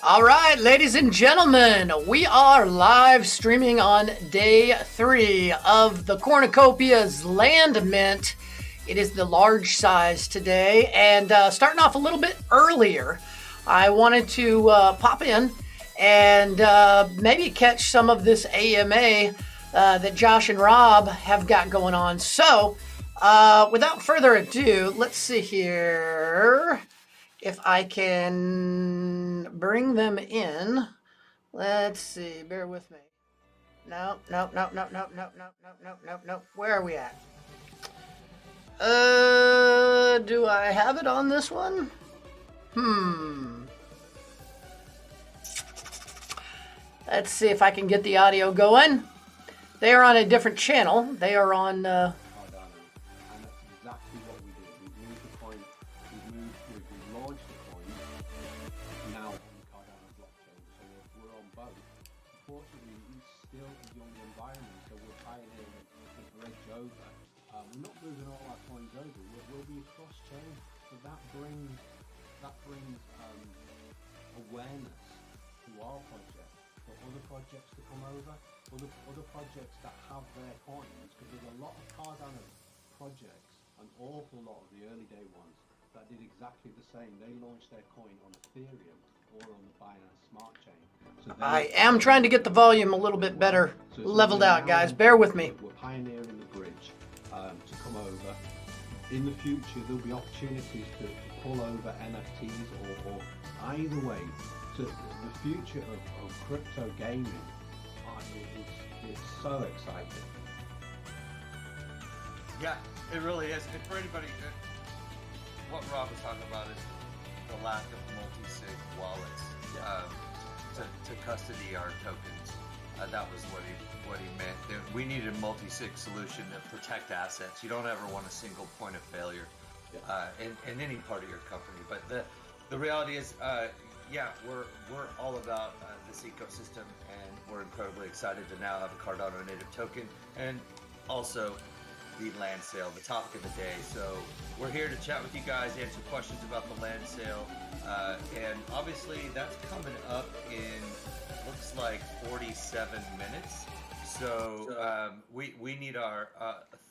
All right, ladies and gentlemen, we are live streaming on day 3 of the Cornucopias Land Mint. It is the large size today, and starting off a little bit earlier, I wanted to pop in and maybe catch some of this AMA that Josh and Rob have got going on. So, without further ado, let's see here if I can bring them in. Let's see, bear with me. No. Where are we at? Do I have it on this one? Let's see if I can get the audio going. They are on a different channel. They are on we're not moving all our coins over. We'll be across chain, so that brings awareness to our project for other projects to come over, other projects that have their coins, because there's a lot of Cardano projects, an awful lot of the early day ones that did exactly the same. They launched their coin on Ethereum or on the Binance Smart Chain. So I am trying to get the volume a little bit better leveled out, guys. Bear with me. We're pioneering the bridge to come over. In the future, there'll be opportunities to pull over NFTs or either way. So the future of crypto gaming, it's so exciting. Yeah, it really is. And for anybody, what Rob was talking about is the lack of multi-sig wallets to custody our tokens. That was what he meant. We needed a multi-sig solution to protect assets. You don't ever want a single point of failure in any part of your company. But the reality is, we're all about this ecosystem, and we're incredibly excited to now have a Cardano native token, and also the land sale, the topic of the day. So we're here to chat with you guys, answer questions about the land sale, and obviously that's coming up in looks like 47 minutes. So we need our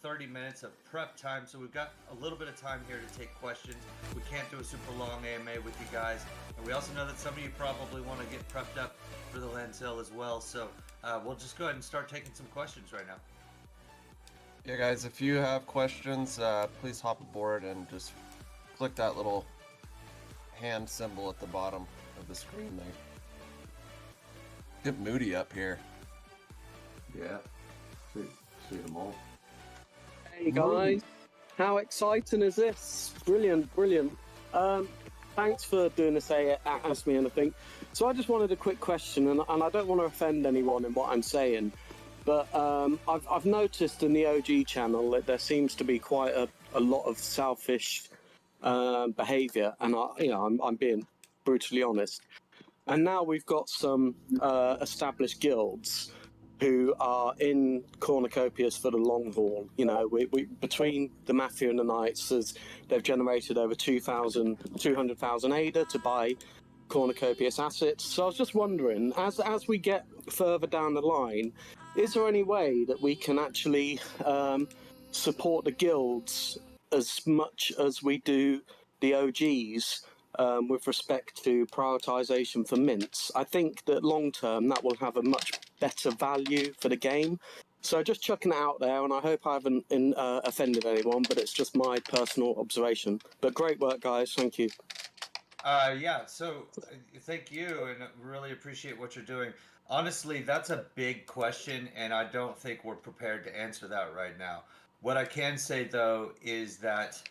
30 minutes of prep time. So we've got a little bit of time here to take questions. We can't do a super long AMA with you guys. And we also know that some of you probably want to get prepped up for the land sale as well. So we'll just go ahead and start taking some questions right now. Yeah, guys, if you have questions, please hop aboard and just click that little hand symbol at the bottom of the screen there. Get moody up here. Yeah, see them all. Hey guys, how exciting is this? Brilliant. Thanks for doing this Ask Me Anything. So I just wanted a quick question, and I don't want to offend anyone in what I'm saying, but I've noticed in the OG channel that there seems to be quite a lot of selfish behaviour, and I'm being brutally honest. And now we've got some established guilds who are in cornucopias for the long haul. You know, we between the Mafia and the Knights, they've generated over 200,000 ADA to buy cornucopias assets. So I was just wondering, as we get further down the line, is there any way that we can actually support the guilds as much as we do the OGs? With respect to prioritization for mints, I think that long term that will have a much better value for the game. So just chucking it out there, and I hope I haven't offended anyone, but it's just my personal observation. But great work, guys. Thank you. So thank you, and really appreciate what you're doing. Honestly, that's a big question, and I don't think we're prepared to answer that right now. What I can say, though, is that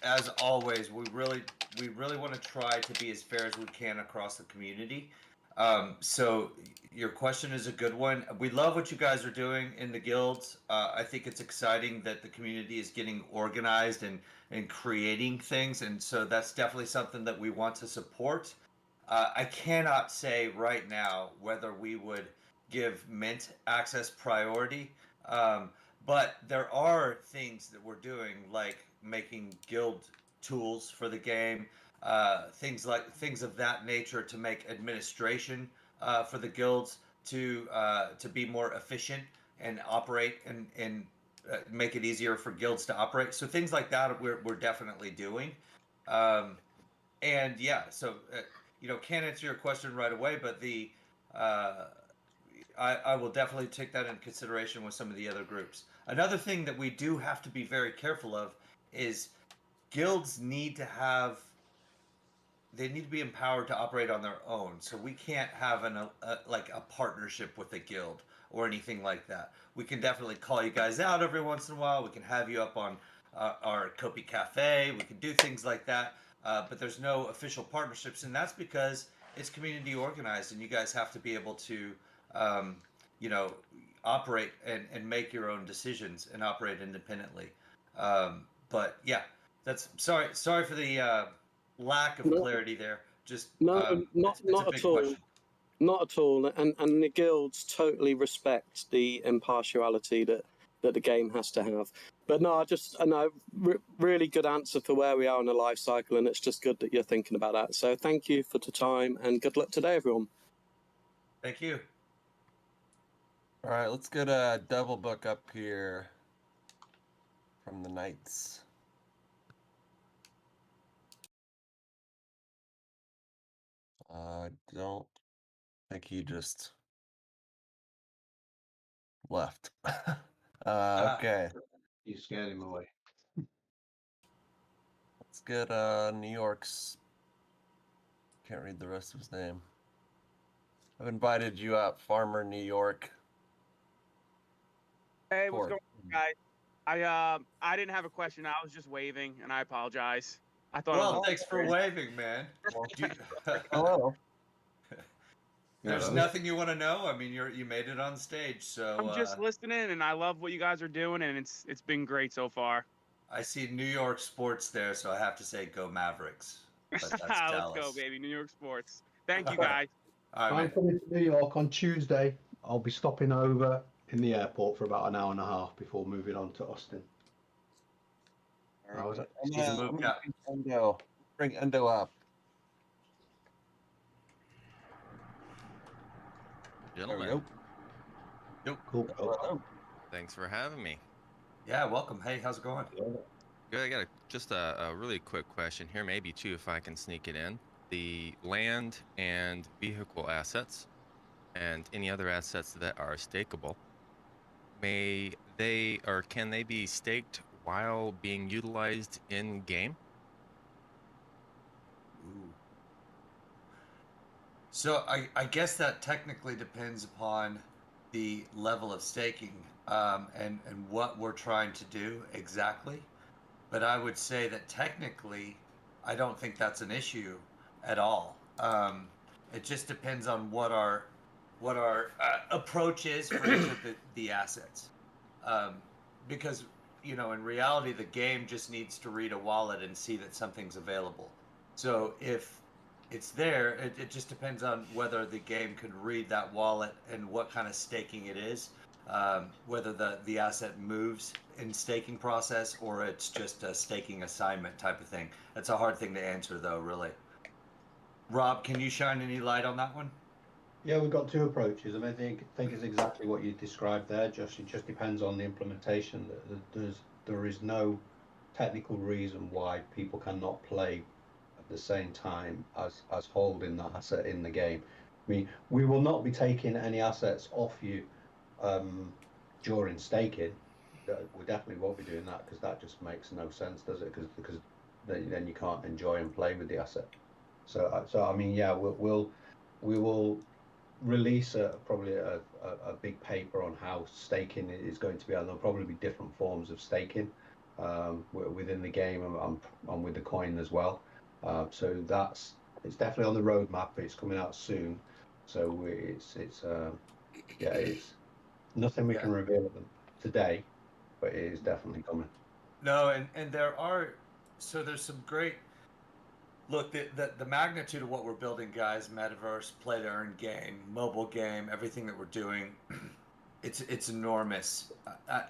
as always, we really want to try to be as fair as we can across the community. So your question is a good one. We love what you guys are doing in the guilds. I think it's exciting that the community is getting organized and creating things, and so that's definitely something that we want to support. I cannot say right now whether we would give Mint access priority. But there are things that we're doing, like making guild tools for the game, things of that nature to make administration for the guilds to be more efficient and operate and make it easier for guilds to operate. So things like that we're definitely doing. And yeah, so can't answer your question right away, but I will definitely take that into consideration with some of the other groups. Another thing that we do have to be very careful of is guilds need to be empowered to operate on their own. So we can't have a partnership with a guild or anything like that. We can definitely call you guys out every once in a while. We can have you up on our Kopi Cafe. We can do things like that. But there's no official partnerships, and that's because it's community organized, and you guys have to be able to, operate and make your own decisions and operate independently. But yeah, that's sorry for the lack of clarity there. Just No, not it's a not big at all. question. Not at all. And the guilds totally respect the impartiality that the game has to have. But no, really good answer for where we are in the life cycle, and it's just good that you're thinking about that. So thank you for the time, and good luck today, everyone. Thank you. All right, let's get a double book up here from the Knights. I don't think he just left. Okay. You scared him away. Let's get New York's. Can't read the rest of his name. I've invited you up, Farmer New York. Hey, what's going on, guys? I didn't have a question. I was just waving, and I apologize. I thought. Well, thanks for waving, man. Hello. There's nothing you want to know. I mean, you made it on stage, so I'm just listening, and I love what you guys are doing, and it's been great so far. I see New York sports there, so I have to say go Mavericks. But that's Let's Dallas. go, baby. New York sports. Thank you, guys. All right, I'm man. coming to New York on Tuesday. I'll be stopping over in the airport for about an hour and a half before moving on to Austin. How was it? He's moved up. Bring Endo up. Gentlemen, Cool. Hello. thanks for having me. Yeah, welcome. Hey, how's it going? Good. I got just a really quick question here, maybe two, if I can sneak it in. The land and vehicle assets, and any other assets that are stakeable, can they be staked while being utilized in game? Ooh. So I guess that technically depends upon the level of staking and what we're trying to do exactly. But I would say that technically, I don't think that's an issue at all. It just depends on what our approach is for each of the assets. Because in reality, the game just needs to read a wallet and see that something's available. So if it's there, it just depends on whether the game can read that wallet and what kind of staking it is. Whether the asset moves in staking process or it's just a staking assignment type of thing. That's a hard thing to answer, though, really. Rob, can you shine any light on that one? Yeah, we've got two approaches. I mean, I think it's exactly what you described there. Just it just depends on the implementation. There is no technical reason why people cannot play at the same time as holding that asset in the game. I mean, we will not be taking any assets off you during staking. We definitely won't be doing that because that just makes no sense, does it? Because then you can't enjoy and play with the asset. So I mean, yeah, we will release probably a big paper on how staking is going to be, and there'll probably be different forms of staking within the game and with the coin as well. So it's definitely on the roadmap. It's coming out soon. So it's nothing we can reveal today, but it is definitely coming. No, and there's some great. Look, the magnitude of what we're building, guys, metaverse, play to earn game, mobile game, everything that we're doing, it's enormous.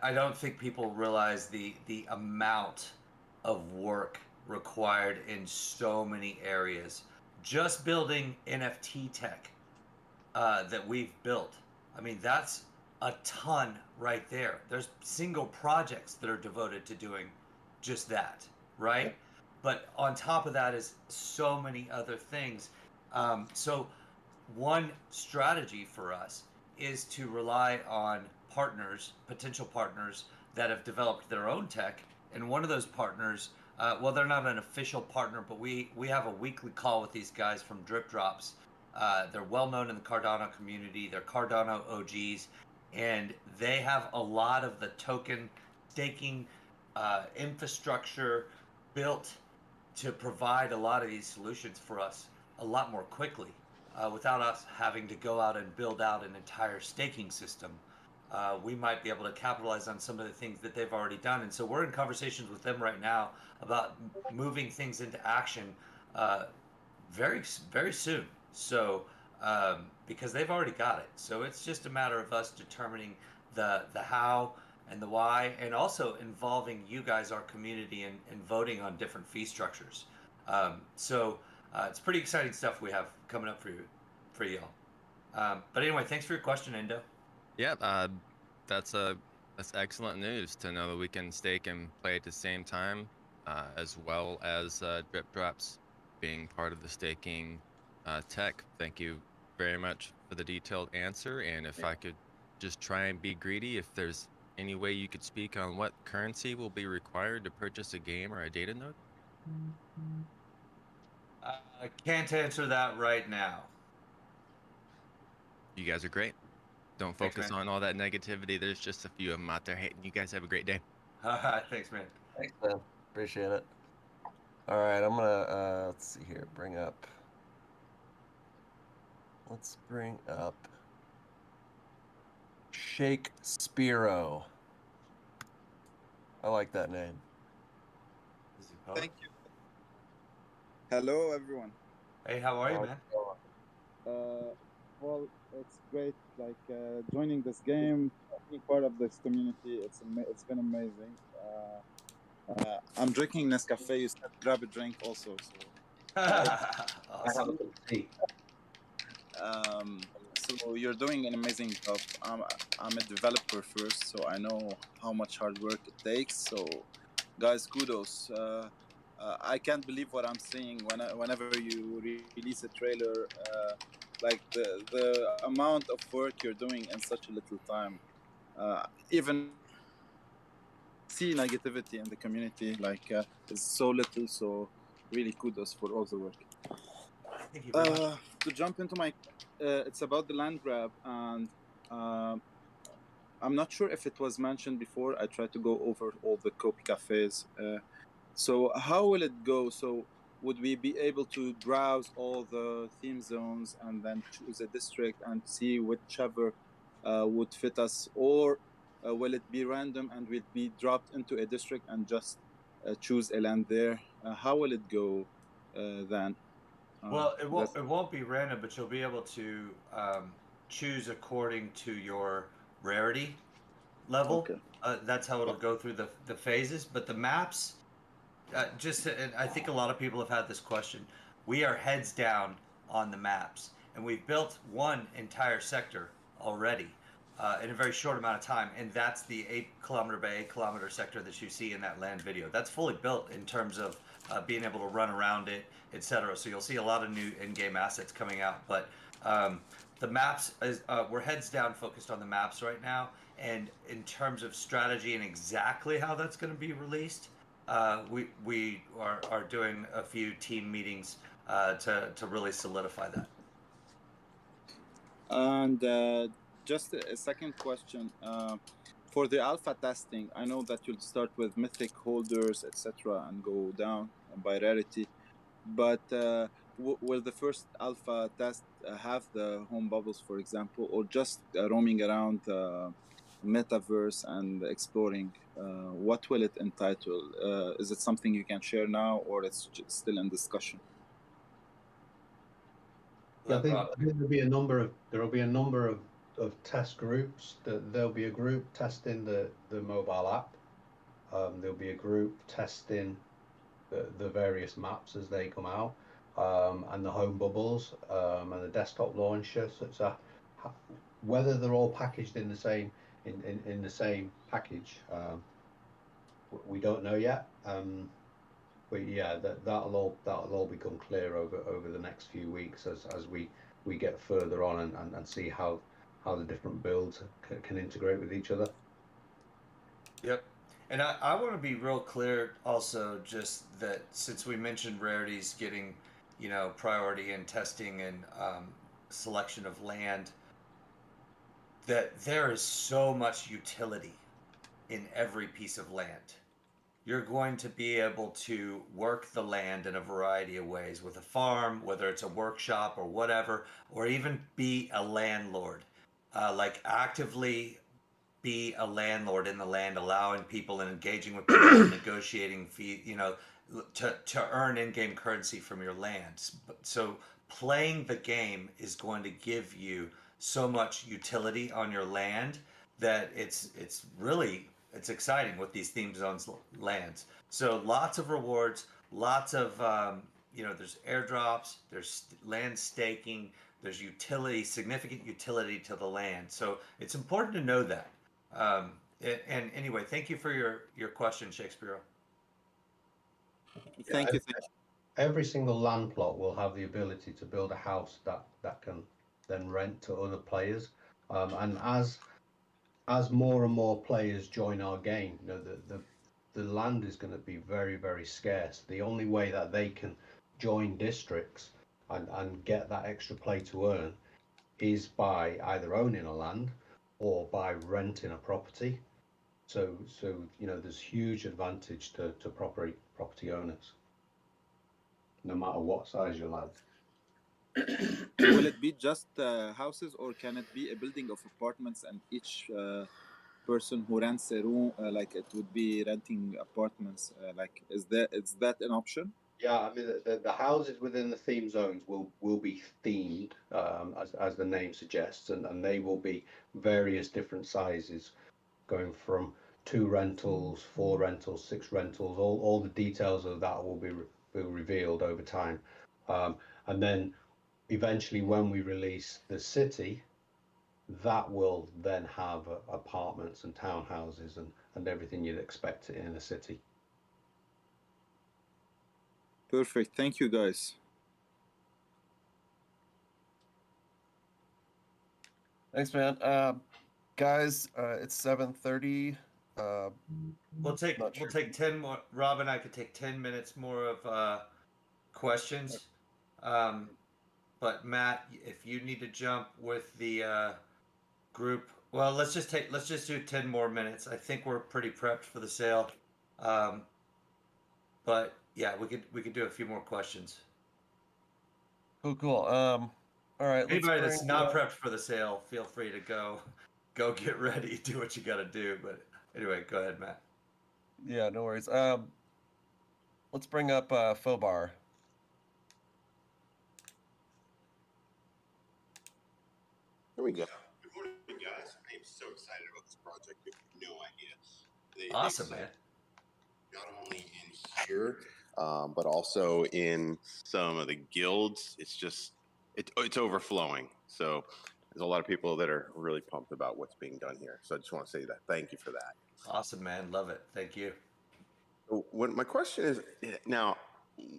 I don't think people realize the amount of work required in so many areas. Just building NFT tech that we've built. I mean, that's a ton right there. There's single projects that are devoted to doing just that, right? But on top of that is so many other things. So one strategy for us is to rely on partners, potential partners that have developed their own tech. And one of those partners, well, they're not an official partner, but we have a weekly call with these guys from Drip Drops. They're well known in the Cardano community. They're Cardano OGs, and they have a lot of the token staking infrastructure built to provide a lot of these solutions for us a lot more quickly without us having to go out and build out an entire staking system. We might be able to capitalize on some of the things that they've already done. And so we're in conversations with them right now about moving things into action very, very soon. So, because they've already got it. So it's just a matter of us determining the how and the why, and also involving you guys, our community, and voting on different fee structures. So it's pretty exciting stuff we have coming up for y'all. But anyway, thanks for your question, Endo. Yeah, that's excellent news to know that we can stake and play at the same time, as well as Drip Drops being part of the staking tech. Thank you very much for the detailed answer. And if I could just try and be greedy, if there's any way you could speak on what currency will be required to purchase a game or a data node? I can't answer that right now. You guys are great. Don't Thanks, focus man. on all that negativity. There's just a few of them out there hating. You guys have a great day. Thanks, man. Thanks, man. Appreciate it. All right, I'm gonna let's see here. Let's bring up Shakespearo. I like that name. Is he poet? Thank you. Hello, everyone. Hey, how are you, man? Well, it's great, like joining this game, being part of this community. It's been amazing. I'm drinking Nescafe. You said grab a drink also. So, Awesome. so you're doing an amazing job. I'm a developer first, so I know how much hard work it takes. So, guys, kudos. I can't believe what I'm seeing whenever you release a trailer. Like the amount of work you're doing in such a little time. Even see negativity in the community, like it's so little. So really kudos for all the work. Thank you very much. To jump into my, it's about the land grab, and I'm not sure if it was mentioned before. I tried to go over all the copy cafes. So how will it go? So would we be able to browse all the theme zones and then choose a district and see whichever would fit us, or will it be random and we'll be dropped into a district and just choose a land there? How will it go then? Well, it won't be random, but you'll be able to choose according to your rarity level. Okay. That's how it'll go through the phases. But the maps, and I think a lot of people have had this question. We are heads down on the maps, and we've built one entire sector already in a very short amount of time, and that's the 8 kilometer by 8 kilometer sector that you see in that land video. That's fully built in terms of being able to run around it, etc. So you'll see a lot of new in-game assets coming out, but the maps we're heads down focused on the maps right now. And in terms of strategy and exactly how that's going to be released, we are doing a few team meetings to really solidify that. And just a second question. For the alpha testing, I know that you'll start with mythic holders, etc., and go down by rarity. But will the first alpha test have the home bubbles, for example, or just roaming around metaverse and exploring? What will it entitle? Is it something you can share now, or it's still in discussion? I think there'll be a number of test groups. There'll be a group testing the mobile app. There'll be a group testing the various maps as they come out, and the home bubbles, and the desktop launcher. So whether they're all packaged in the same in the same package, we don't know yet. But yeah, that'll all become clear over the next few weeks as we get further on and see how the different builds can integrate with each other. Yep. And I want to be real clear also, just that since we mentioned rarities getting, priority in testing and selection of land, that there is so much utility in every piece of land. You're going to be able to work the land in a variety of ways with a farm, whether it's a workshop or whatever, or even be a landlord. Like actively be a landlord in the land, allowing people and engaging with people and negotiating fee, to earn in-game currency from your land. So playing the game is going to give you so much utility on your land that it's really it's exciting with these theme zones lands. So lots of rewards, lots of there's airdrops, there's land staking, there's utility, significant utility to the land. So it's important to know that. And anyway, thank you for your question, Shakespeare. Thank you. Every single land plot will have the ability to build a house that can then rent to other players, and as more and more players join our game, the land is going to be very, very scarce. The only way that they can join districts and get that extra play to earn is by either owning a land or by renting a property. So there's huge advantage to property owners, no matter what size your land. Will it be just houses, or can it be a building of apartments, and each person who rents a room, like it would be renting apartments? Is that an option? Yeah, I mean the houses within the theme zones will be themed, as the name suggests, and they will be various different sizes, going from 2 rentals, 4 rentals, 6 rentals. All the details of that will be revealed over time, and then eventually when we release the city, that will then have apartments and townhouses and everything you'd expect it in a city. Perfect. Thank you, guys. Thanks, man. Guys, it's 7:30. We'll take 10 more. Rob and I could take 10 minutes more of questions. But Matt, if you need to jump with the group, well, let's just do 10 more minutes. I think we're pretty prepped for the sale. But yeah, we could do a few more questions. Cool. All right. Anybody that's not prepped for the sale, feel free to go get ready, do what you got to do. But anyway, go ahead, Matt. Yeah, no worries. Let's bring up Fobar. Here we go. Good morning, guys. I am so excited about this project. You have no idea. Awesome, man. Not only in here, but also in some of the guilds. It's overflowing. So there's a lot of people that are really pumped about what's being done here. So I just want to say that. Thank you for that. Awesome, man. Love it. Thank you. So my question is, now,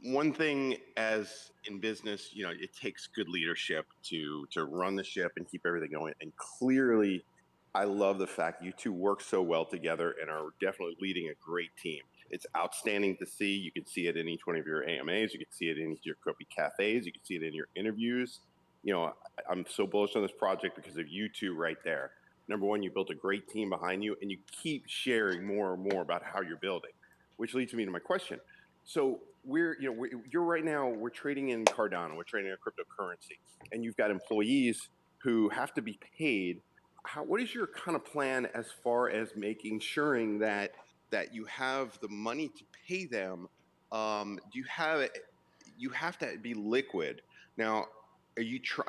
one thing as in business, it takes good leadership to run the ship and keep everything going. And clearly, I love the fact you two work so well together and are definitely leading a great team. It's outstanding to see. You can see it in each one of your AMAs. You can see it in your Cornucopia cafes. You can see it in your interviews. I'm so bullish on this project because of you two right there. Number one, you built a great team behind you, and you keep sharing more and more about how you're building, which leads me to my question. So we're right now, we're trading in Cardano, we're trading a cryptocurrency, and you've got employees who have to be paid. What is your kind of plan as far as making sure that you have the money to pay them? You have to be liquid. Now, are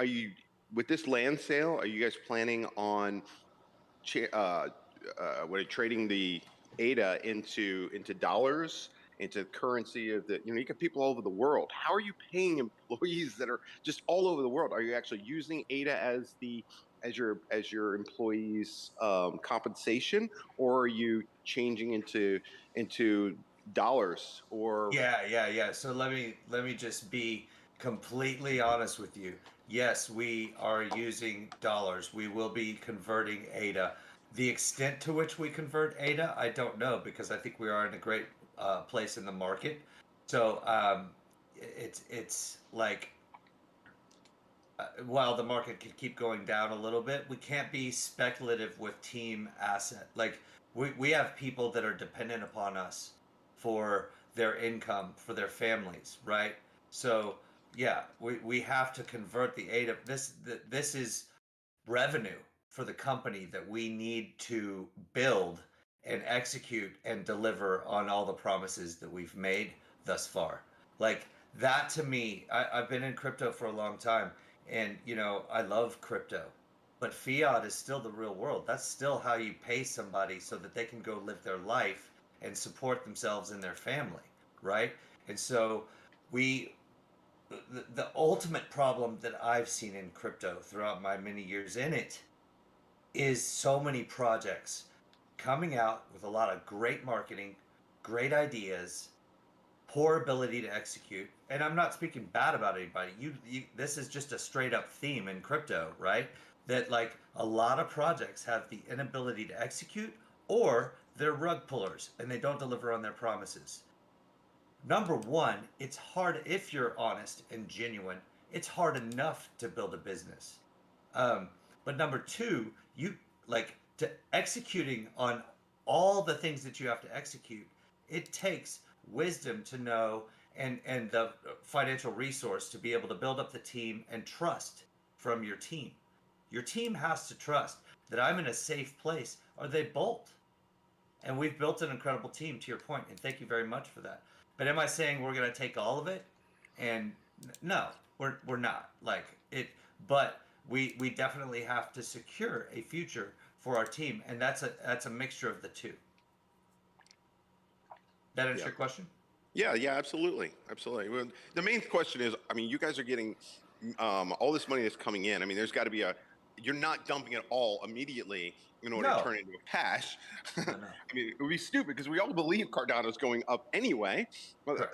you with this land sale? Are you guys planning on trading the ADA into dollars into currency of the, you got people all over the world. How are you paying employees that are just all over the world? Are you actually using ADA as your employees compensation, or are you changing into dollars or? Yeah. So let me just be completely honest with you. Yes, we are using dollars. We will be converting ADA. The extent to which we convert ADA, I don't know, because I think we are in a great place in the market. So it's like while the market could keep going down a little bit, we can't be speculative with team asset. Like we have people that are dependent upon us for their income, for their families, right? So yeah, we have to convert the ADA. This is revenue for the company that we need to build and execute and deliver on all the promises that we've made thus far. Like that to me, I've been in crypto for a long time, and I love crypto, but fiat is still the real world. That's still how you pay somebody so that they can go live their life and support themselves and their family, right? And so we the ultimate problem that I've seen in crypto throughout my many years in it is so many projects coming out with a lot of great marketing, great ideas, poor ability to execute. And I'm not speaking bad about anybody. This is just a straight up theme in crypto, right? That like a lot of projects have the inability to execute, or they're rug pullers and they don't deliver on their promises. Number one, it's hard, if you're honest and genuine, it's hard enough to build a business. But number two, you like to executing on all the things that you have to execute. It takes wisdom to know, and the financial resource to be able to build up the team and trust from your team. Your team has to trust that I'm in a safe place, or they bolt. And we've built an incredible team, to your point, and thank you very much for that. But am I saying we're going to take all of it? And no, we're not. Like it, but we definitely have to secure a future for our team, and that's a mixture of the two. That answer your question? Yeah, absolutely. Well, the main question is, I mean, you guys are getting all this money that's coming in. I mean, there's got to be you're not dumping it all immediately in order to turn it into a cash. No. I mean, it would be stupid because we all believe Cardano's going up anyway. But,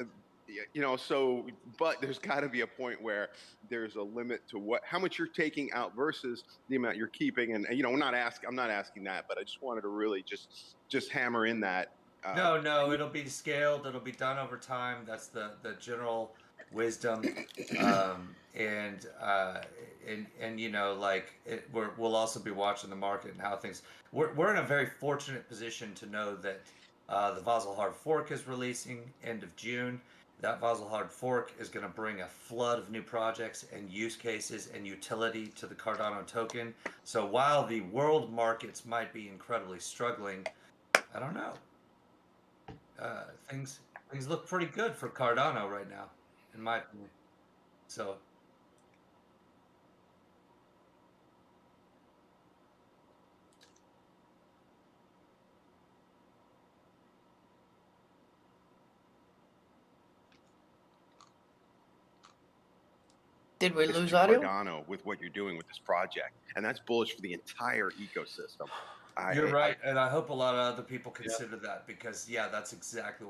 but there's got to be a point where there's a limit to how much you're taking out versus the amount you're keeping. And I'm not asking that, but I just wanted to really just hammer in that. No, it'll be scaled. It'll be done over time. That's the general wisdom, and we'll also be watching the market and how things. We're in a very fortunate position to know that the Vasil hard fork is releasing end of June. That Vasil hard fork is going to bring a flood of new projects and use cases and utility to the Cardano token. So while the world markets might be incredibly struggling, I don't know. Things look pretty good for Cardano right now, in my opinion. So Did we lose audio? Cardano with what you're doing with this project, and that's bullish for the entire ecosystem. You're right, and I hope a lot of other people consider that, because that's exactly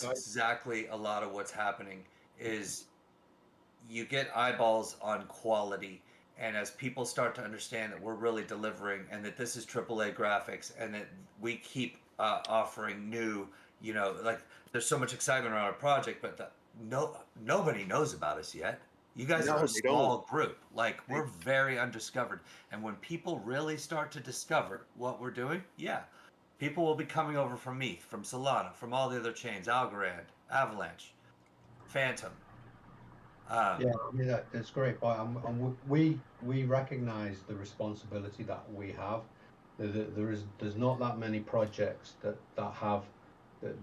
exactly a lot of what's happening is you get eyeballs on quality, and as people start to understand that we're really delivering and that this is AAA graphics and that we keep offering new, like there's so much excitement around our project, but nobody knows about us yet. You guys are a small group. Like, we're very undiscovered. And when people really start to discover what we're doing, people will be coming over from ETH, from Solana, from all the other chains, Algorand, Avalanche, Phantom. That's great. But we recognize the responsibility that we have. There's not that many projects that have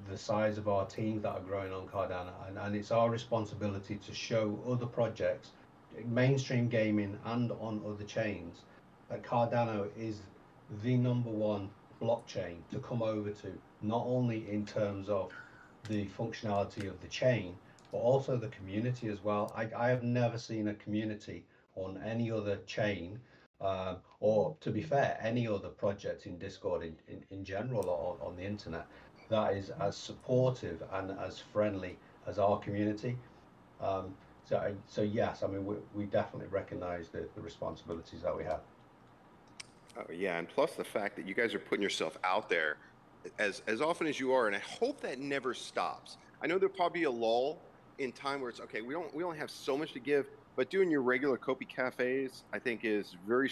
the size of our teams that are growing on Cardano, and it's our responsibility to show other projects, mainstream gaming and on other chains, that Cardano is the #1 blockchain to come over to, not only in terms of the functionality of the chain, but also the community as well. I have never seen a community on any other chain, or to be fair, any other project in Discord in general or on the internet that is as supportive and as friendly as our community. So yes, I mean, we definitely recognize the responsibilities that we have. Oh, yeah, and plus the fact that you guys are putting yourself out there as often as you are, and I hope that never stops. I know there'll probably be a lull in time where it's okay. We only have so much to give, but doing your regular Kopi cafes, I think, is very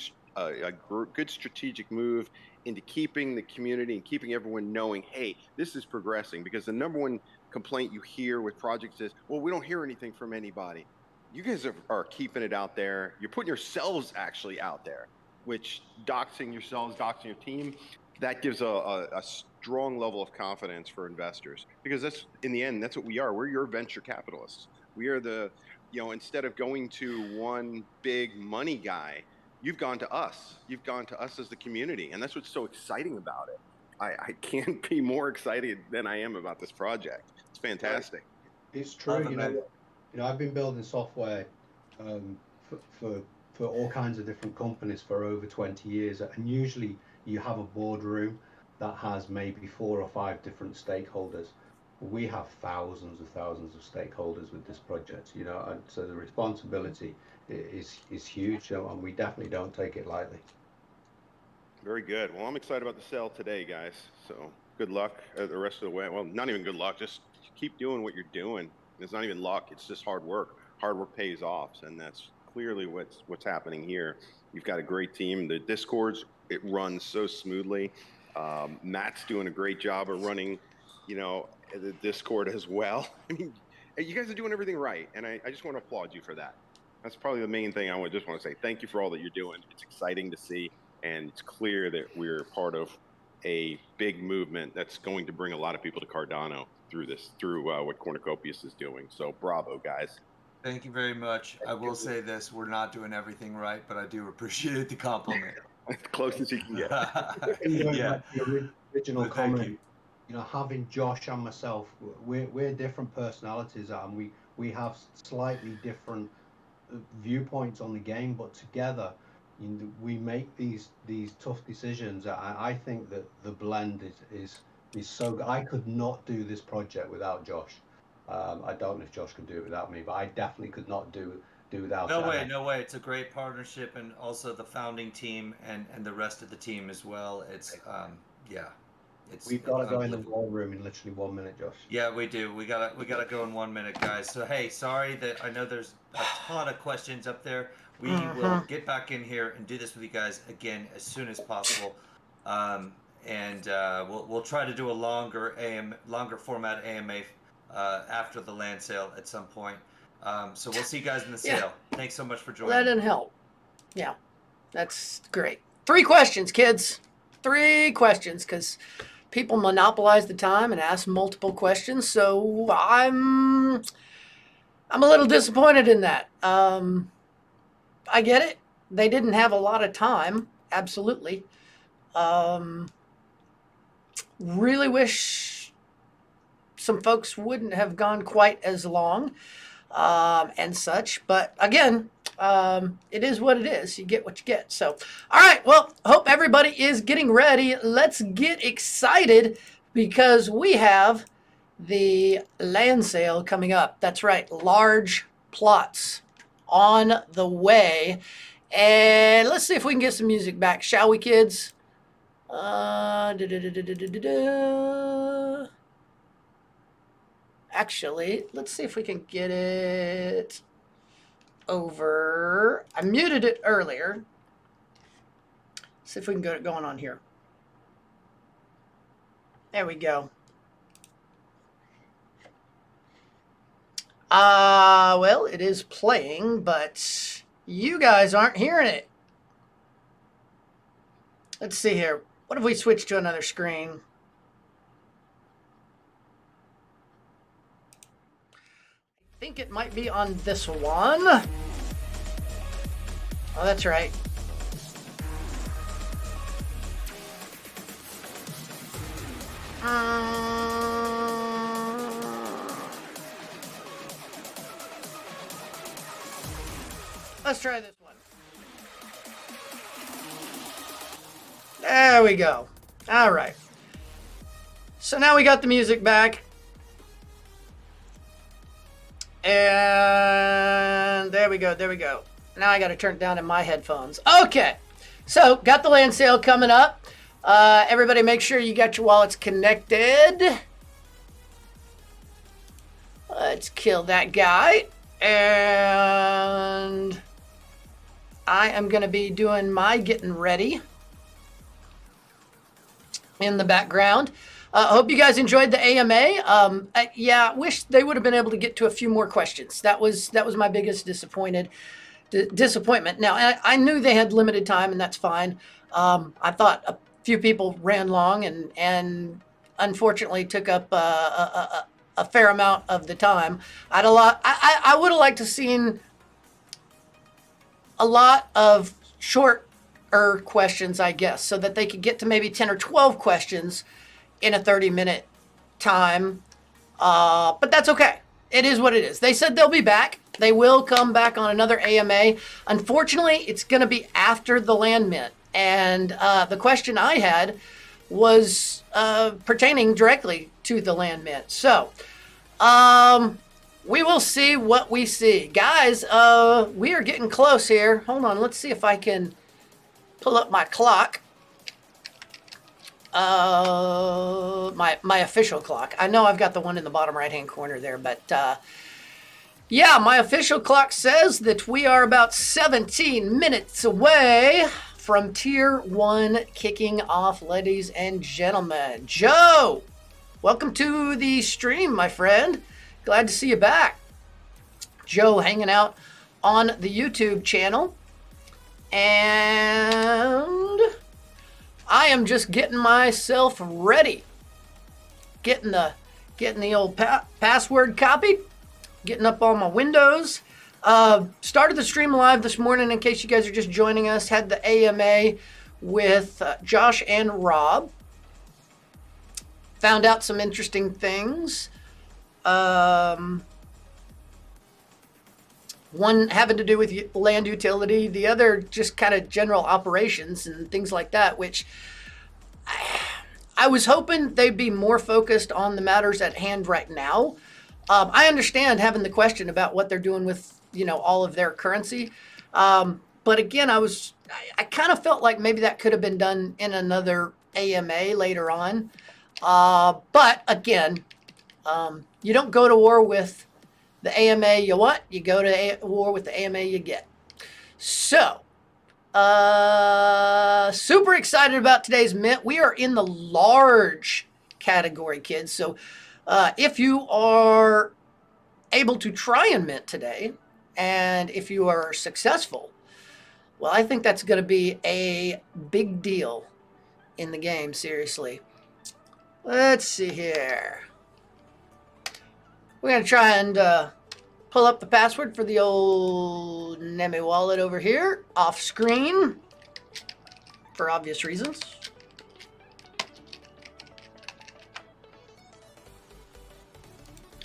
good strategic move into keeping the community and keeping everyone knowing, hey, this is progressing. Because the number one complaint you hear with projects is, well, we don't hear anything from anybody. You guys are keeping it out there. You're putting yourselves actually out there, which doxing yourselves, doxing your team, that gives a strong level of confidence for investors, because that's, in the end, that's what we are. We're your venture capitalists. We are the, instead of going to one big money guy, you've gone to us. You've gone to us as the community, and that's what's so exciting about it. I can't be more excited than I am about this project. It's fantastic. It's true. I've been building software for all kinds of different companies for over 20 years, and usually you have a boardroom that has maybe 4 or 5 different stakeholders. We have thousands of stakeholders with this project, and so the responsibility is huge, and we definitely don't take it lightly. Very good. Well, I'm excited about the sale today, guys. So good luck the rest of the way. Well, not even good luck. Just keep doing what you're doing. It's not even luck. It's just hard work. Hard work pays off, and that's clearly what's happening here. You've got a great team. The Discords, it runs so smoothly. Matt's doing a great job of running, the Discord as well. I mean, you guys are doing everything right, and I just want to applaud you for that. That's probably the main thing I just want to say. Thank you for all that you're doing. It's exciting to see, and it's clear that we're part of a big movement that's going to bring a lot of people to Cardano through what Cornucopias is doing. So bravo, guys. Thank you very much. I will say this, we're not doing everything right, but I do appreciate the compliment. As close as you can get. Yeah. The original comment, having Josh and myself, we're different personalities, and we have slightly different viewpoints on the game, but together we make these tough decisions. I think that the blend is so good. I could not do this project without Josh. I don't know if Josh could do it without me, but I definitely could not do without No way. It's a great partnership, and also the founding team and the rest of the team as well. It's we've got to go in the ballroom in literally 1 minute, Josh. Yeah, we do. We gotta go in 1 minute, guys. So hey, sorry that I know there's a ton of questions up there. We will get back in here and do this with you guys again as soon as possible. And we'll try to do a longer format AMA after the land sale at some point. So we'll see you guys in the sale. Thanks so much for joining. That didn't help. Yeah, that's great. 3 questions, kids. 3 questions, because people monopolize the time and ask multiple questions. So I'm a little disappointed in that. I get it. They didn't have a lot of time. Absolutely. Really wish some folks wouldn't have gone quite as long and such. But again, it is what it is. You get what you get. So, all right. Well, hope everybody is getting ready. Let's get excited because we have the land sale coming up. That's right. Large plots on the way. And let's see if we can get some music back. Shall we, kids? Actually, let's see if we can get it over. I muted it earlier. See if we can get it going on here. There we go. Well, it is playing, but you guys aren't hearing it. Let's see here. What if we switch to another screen? I think it might be on this one. Oh, that's right. let's try this one. There we go. All right. So now we got the music back. And there we go. There we go. Now I got to turn it down in my headphones. Okay. So got the land sale coming up. Everybody make sure you got your wallets connected. Let's kill that guy. And I am going to be doing my getting ready in the background. Hope you guys enjoyed the AMA. Yeah, wish they would have been able to get to a few more questions. That was my biggest disappointment. Now, I knew they had limited time, and that's fine. I thought a few people ran long and unfortunately took up a fair amount of the time. I would have liked to seen a lot of shorter questions, I guess, so that they could get to maybe 10 or 12 questions in a 30-minute time. But that's okay. It is what it is. They said they'll be back. They will come back on another AMA. Unfortunately, it's going to be after the land mint. And the question I had was pertaining directly to the land mint. So we will see what we see. Guys, we are getting close here. Hold on. Let's see if I can pull up my clock. My official clock. I know I've got the one in the bottom right-hand corner there, but yeah, my official clock says that we are about 17 minutes away from Tier 1 kicking off, ladies and gentlemen. Joe, welcome to the stream, my friend. Glad to see you back. Joe hanging out on the YouTube channel. And I am just getting myself ready. Getting the old password copied. Getting up all my windows. Started the stream live this morning in case you guys are just joining us. Had the AMA with Josh and Rob. Found out some interesting things. One having to do with land utility, the other just kind of general operations and things like that, which I was hoping they'd be more focused on the matters at hand right now. I understand having the question about what they're doing with, all of their currency. But again, I kind of felt like maybe that could have been done in another AMA later on. But again, you don't go to war with the AMA you want, you go to war with the AMA you get. So, super excited about today's mint. We are in the large category, kids. So, if you are able to try and mint today, and if you are successful, well, I think that's going to be a big deal in the game, seriously. Let's see here. We're going to try and pull up the password for the old Nemi wallet over here, off screen, for obvious reasons.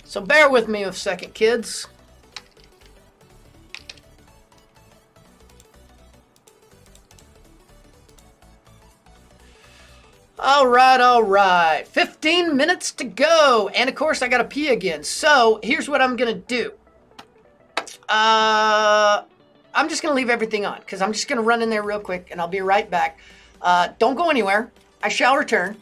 So bear with me a second, kids. All right. 15 minutes to go. And of course, I got to pee again. So here's what I'm going to do. I'm just going to leave everything on because I'm just going to run in there real quick and I'll be right back. Don't go anywhere. I shall return.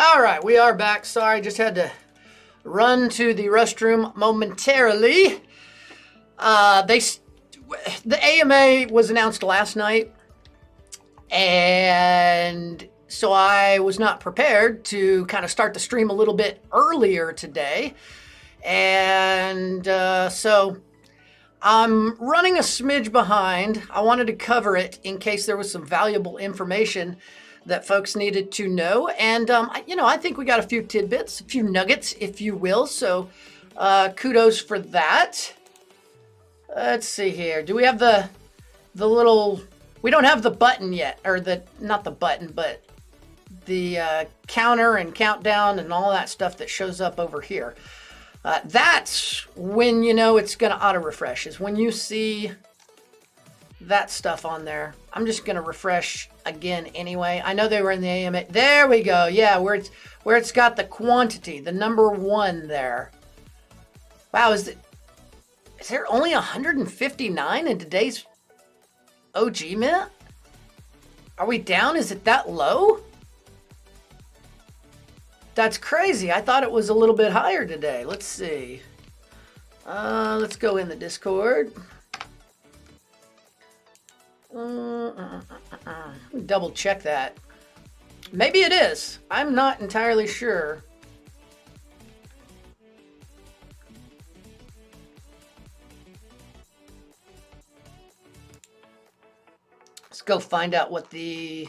All right, we are back. Sorry, just had to run to the restroom momentarily. The AMA was announced last night, and so I was not prepared to kind of start the stream a little bit earlier today. And so I'm running a smidge behind. I wanted to cover it in case there was some valuable information that folks needed to know. And, I think we got a few tidbits, a few nuggets, if you will. So kudos for that. Let's see here. Do we have the little, we don't have the button yet, or not the button, but the counter and countdown and all that stuff that shows up over here. That's when you know it's going to auto refresh, is when you see that stuff on there. I'm just going to refresh again anyway. I know they were in the AMA. There we go. Yeah, where it's got the quantity, the number 1 there. Wow, is there only 159 in today's OG mint? Are we down? Is it that low? That's crazy. I thought it was a little bit higher today. Let's see. Let's go in the Discord. Double check that. Maybe it is. I'm not entirely sure. Let's go find out what see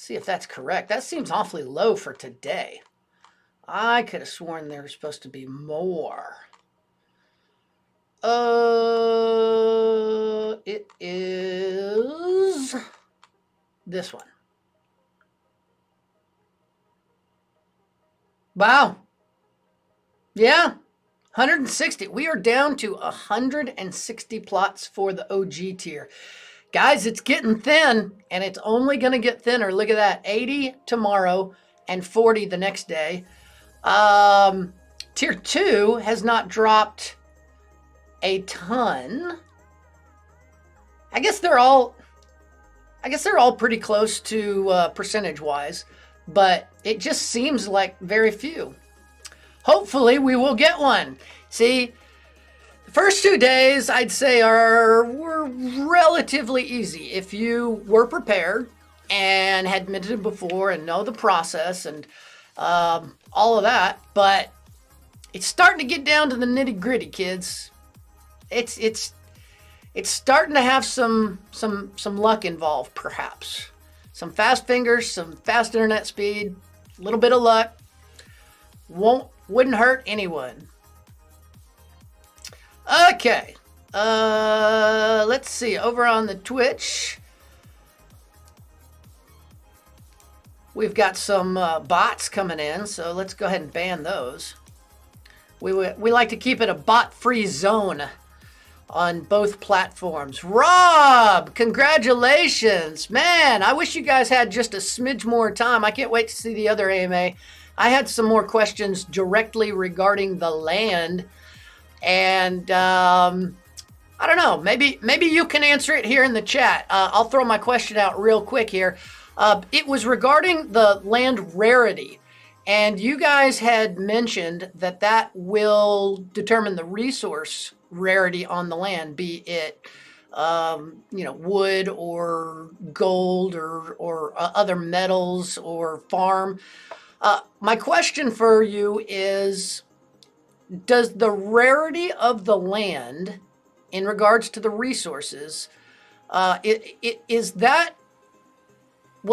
if that's correct. That seems awfully low for today. I could have sworn there was supposed to be more. It is this one. Wow. Yeah, 160. We are down to 160 plots for the OG tier. Guys, it's getting thin, and it's only going to get thinner. Look at that, 80 tomorrow and 40 the next day. Tier 2 has not dropped a ton. I guess they're all pretty close to percentage-wise, but it just seems like very few. Hopefully, we will get one. See, the first 2 days, I'd say, were relatively easy if you were prepared and had minted before and know the process and all of that. But it's starting to get down to the nitty-gritty, kids. It's starting to have some luck involved, perhaps. Some fast fingers, some fast internet speed, a little bit of luck. Wouldn't hurt anyone. Okay. Let's see. Over on the Twitch, we've got some bots coming in, so let's go ahead and ban those. We like to keep it a bot-free zone on both platforms. Rob, congratulations. Man, I wish you guys had just a smidge more time. I can't wait to see the other AMA. I had some more questions directly regarding the land. And I don't know, maybe you can answer it here in the chat. I'll throw my question out real quick here. It was regarding the land rarity. And you guys had mentioned that will determine the resource rarity on the land, be it wood or gold or other metals or farm. My question for you is, does the rarity of the land in regards to the resources, will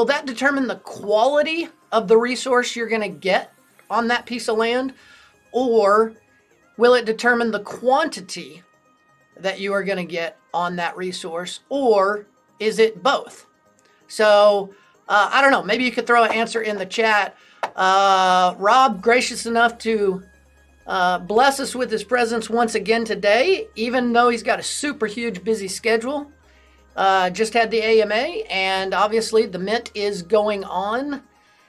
that determine the quality of the resource you're going to get on that piece of land? Or will it determine the quantity that you are going to get on that resource? Or is it both? So, I don't know. Maybe you could throw an answer in the chat. Rob, gracious enough to bless us with his presence once again today, even though he's got a super huge busy schedule. Just had the AMA, and obviously the mint is going on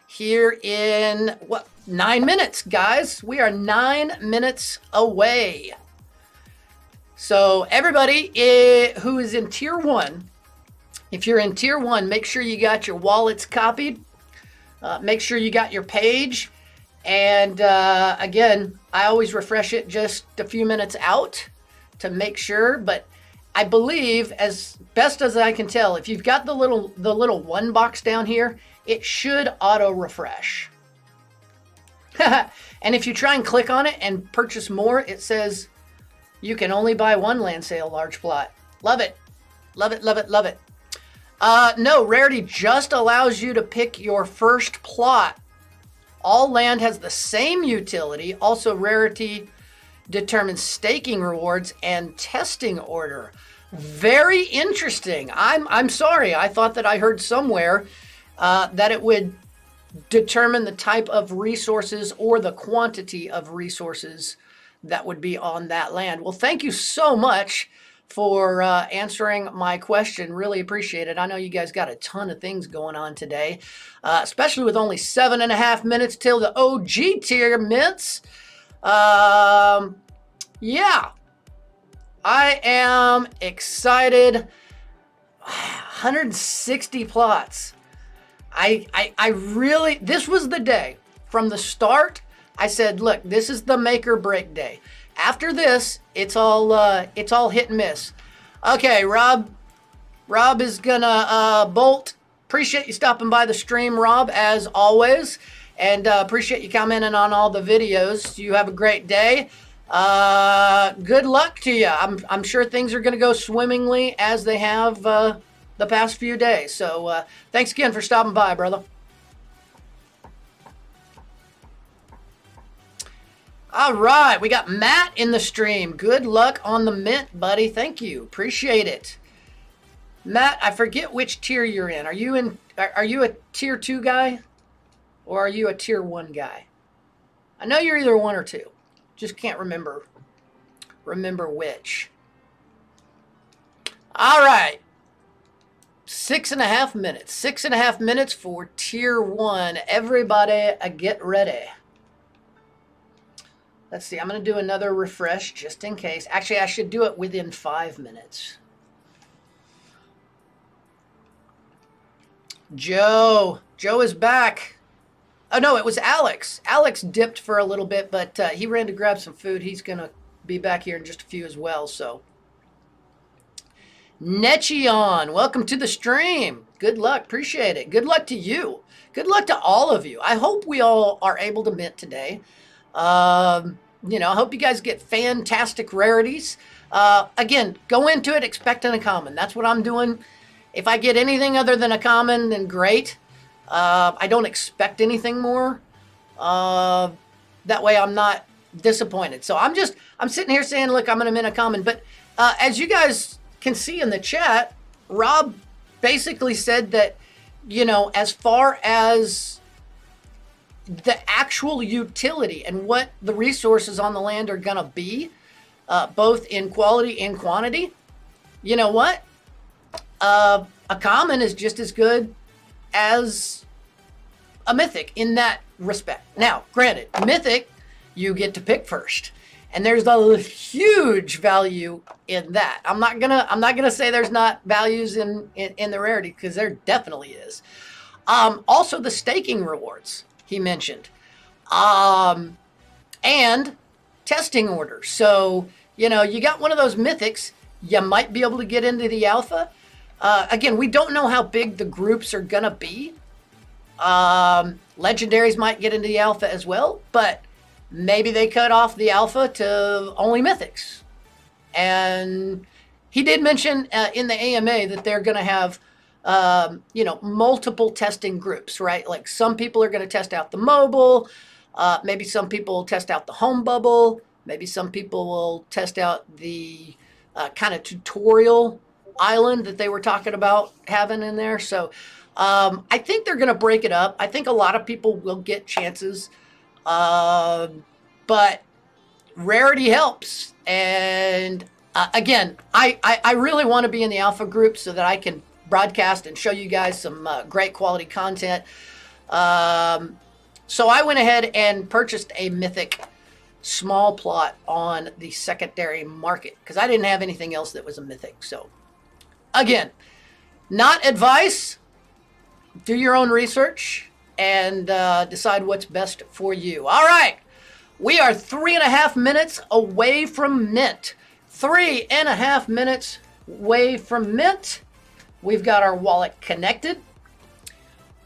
here in 9 minutes, guys. We are 9 minutes away. So everybody who is in tier 1, if you're in tier 1, make sure you got your wallets copied. Make sure you got your page. And again, I always refresh it just a few minutes out to make sure. But I believe, as best as I can tell, if you've got the little one box down here, it should auto refresh. And if you try and click on it and purchase more, it says you can only buy one land sale large plot. Love it. Love it, love it, love it. No, Rarity just allows you to pick your first plot. All land has the same utility. Also, Rarity determines staking rewards and testing order. Very interesting. I'm sorry. I thought that I heard somewhere that it would determine the type of resources or the quantity of resources that would be on that land. Well, thank you so much for answering my question. Really appreciate it. I know you guys got a ton of things going on today, especially with only 7.5 minutes till the OG tier mints. Yeah, I am excited. 160 plots. I really, this was the day from the start. I said, look, this is the make or break day. After this, it's all hit and miss. Okay, Rob is gonna bolt. Appreciate you stopping by the stream, Rob, as always, and appreciate you commenting on all the videos. You have a great day. Good luck to you. I'm sure things are gonna go swimmingly as they have the past few days. So thanks again for stopping by, brother. All right, we got Matt in the stream. Good luck on the mint, buddy. Thank you. Appreciate it. Matt, I forget which tier you're in. Are you a tier 2 guy or are you a tier 1 guy? I know you're either 1 or 2. Just can't remember which. All right. 6.5 minutes. 6.5 minutes for tier 1. Everybody get ready. Let's see. I'm going to do another refresh just in case. Actually, I should do it within 5 minutes. Joe is back. Oh, no, it was Alex. Alex dipped for a little bit, but he ran to grab some food. He's going to be back here in just a few as well, so. Nechion, welcome to the stream. Good luck. Appreciate it. Good luck to you. Good luck to all of you. I hope we all are able to mint today. You know, I hope you guys get fantastic rarities. Again, go into it expecting a common. That's what I'm doing. If I get anything other than a common, then great. I don't expect anything more. That way I'm not disappointed. So I'm sitting here saying, look, I'm going to mint a common. But as you guys can see in the chat, Rob basically said that, you know, as far as the actual utility and what the resources on the land are going to be, both in quality and quantity, you know what? A common is just as good as a mythic in that respect. Now, granted, mythic, you get to pick first. And there's a huge value in that. I'm not gonna say there's not values in the rarity, because there definitely is. Also the staking rewards he mentioned, and testing orders. So you know, you got one of those mythics, you might be able to get into the alpha. Again, we don't know how big the groups are gonna be. Legendaries might get into the alpha as well, but maybe they cut off the alpha to only mythics. And he did mention in the AMA that they're going to have, you know, multiple testing groups, right? Like some people are going to test out the mobile. Maybe some people will test out the home bubble. Maybe some people will test out the kind of tutorial island that they were talking about having in there. So I think they're going to break it up. I think a lot of people will get chances. But rarity helps. And again, I really want to be in the alpha group so that I can broadcast and show you guys some great quality content. So I went ahead and purchased a mythic small plot on the secondary market because I didn't have anything else that was a mythic. So again, not advice. Do your own research. and decide what's best for you. All right. We are 3.5 minutes away from mint. 3.5 minutes away from mint. We've got our wallet connected.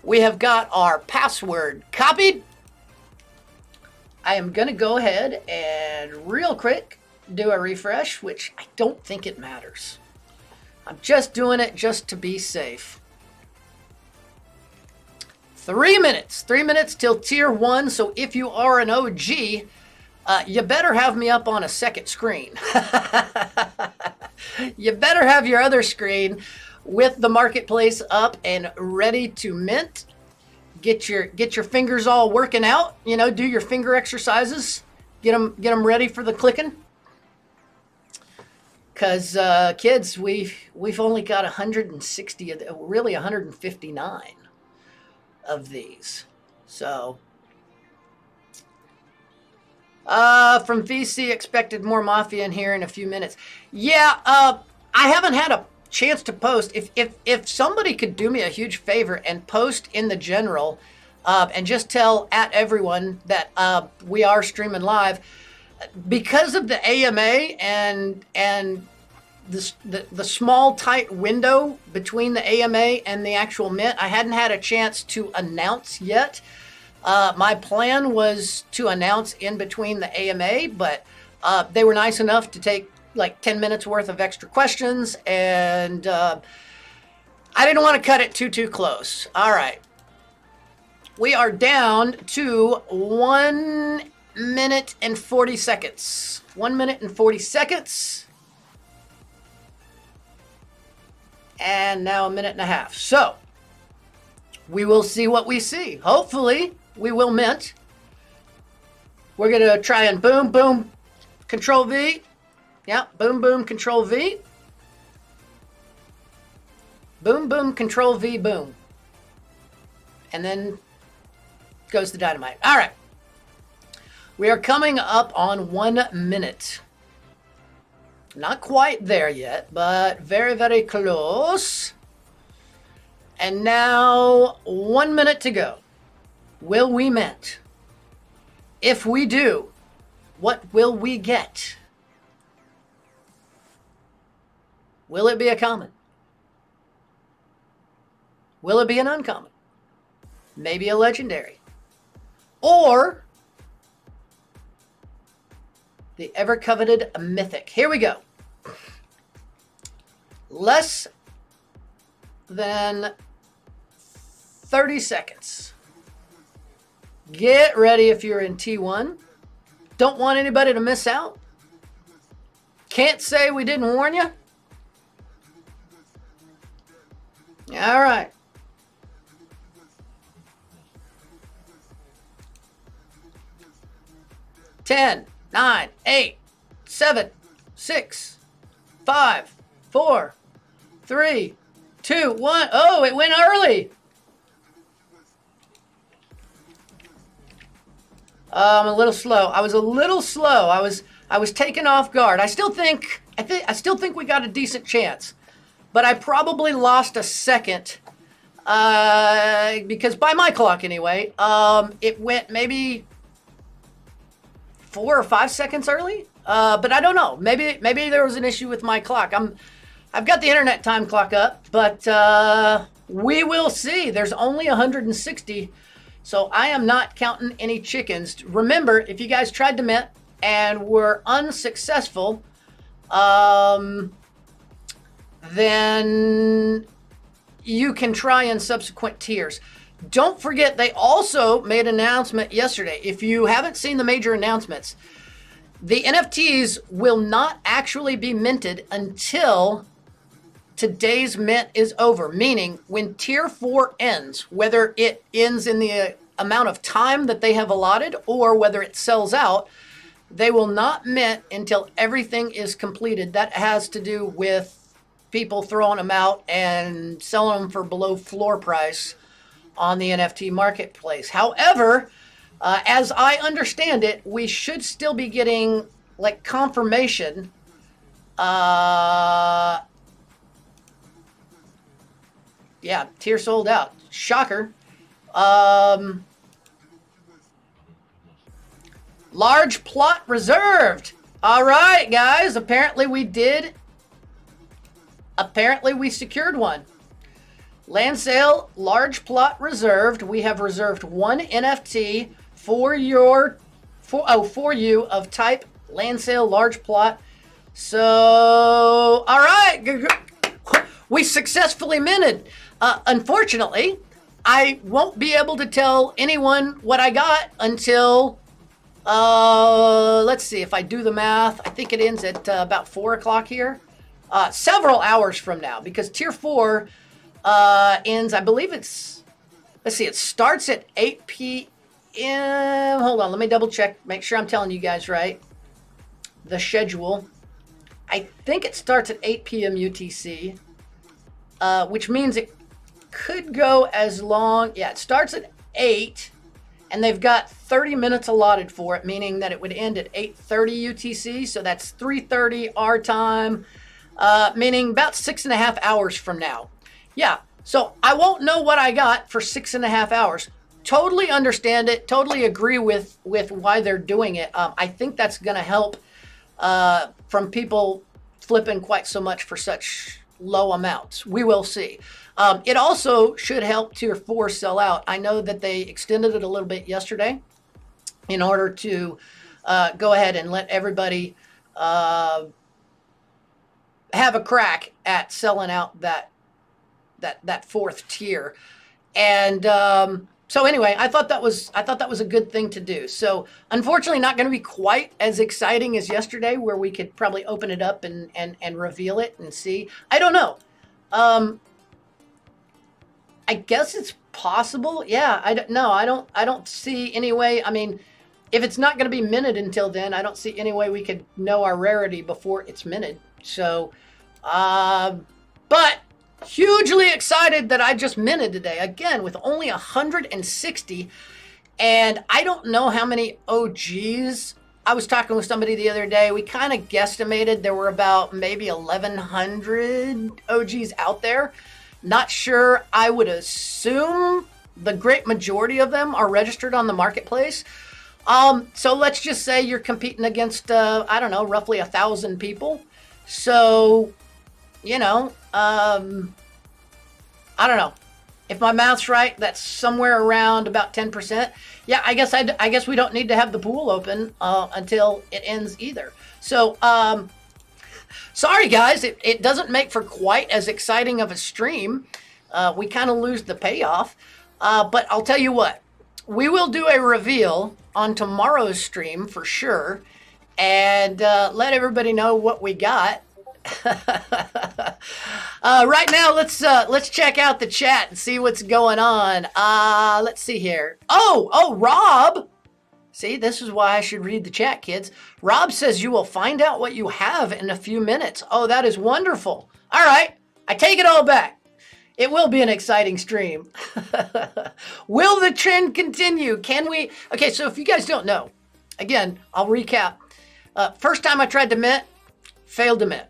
We have got our password copied. I am going to go ahead and real quick do a refresh, which I don't think it matters. I'm just doing it just to be safe. 3 minutes. 3 minutes till tier 1. So if you are an OG, you better have me up on a second screen. You better have your other screen with the marketplace up and ready to mint. Get your fingers all working out. You know, do your finger exercises. Get them ready for the clicking. Because kids, we've only got 160, really 159 of these. So from VC, expected more mafia in here in a few minutes. Yeah, I haven't had a chance to post. If somebody could do me a huge favor and post in the general and just tell at everyone that we are streaming live, because of the AMA and the small tight window between the AMA and the actual mint, I hadn't had a chance to announce yet. My plan was to announce in between the AMA, but they were nice enough to take like 10 minutes worth of extra questions, and I didn't want to cut it too close. All right. We are down to 1 minute and 40 seconds. 1 minute and 40 seconds. And now a minute and a half. So we will see what we see. Hopefully we will mint. We're going to try and boom, boom, control V. Yeah, boom, boom, control V. Boom, boom, control V, boom. And then goes the dynamite. All right. We are coming up on 1 minute. Not quite there yet, but very, very close. And now 1 minute to go. Will we mint? If we do, what will we get? Will it be a common? Will it be an uncommon? Maybe a legendary? Or the ever coveted mythic? Here we go. Less than 30 seconds. Get ready if you're in T1. Don't want anybody to miss out. Can't say we didn't warn you. All right. Ten, 9, 8, 7, 6, 5, 4, 3, 2, 1. Oh, it went early. I'm a little slow. I was a little slow. I was taken off guard. I still think we got a decent chance, but I probably lost a second because by my clock anyway, it went maybe 4 or 5 seconds early. But I don't know. Maybe there was an issue with my clock. I've got the internet time clock up, but we will see. There's only 160. So I am not counting any chickens. Remember, if you guys tried to mint and were unsuccessful, then you can try in subsequent tiers. Don't forget, they also made an announcement yesterday. If you haven't seen the major announcements, the NFTs will not actually be minted until today's mint is over, meaning when tier 4 ends, whether it ends in the amount of time that they have allotted or whether it sells out, they will not mint until everything is completed. That has to do with people throwing them out and selling them for below floor price on the NFT marketplace. However, as I understand it, we should still be getting like confirmation yeah, tier sold out. Shocker. Large plot reserved. All right, guys. Apparently we secured one. Land sale, large plot reserved. We have reserved one NFT for you of type land sale large plot. So, all right, we successfully minted. Unfortunately, I won't be able to tell anyone what I got until, let's see, if I do the math, I think it ends at about 4 o'clock here. Several hours from now, because tier 4 ends, I believe it's, let's see, it starts at 8 p.m. Hold on, let me double check, make sure I'm telling you guys right. The schedule. I think it starts at 8 p.m. UTC, which means it could go as long, yeah, it starts at 8, and they've got 30 minutes allotted for it, meaning that it would end at 8:30 UTC, so that's 3:30 our time, meaning about 6.5 hours from now. Yeah, so I won't know what I got for 6.5 hours. Totally understand it, totally agree with why they're doing it. I think that's going to help from people flipping quite so much for such low amounts. We will see. It also should help tier 4 sell out. I know that they extended it a little bit yesterday in order to go ahead and let everybody have a crack at selling out that 4th tier. And so anyway, I thought that was a good thing to do. So unfortunately, not going to be quite as exciting as yesterday, where we could probably open it up and reveal it and see. I don't know. I guess it's possible. Yeah, I don't see any way. I mean, if it's not going to be minted until then, I don't see any way we could know our rarity before it's minted. So, but hugely excited that I just minted today again with only 160, and I don't know how many OGs. I was talking with somebody the other day. We kind of guesstimated there were about maybe 1,100 OGs out there. Not sure. I would assume the great majority of them are registered on the marketplace. So let's just say you're competing against, I don't know, roughly 1,000 people. So, you know, I don't know. If my math's right, that's somewhere around about 10%. Yeah, I guess we don't need to have the pool open until it ends either. So, sorry guys, it doesn't make for quite as exciting of a stream. We kind of lose the payoff. But I'll tell you what, we will do a reveal on tomorrow's stream for sure, and let everybody know what we got. Right now, let's check out the chat and see what's going on. Let's see here. Oh, Rob. See, this is why I should read the chat, kids. Rob says you will find out what you have in a few minutes. Oh, that is wonderful. All right, I take it all back. It will be an exciting stream. Will the trend continue? Can we? Okay, so if you guys don't know, again, I'll recap. First time I tried to mint, failed to mint.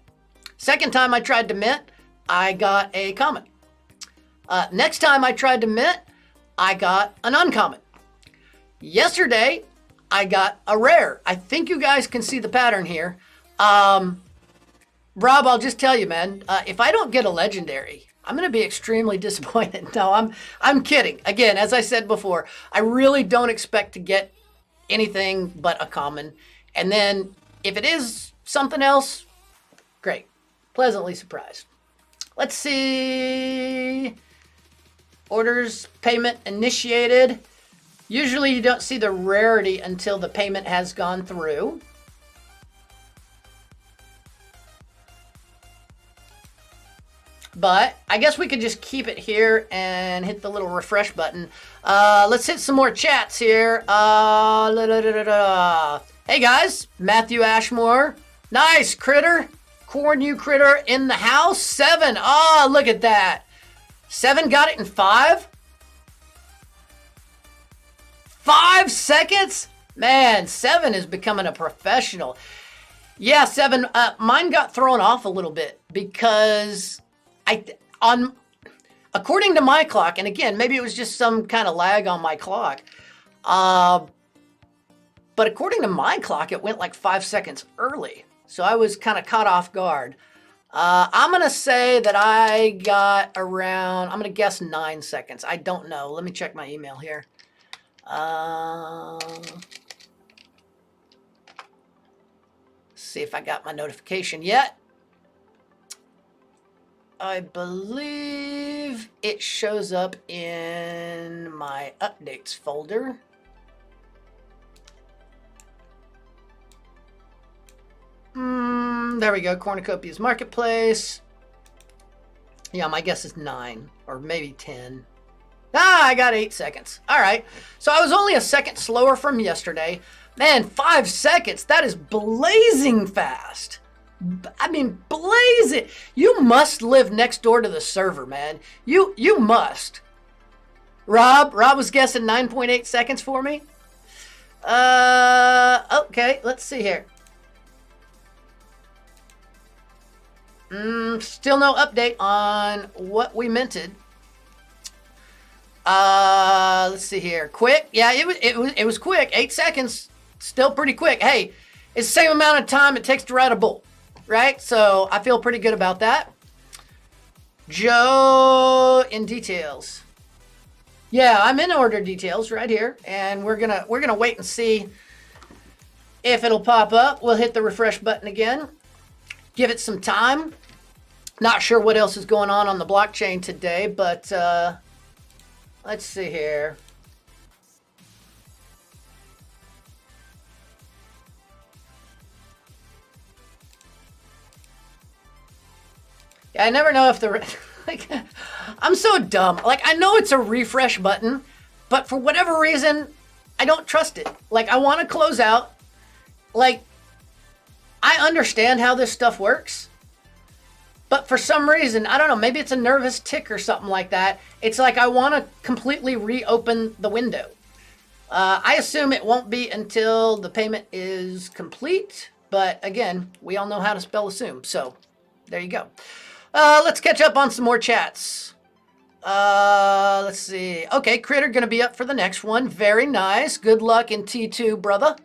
Second time I tried to mint, I got a common. Next time I tried to mint, I got an uncommon. Yesterday, I got a rare. I think you guys can see the pattern here. Rob, I'll just tell you, man, if I don't get a legendary, I'm going to be extremely disappointed. No, I'm kidding. Again, as I said before, I really don't expect to get anything but a common. And then if it is something else, great. Pleasantly surprised. Let's see. Orders, payment initiated. Usually you don't see the rarity until the payment has gone through. But I guess we could just keep it here and hit the little refresh button. Let's hit some more chats here. Hey guys, Matthew Ashmore. Nice, Critter. Cornu Critter in the house. 7. Oh, look at that. 7 got it in 5. 5 seconds? Man, 7 is becoming a professional. Yeah, 7. Mine got thrown off a little bit because according to my clock, and again, maybe it was just some kind of lag on my clock, but according to my clock, it went like 5 seconds early. So I was kind of caught off guard. I'm going to say that I got around, I'm going to guess 9 seconds. I don't know. Let me check my email here. See if I got my notification yet. I believe it shows up in my updates folder. There we go. Cornucopias Marketplace. Yeah, my guess is 9 or maybe 10. I got 8 seconds. All right. So I was only a second slower from yesterday. Man, 5 seconds. That is blazing fast. I mean, blazing. You must live next door to the server, man. You must. Rob was guessing 9.8 seconds for me. Okay, let's see here. Still no update on what we minted. Let's see here. Quick. Yeah, it was quick. 8 seconds. Still pretty quick. Hey, it's the same amount of time it takes to ride a bull, right? So I feel pretty good about that. Joe in details. Yeah, I'm in order details right here, and we're gonna wait and see if it'll pop up. We'll hit the refresh button again. Give it some time. Not sure what else is going on the blockchain today, but let's see here. Yeah, I never know if like, I'm so dumb. Like, I know it's a refresh button, but for whatever reason, I don't trust it. Like, I want to close out. Like, I understand how this stuff works, but for some reason, I don't know, maybe it's a nervous tick or something like that. It's like I want to completely reopen the window. I assume it won't be until the payment is complete, but again, we all know how to spell assume, so there you go. Let's catch up on some more chats. Let's see. Okay, Critter gonna be up for the next one. Very nice. Good luck in T2, brother.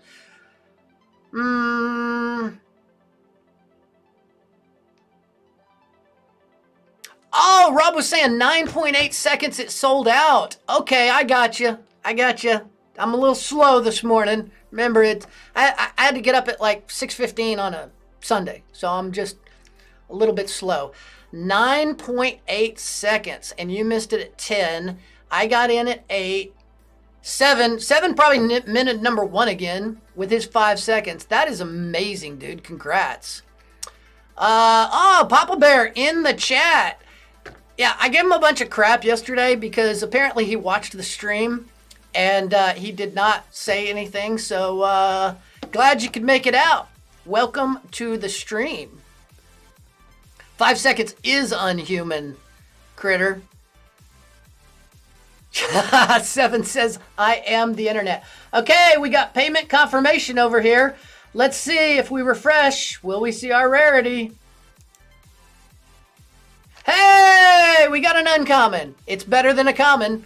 Oh, Rob was saying 9.8 seconds it sold out. Okay, I got you. I'm a little slow this morning. Remember, I had to get up at like 6:15 on a Sunday, so I'm just a little bit slow. 9.8 seconds, and you missed it at 10. I got in at 8. 7 probably minute number 1 again with his 5 seconds. That is amazing, dude. Congrats. Papa Bear in the chat. Yeah, I gave him a bunch of crap yesterday because apparently he watched the stream and he did not say anything. So glad you could make it out. Welcome to the stream. 5 seconds is unhuman, Critter. 7 says, I am the internet. Okay, we got payment confirmation over here. Let's see if we refresh. Will we see our rarity? Hey, we got an uncommon. It's better than a common.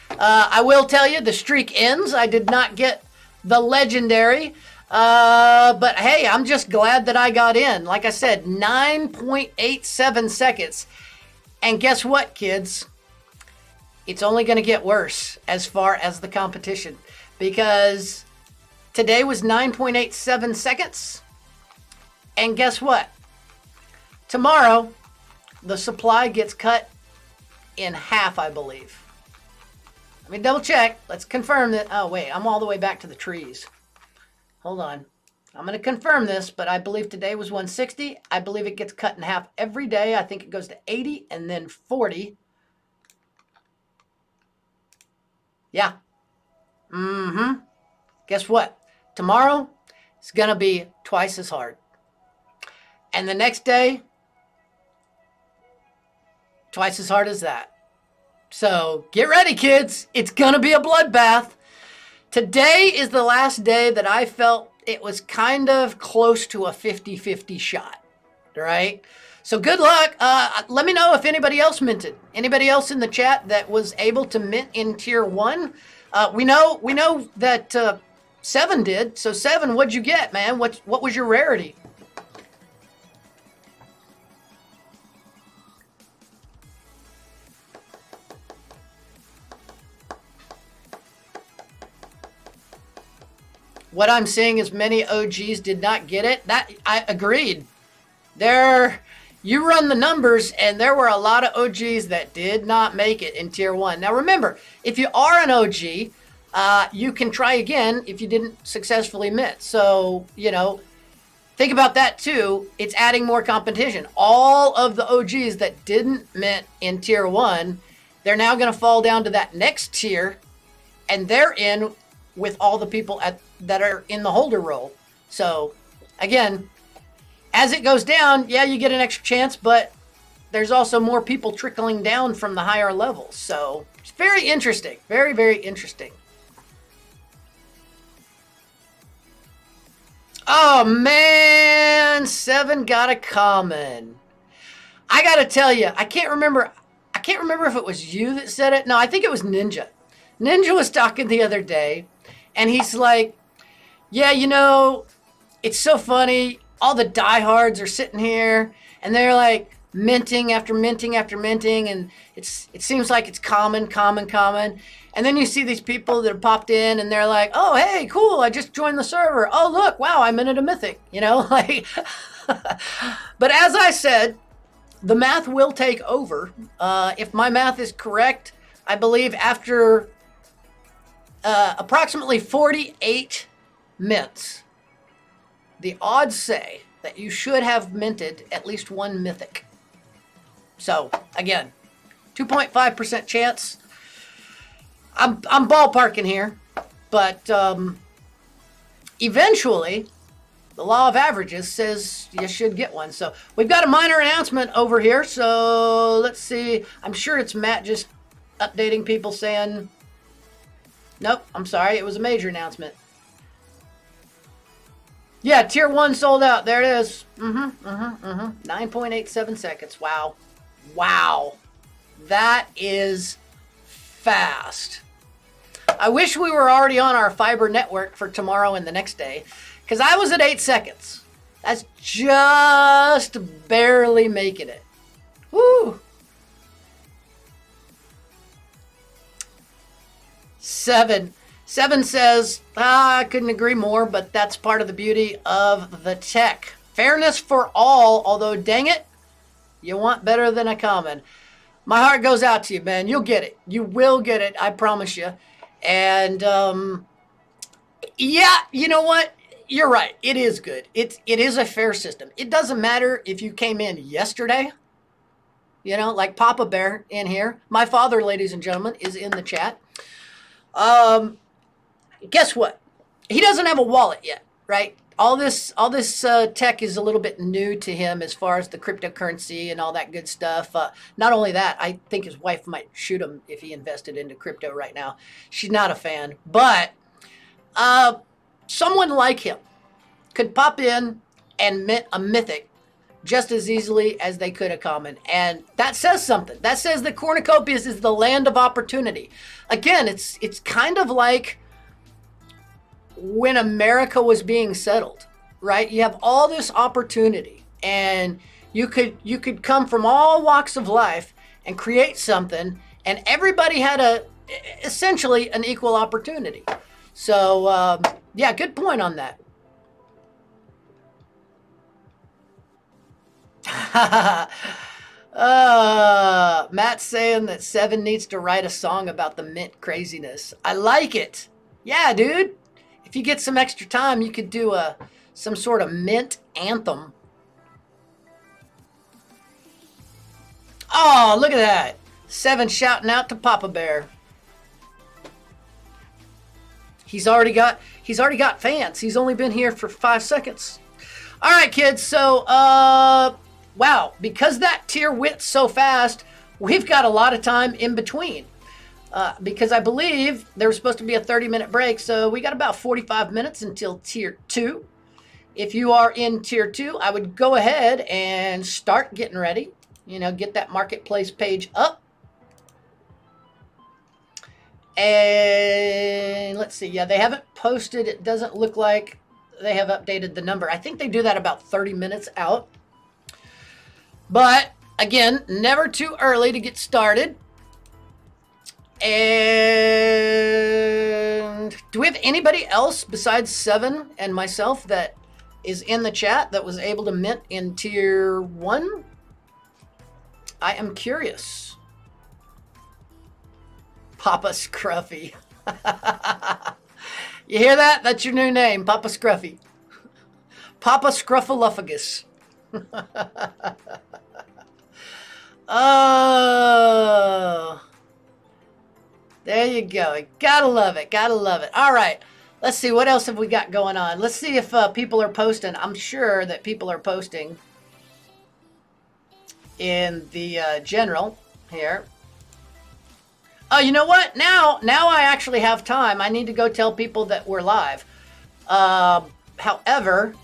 I will tell you, the streak ends. I did not get the legendary. But hey, I'm just glad that I got in. Like I said, 9.87 seconds. And guess what, kids? It's only going to get worse as far as the competition. Because today was 9.87 seconds. And guess what? Tomorrow, the supply gets cut in half, I believe. Let me double check. Let's confirm that. Oh, wait, I'm all the way back to the trees. Hold on. I'm going to confirm this, but I believe today was 160. I believe it gets cut in half every day. I think it goes to 80 and then 40. Yeah. Guess what? Tomorrow, it's going to be twice as hard. And the next day, twice as hard as that. So get ready, kids. It's going to be a bloodbath. Today is the last day that I felt it was kind of close to a 50-50 shot, right? So good luck. Let me know if anybody else minted. Anybody else in the chat that was able to mint in tier 1? We know that 7 did. So 7, what'd you get, man? What was your rarity? What I'm seeing is many OGs did not get it. That I agreed. You run the numbers, and there were a lot of OGs that did not make it in tier 1. Now remember, if you are an OG, you can try again if you didn't successfully mint. So, you know, think about that too. It's adding more competition. All of the OGs that didn't mint in tier 1, they're now going to fall down to that next tier, and they're in with all the people that are in the holder role. So, again, as it goes down, yeah, you get an extra chance, but there's also more people trickling down from the higher levels. So, it's very interesting. Very, very interesting. Oh, man. 7 got a common. I got to tell you, I can't remember if it was you that said it. No, I think it was Ninja. Ninja was talking the other day, and he's like, yeah, you know, it's so funny. All the diehards are sitting here, and they're like minting after minting after minting, and it seems like it's common. And then you see these people that have popped in, and they're like, oh, hey, cool, I just joined the server. Oh, look, wow, I minted a mythic, you know? Like, but as I said, the math will take over. If my math is correct, I believe after approximately 48 mints, the odds say that you should have minted at least 1 mythic. So, again, 2.5% chance. I'm ballparking here, but eventually, the law of averages says you should get one. So, we've got a minor announcement over here. So, let's see. I'm sure it's Matt just updating people saying, nope, I'm sorry, it was a major announcement. Yeah, tier 1 sold out. There it is. 9.87 seconds. Wow. That is fast. I wish we were already on our fiber network for tomorrow and the next day, because I was at 8 seconds. That's just barely making it. Woo! 7 says, I couldn't agree more, but that's part of the beauty of the tech. Fairness for all, although dang it, you want better than a common. My heart goes out to you, man. You'll get it. You will get it, I promise you. And, yeah, you know what? You're right. It is good. It is a fair system. It doesn't matter if you came in yesterday, you know, like Papa Bear in here. My father, ladies and gentlemen, is in the chat. Guess what? He doesn't have a wallet yet, right? All this tech is a little bit new to him as far as the cryptocurrency and all that good stuff. Not only that, I think his wife might shoot him if he invested into crypto right now. She's not a fan, but someone like him could pop in and mint a mythic just as easily as they could a common. And that says something. That says that Cornucopias is the land of opportunity. Again, it's kind of like when America was being settled, right? You have all this opportunity, and you could come from all walks of life and create something, and everybody had essentially an equal opportunity. So yeah, good point on that. Matt's saying that 7 needs to write a song about the mint craziness. I like it. Yeah, dude. If you get some extra time, you could do some sort of mint anthem. Oh, look at that. 7 shouting out to Papa Bear. He's already got fans. He's only been here for 5 seconds. All right, kids. So, wow, because that tier went so fast, we've got a lot of time in between. Because I believe there was supposed to be a 30-minute break, so we got about 45 minutes until tier 2. If you are in tier 2, I would go ahead and start getting ready. You know, get that marketplace page up. And let's see. Yeah, they haven't posted. It doesn't look like they have updated the number. I think they do that about 30 minutes out. But again, never too early to get started. And do we have anybody else besides Seven and myself that is in the chat that was able to mint in tier 1? I am curious. Papa Scruffy. You hear that? That's your new name, Papa Scruffy. Papa Scruffaluffagus. Oh, there you go. Gotta love it. Gotta love it. All right. Let's see. What else have we got going on? Let's see if people are posting. I'm sure that people are posting in the general here. Oh, you know what? Now I actually have time. I need to go tell people that we're live. However,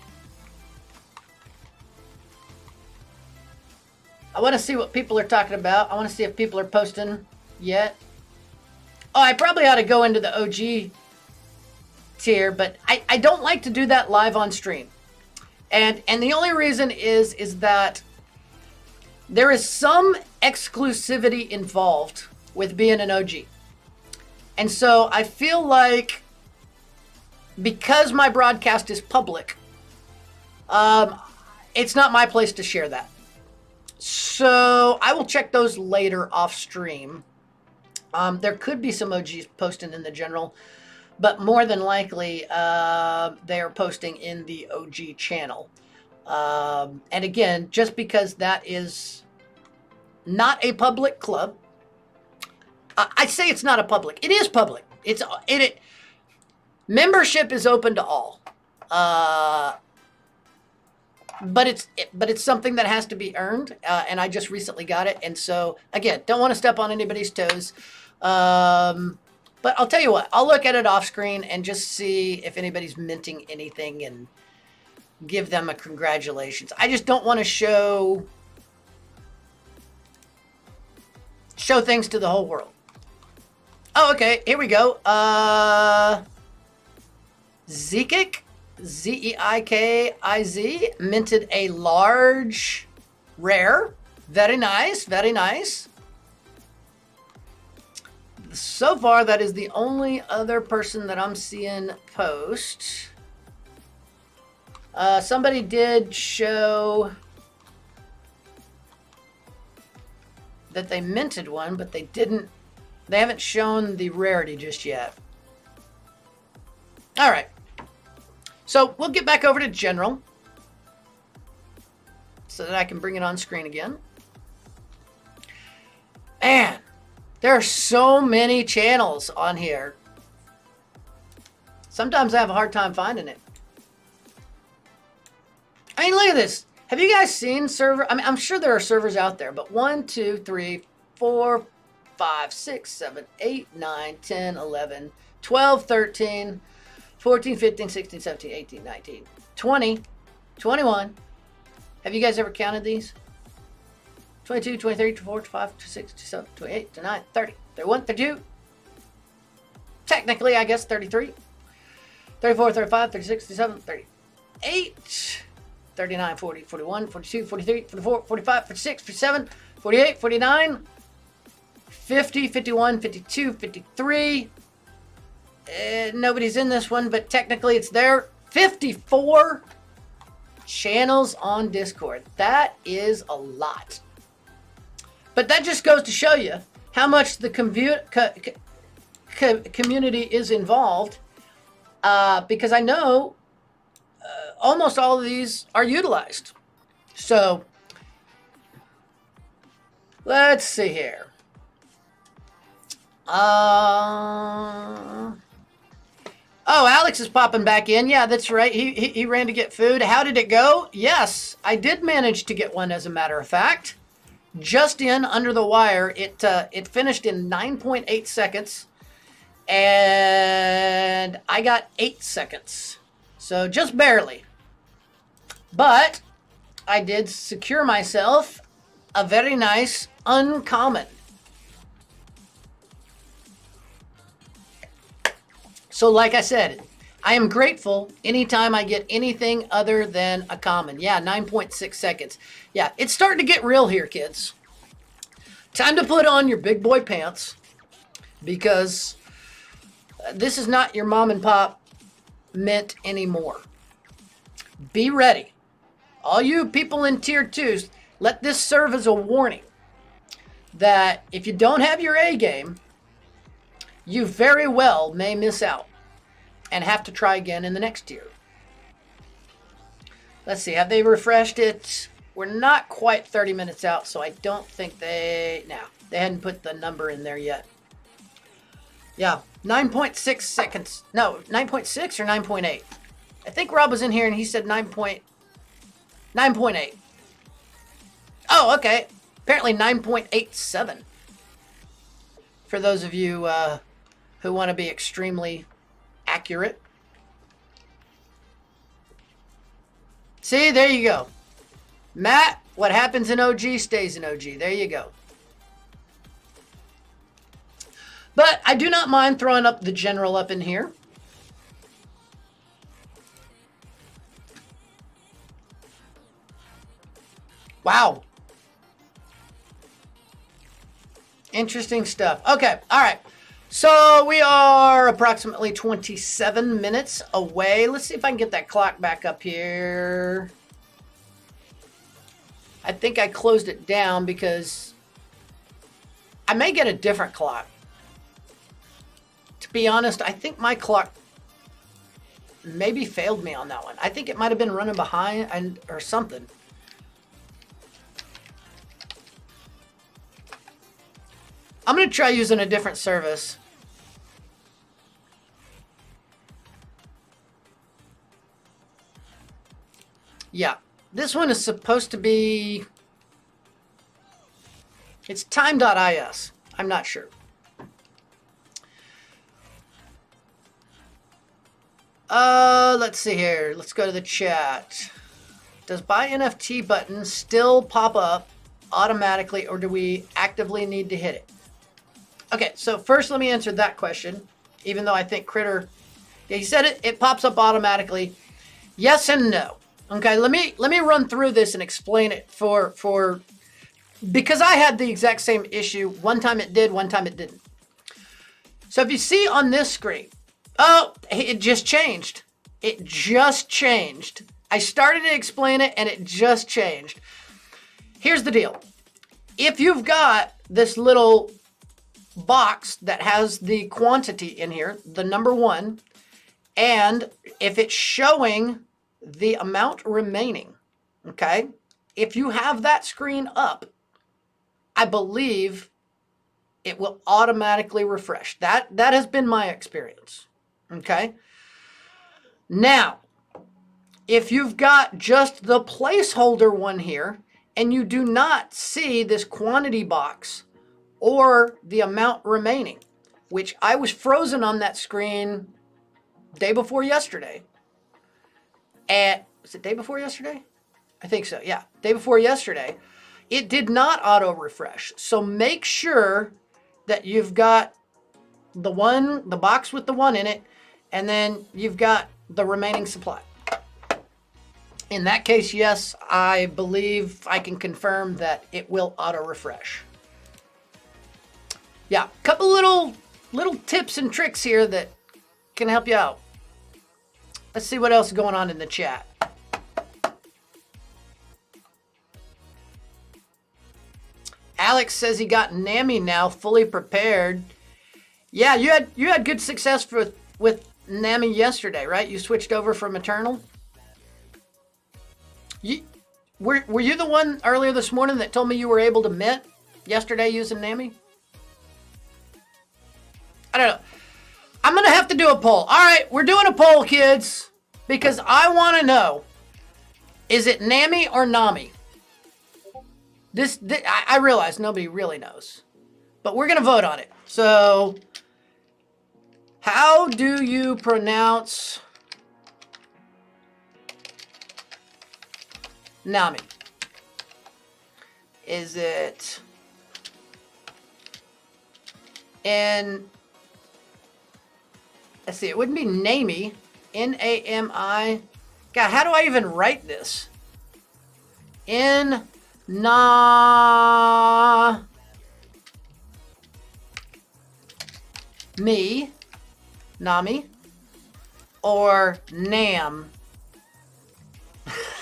I want to see what people are talking about. I want to see if people are posting yet. Oh, I probably ought to go into the OG tier, but I don't like to do that live on stream. And the only reason is that there is some exclusivity involved with being an OG. And so I feel like because my broadcast is public, it's not my place to share that. So I will check those later off stream. There could be some OGs posting in the general, but more than likely they are posting in the OG channel. And again, just because that is not a public club, I say it's not a public. It is public. Membership is open to all. But it's something that has to be earned, and I just recently got it, and so again, don't want to step on anybody's toes. But I'll tell you what, I'll look at it off screen and just see if anybody's minting anything and give them a congratulations. I just don't want to show things to the whole world. Oh, okay, here we go. Zekic, Zeikiz, minted a large rare. Very nice, very nice. So far, that is the only other person that I'm seeing post. Somebody did show that they minted one, but they haven't shown the rarity just yet. All right. So we'll get back over to general so that I can bring it on screen again. Man, there are so many channels on here. Sometimes I have a hard time finding it. I mean, look at this. Have you guys seen server? I mean, I'm sure there are servers out there, but 1, 2, 3, 4, 5, 6, 7, 8, 9, 10, 11, 12, 13, 14, 15, 16, 17, 18, 19, 20, 21. Have you guys ever counted these? 22, 23, 24, 25, 26, 27, 28, 29, 30, 31, 32. Technically, I guess 33, 34, 35, 36, 37, 38, 39, 40, 41, 42, 43, 44, 45, 46, 47, 48, 49, 50, 51, 52, 53. Nobody's in this one, but technically it's there. 54 channels on Discord. That is a lot. But that just goes to show you how much the community is involved. Because I know almost all of these are utilized. So let's see here. Oh, Alex is popping back in. Yeah, that's right. He ran to get food. How did it go? Yes, I did manage to get one, as a matter of fact. Just in under the wire. It finished in 9.8 seconds. And I got 8 seconds. So just barely. But I did secure myself a very nice uncommon. So like I said, I am grateful anytime I get anything other than a common. Yeah, 9.6 seconds. Yeah, it's starting to get real here, kids. Time to put on your big boy pants, because this is not your mom and pop mint anymore. Be ready. All you people in tier 2s, let this serve as a warning that if you don't have your A game, you very well may miss out and have to try again in the next tier. Let's see, have they refreshed it? We're not quite 30 minutes out, so I don't think they hadn't put the number in there yet. Yeah, 9.6 seconds. No, 9.6 or 9.8? I think Rob was in here and he said 9.8. Oh, okay. Apparently 9.87. For those of you who want to be extremely accurate. See, there you go. Matt, what happens in OG stays in OG. There you go. But I do not mind throwing up the general up in here. Wow. Interesting stuff. Okay, all right. So we are approximately 27 minutes away. Let's see if I can get that clock back up here. I think I closed it down because I may get a different clock. To be honest, I think my clock maybe failed me on that one. I think it might have been running behind or something. I'm going to try using a different service. Yeah, this one is supposed to be... It's time.is. I'm not sure. Let's see here. Let's go to the chat. Does buy NFT button still pop up automatically, or do we actively need to hit it? Okay, so first let me answer that question, even though I think Critter, yeah, he said it pops up automatically. Yes and no. Okay, let me run through this and explain it for because I had the exact same issue. One time it did, one time it didn't. So if you see on this screen, oh, it just changed. It just changed. I started to explain it and it just changed. Here's the deal. If you've got this little box that has the quantity in here, the number 1, and if it's showing the amount remaining, okay, if you have that screen up, I believe it will automatically refresh. That has been my experience, okay? Now, if you've got just the placeholder one here and you do not see this quantity box or the amount remaining, which I was frozen on that screen day before yesterday. Was it day before yesterday? I think so, yeah. Day before yesterday. It did not auto refresh. So make sure that you've got the box with the 1 in it, and then you've got the remaining supply. In that case, yes, I believe I can confirm that it will auto refresh. Yeah, a couple little tips and tricks here that can help you out. Let's see what else is going on in the chat. Alex says he got NAMI now, fully prepared. Yeah, you had good success with NAMI yesterday, right? You switched over from Eternal. Were you the one earlier this morning that told me you were able to mint yesterday using NAMI? I don't know. I'm going to have to do a poll. All right, we're doing a poll, kids, because I want to know, is it NAMI or NAMI? I realize nobody really knows, but we're going to vote on it. So, how do you pronounce Nami? Is it in, let's see, it wouldn't be Nami. N-A-M-I. God, how do I even write this? Nami, or Nam?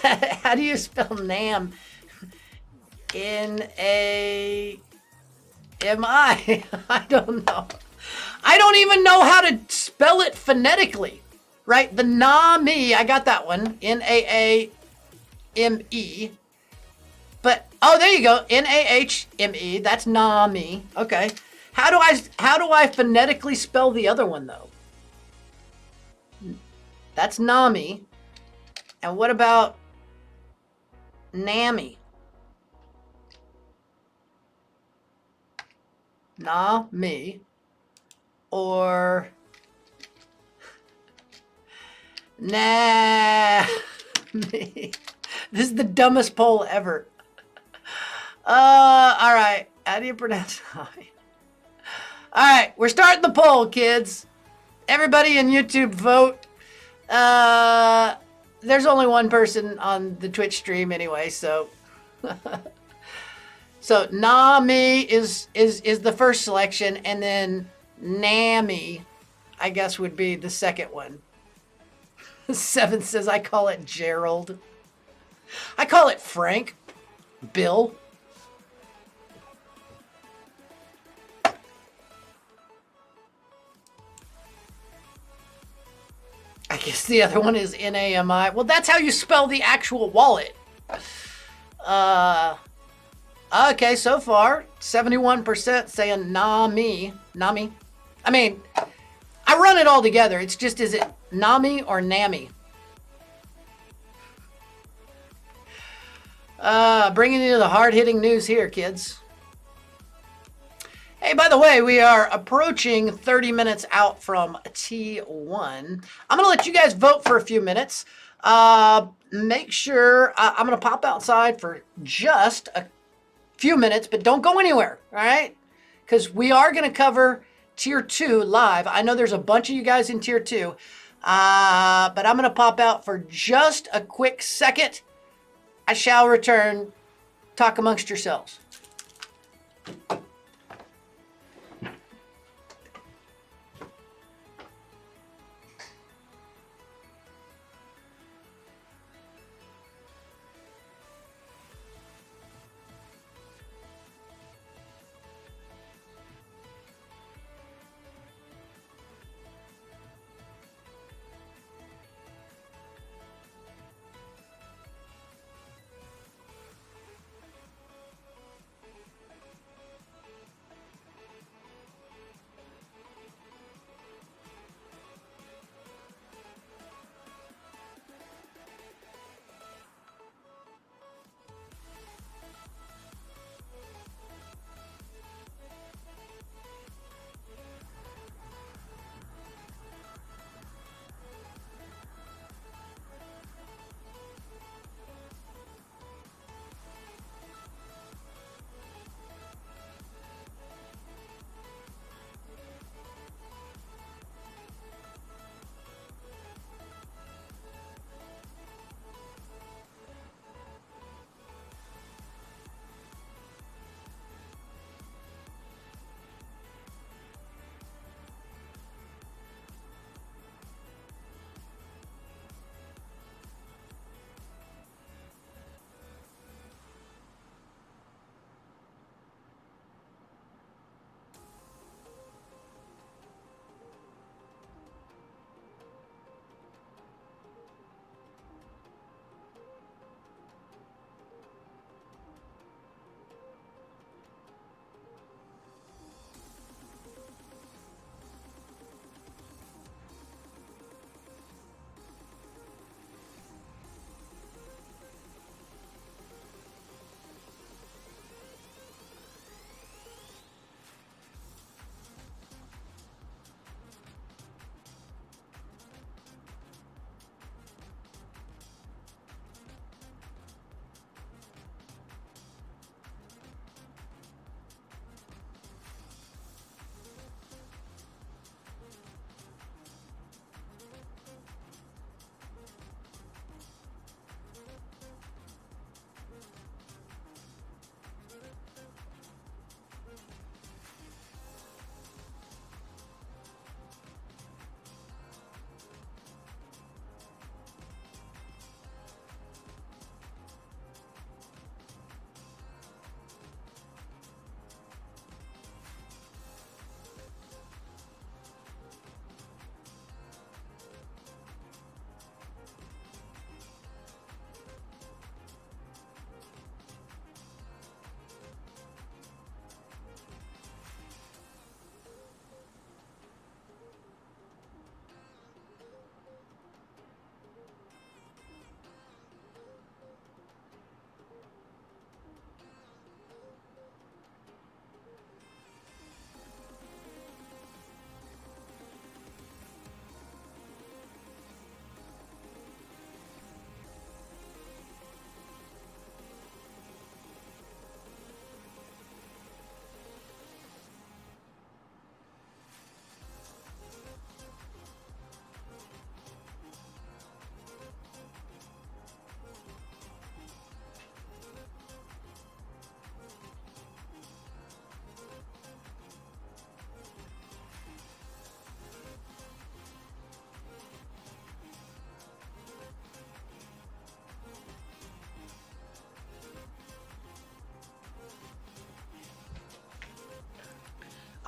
How do you spell Nam? N-A-M-I. I don't know. I don't even know how to spell it phonetically, right? The Nami, I got that one. N-A-A-M-E. But, oh, there you go. N-A-H-M-E. That's Nami. Okay. How do I phonetically spell the other one, though? That's Nami. And what about Nami? Nami. Or Nami. This is the dumbest poll ever. All right. How do you pronounce it? All right, we're starting the poll, kids. Everybody in YouTube vote. There's only one person on the Twitch stream anyway, so so Nami is the first selection, and then Nami, I guess, would be the second one. Seven says, I call it Gerald. I call it Frank. Bill. I guess the other one is N-A-M-I. Well, that's how you spell the actual wallet. Okay, so far, 71% saying Nami. Nami. I mean, I run it all together. It's just, is it Nami or Nami? Bringing you the hard-hitting news here, kids. Hey, by the way, we are approaching 30 minutes out from T1. I'm going to let you guys vote for a few minutes. Make sure I'm going to pop outside for just a few minutes, but don't go anywhere, all right? Because we are going to cover Tier 2 live. I know there's a bunch of you guys in Tier 2, but I'm going to pop out for just a quick second. I shall return. Talk amongst yourselves.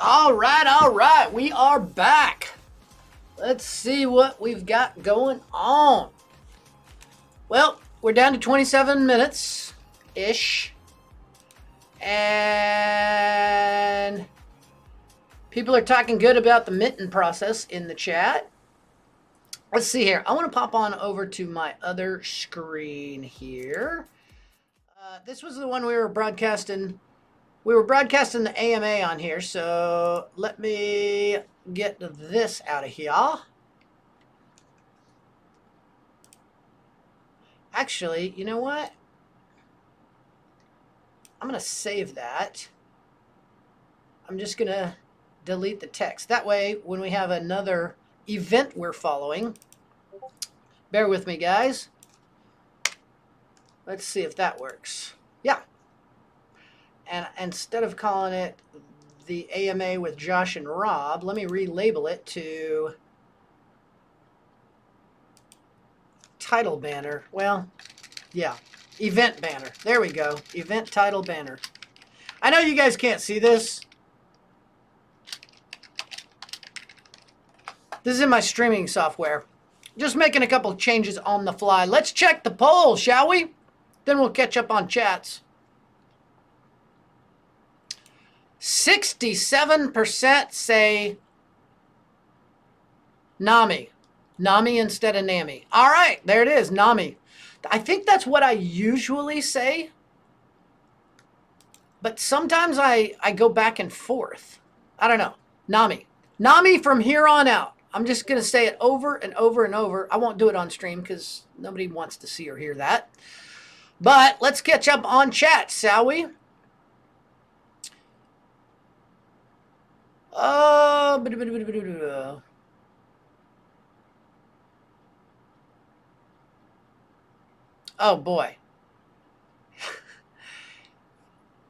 All right. We are back. Let's see what we've got going on. Well, we're down to 27 minutes-ish. And people are talking good about the minting process in the chat. Let's see here. I want to pop on over to my other screen here. This was the one we were broadcasting. We were broadcasting the AMA on here, so let me get this out of here. Actually, you know what? I'm going to save that. I'm just going to delete the text. That way, when we have another event we're following, bear with me, guys. Let's see if that works. Yeah. And instead of calling it the AMA with Josh and Rob, let me relabel it to title banner. Well, yeah, event banner. There we go. Event title banner. I know you guys can't see this. This is in my streaming software. Just making a couple changes on the fly. Let's check the poll, shall we? Then we'll catch up on chats. 67% say Nami. Nami instead of Nami. All right, there it is, Nami. I think that's what I usually say. But sometimes I go back and forth. I don't know. Nami. Nami from here on out. I'm just going to say it over and over and over. I won't do it on stream because nobody wants to see or hear that. But let's catch up on chat, shall we? Oh boy.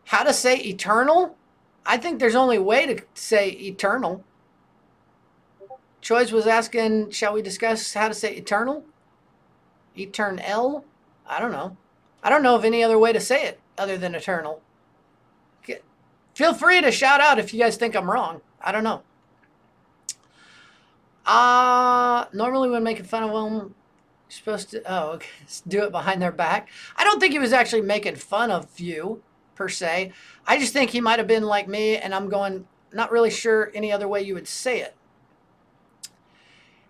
How to say eternal? I think there's only a way to say eternal. Choice was asking, shall we discuss how to say eternal? Eternal? I don't know. I don't know of any other way to say it other than eternal. Feel free to shout out if you guys think I'm wrong. I don't know. Normally when making fun of them, you're supposed to, do it behind their back. I don't think he was actually making fun of you, per se. I just think he might have been like me, and I'm going, not really sure any other way you would say it.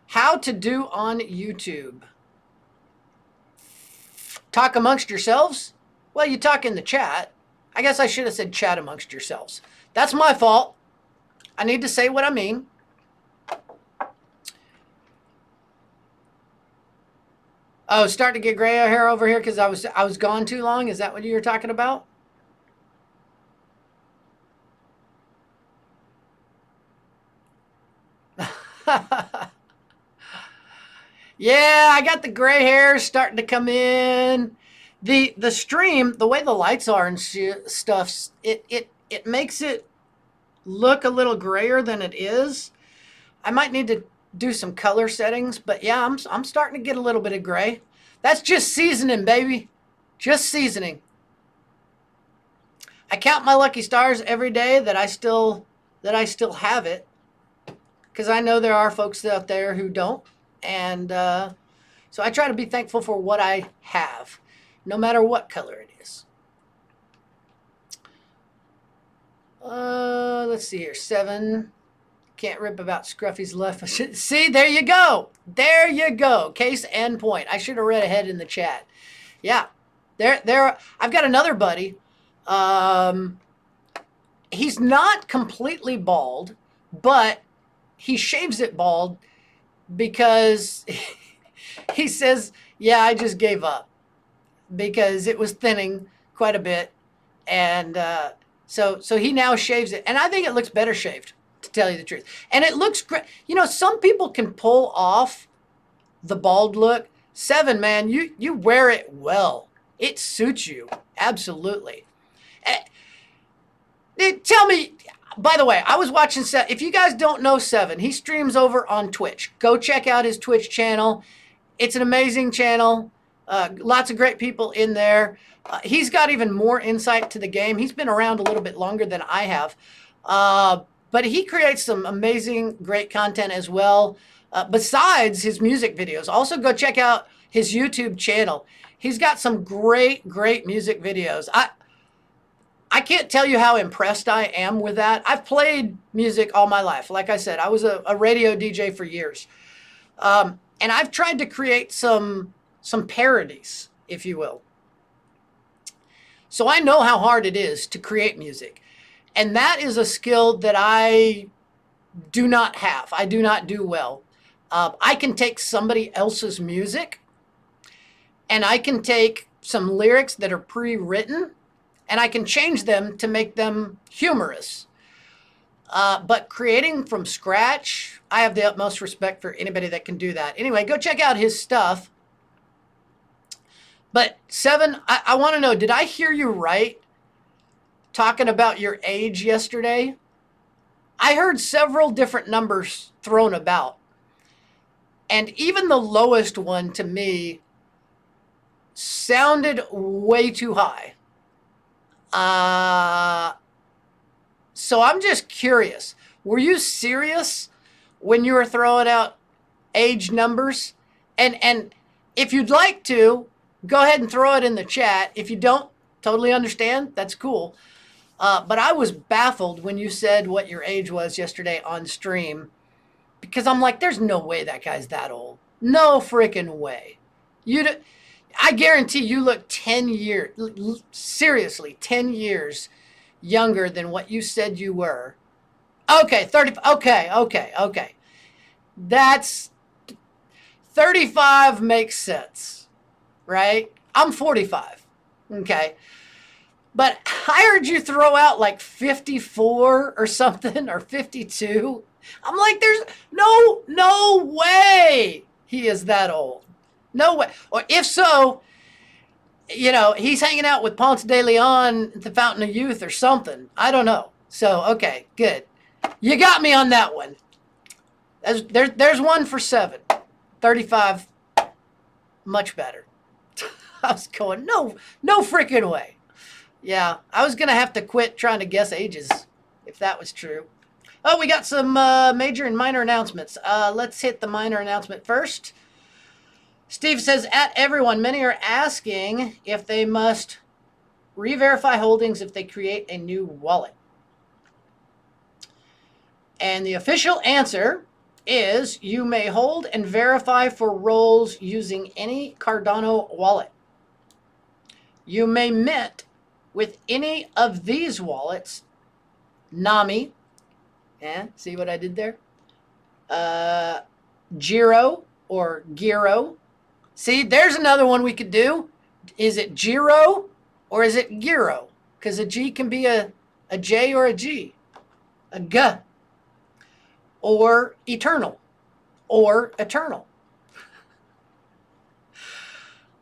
How to do on YouTube. Talk amongst yourselves? Well, you talk in the chat. I guess I should have said chat amongst yourselves. That's my fault. I need to say what I mean. Oh, starting to get gray hair over here because I was gone too long. Is that what you were talking about? Yeah, I got the gray hair starting to come in. The stream, the way the lights are and stuff, it makes it look a little grayer than it is. I might need to do some color settings, but yeah, I'm starting to get a little bit of gray. That's just seasoning, baby. Just seasoning. I count my lucky stars every day that I still have it, because I know there are folks out there who don't, and so I try to be thankful for what I have, no matter what color it is. Let's see here. 7. Can't rip about Scruffy's left. See, there you go. There you go. Case and point. I should have read ahead in the chat. Yeah. There. I've got another buddy. He's not completely bald, but he shaves it bald because he says, yeah, I just gave up because it was thinning quite a bit. And so he now shaves it. And I think it looks better shaved, to tell you the truth. And it looks great. You know, some people can pull off the bald look. 7, man, you wear it well. It suits you. Absolutely. Tell me, by the way, I was watching 7. If you guys don't know 7, he streams over on Twitch. Go check out his Twitch channel. It's an amazing channel. Lots of great people in there. He's got even more insight to the game. He's been around a little bit longer than I have. But he creates some amazing, great content as well. Besides his music videos, also go check out his YouTube channel. He's got some great, great music videos. I can't tell you how impressed I am with that. I've played music all my life. Like I said, I was a radio DJ for years. And I've tried to create some parodies, if you will. So I know how hard it is to create music. And that is a skill that I do not have. I do not do well. I can take somebody else's music and I can take some lyrics that are pre-written and I can change them to make them humorous. But creating from scratch, I have the utmost respect for anybody that can do that. Anyway, go check out his stuff. But Seven, I want to know, did I hear you right talking about your age yesterday? I heard several different numbers thrown about. And even the lowest one to me sounded way too high. So I'm just curious. Were you serious when you were throwing out age numbers? And if you'd like to, go ahead and throw it in the chat. If you don't totally understand, that's cool. But I was baffled when you said what your age was yesterday on stream, because I'm like, there's no way that guy's that old. No freaking way. I guarantee you look 10 years, seriously, 10 years younger than what you said you were. Okay, 30, okay. That's 35 makes sense, right? I'm 45, okay? But I heard you throw out like 54 or something, or 52. I'm like, there's no way he is that old. No way. Or if so, he's hanging out with Ponce de Leon at the Fountain of Youth or something. I don't know. So, okay, good. You got me on that one. There's one for Seven. 35, much better. I was going, no freaking way. Yeah, I was going to have to quit trying to guess ages if that was true. Oh, we got some major and minor announcements. Let's hit the minor announcement first. Steve says, at everyone, many are asking if they must re-verify holdings if they create a new wallet. And the official answer is you may hold and verify for roles using any Cardano wallet. You may mint with any of these wallets, Nami, see what I did there? Giro or Giro. See, there's another one we could do. Is it Giro or is it Giro? Because a G can be a J or a G. A G. Or Eternal. Or Eternal.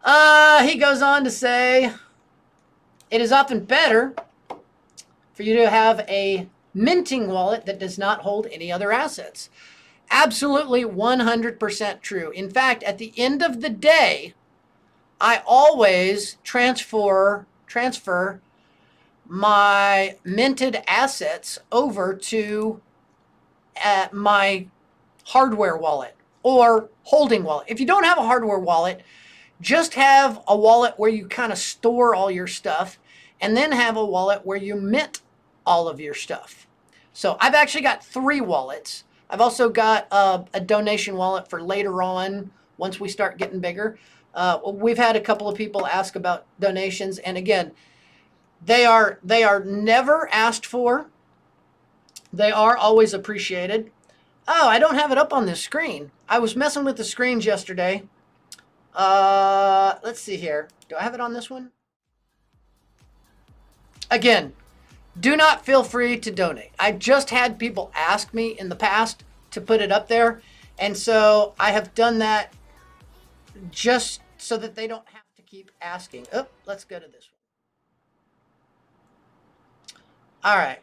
He goes on to say, it is often better for you to have a minting wallet that does not hold any other assets. Absolutely 100% true. In fact, at the end of the day, I always transfer my minted assets over to my hardware wallet or holding wallet. If you don't have a hardware wallet, just have a wallet where you kind of store all your stuff and then have a wallet where you mint all of your stuff. So I've actually got 3 wallets. I've also got a donation wallet for later on once we start getting bigger. We've had a couple of people ask about donations, and again, they are never asked for. They are always appreciated. Oh, I don't have it up on this screen. I was messing with the screens yesterday. Let's see here. Do I have it on this one? Again, do not feel free to donate. I just had people ask me in the past to put it up there. And so I have done that just so that they don't have to keep asking. Oh, let's go to this one. All right.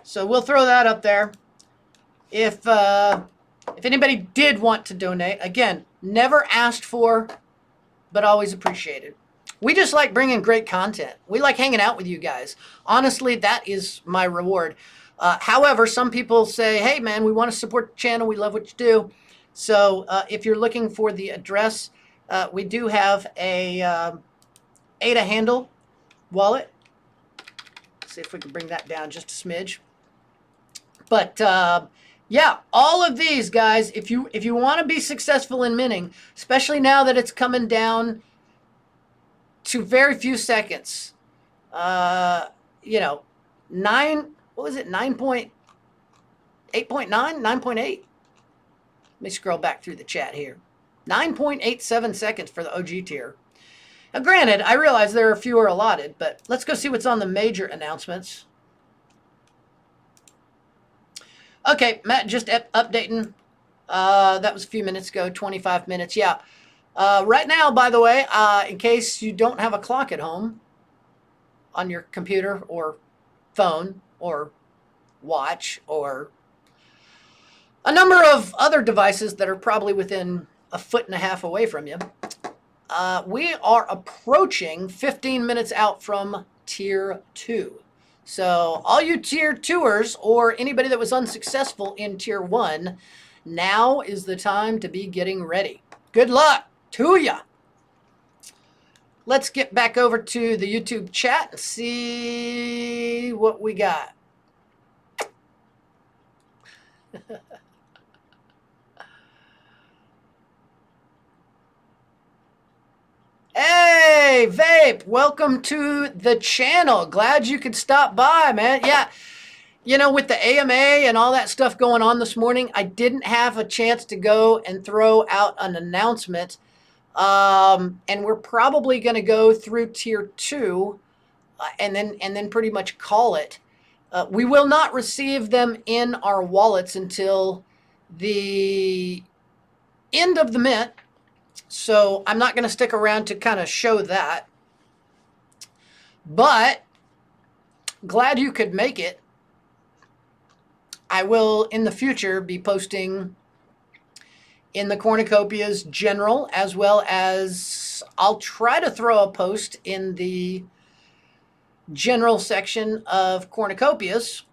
So we'll throw that up there. If anybody did want to donate, again, never asked for, but always appreciated. We just like bringing great content. We like hanging out with you guys. Honestly, that is my reward. However, some people say, hey, man, we want to support the channel. We love what you do. So if you're looking for the address, we do have a ADA handle wallet. Let's see if we can bring that down just a smidge. But yeah, all of these guys, if you want to be successful in minting, especially now that it's coming down to very few seconds, you know, 9.8.9, 9.8. Let me scroll back through the chat here. 9.87 seconds for the OG tier. Now, granted, I realize there are fewer allotted, but let's go see what's on the major announcements. Okay, Matt, just updating. That was a few minutes ago, 25 minutes. Yeah. Right now, by the way, in case you don't have a clock at home on your computer or phone or watch or a number of other devices that are probably within a foot and a half away from you, we are approaching 15 minutes out from Tier 2. So all you Tier 2ers or anybody that was unsuccessful in Tier 1, now is the time to be getting ready. Good luck to ya. Let's get back over to the YouTube chat and see what we got. Hey, Vape, welcome to the channel. Glad you could stop by, man. Yeah, you know, with the AMA and all that stuff going on this morning, I didn't have a chance to go and throw out an announcement. And we're probably going to go through Tier 2 and then pretty much call it. We will not receive them in our wallets until the end of the mint. So I'm not going to stick around to kind of show that. But glad you could make it. I will in the future be posting in the Cornucopias General, as well as I'll try to throw a post in the General section of Cornucopias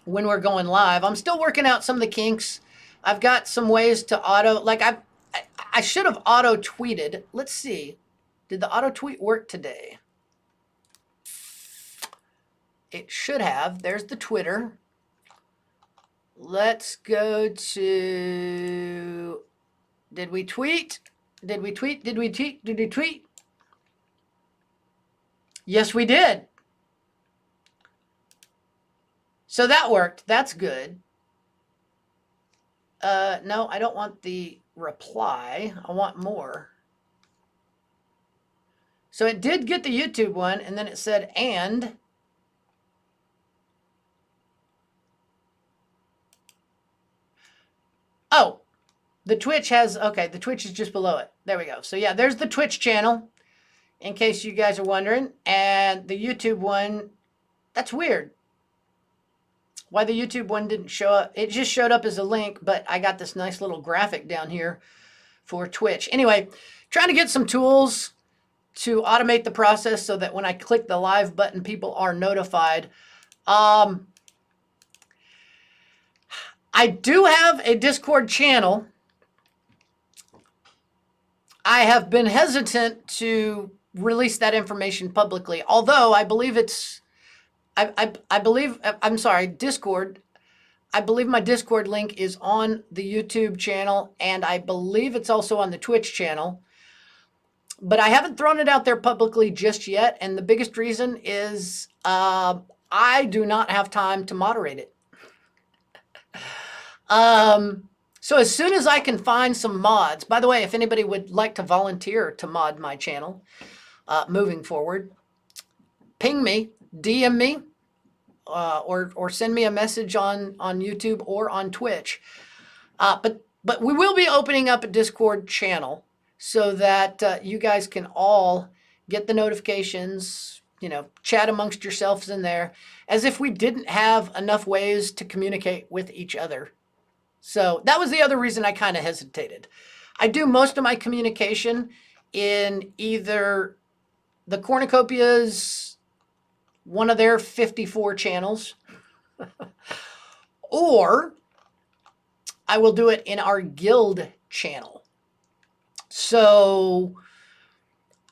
when we're going live. I'm still working out some of the kinks. I've got some ways to auto, like I should have auto tweeted. Let's see. Did the auto tweet work today? It should have. There's the Twitter. Let's go to, did we tweet? Did we tweet? Did we tweet? Did we tweet? Yes, we did. So that worked. That's good. No, I don't want the reply. I want more. So it did get the YouTube one, and then it said, and. Oh, the Twitch has, okay, the Twitch is just below it. There we go. So yeah, there's the Twitch channel, in case you guys are wondering. And the YouTube one, that's weird. Why the YouTube one didn't show up. It just showed up as a link, but I got this nice little graphic down here for Twitch. Anyway, trying to get some tools to automate the process so that when I click the live button, people are notified. I do have a Discord channel. I have been hesitant to release that information publicly, although I believe it's, I believe, I'm sorry, Discord. I believe my Discord link is on the YouTube channel, and I believe it's also on the Twitch channel. But I haven't thrown it out there publicly just yet, and the biggest reason is I do not have time to moderate it. So as soon as I can find some mods, by the way, if anybody would like to volunteer to mod my channel moving forward, ping me, DM me, or send me a message on YouTube or on Twitch. But we will be opening up a Discord channel so that you guys can all get the notifications, you know, chat amongst yourselves in there, as if we didn't have enough ways to communicate with each other. So that was the other reason I kind of hesitated. I do most of my communication in either the Cornucopias, one of their 54 channels, or I will do it in our guild channel. So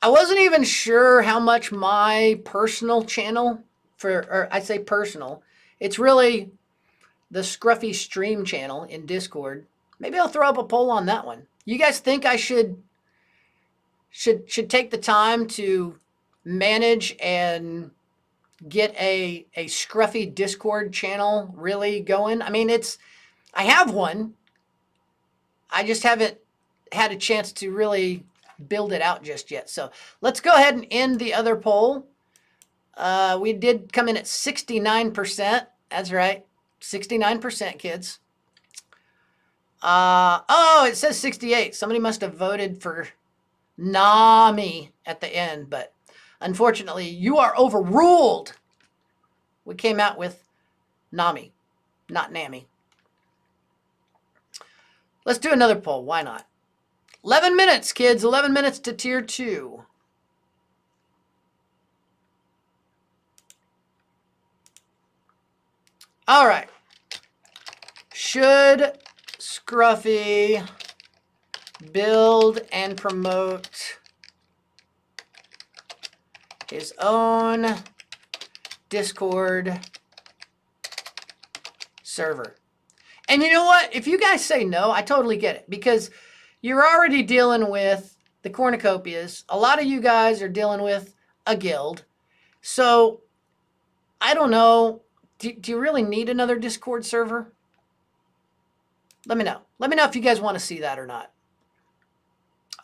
I wasn't even sure how much my personal channel, or I say personal, it's really the Scruffy stream channel in Discord. Maybe I'll throw up a poll on that one. You guys think I should take the time to manage and get a Scruffy Discord channel really going? I mean, I have one. I just haven't had a chance to really build it out just yet. So let's go ahead and end the other poll. We did come in at 69%. That's right. 69%, kids. Oh, it says 68. Somebody must have voted for Nami at the end, but unfortunately, you are overruled. We came out with Nami, not Nami. Let's do another poll. Why not? 11 minutes, kids. 11 minutes to tier 2. All right. Should Scruffy build and promote his own Discord server? And you know what? If you guys say no, I totally get it, because you're already dealing with the Cornucopias. A lot of you guys are dealing with a guild. So I don't know. Do you really need another Discord server? Let me know. Let me know if you guys want to see that or not.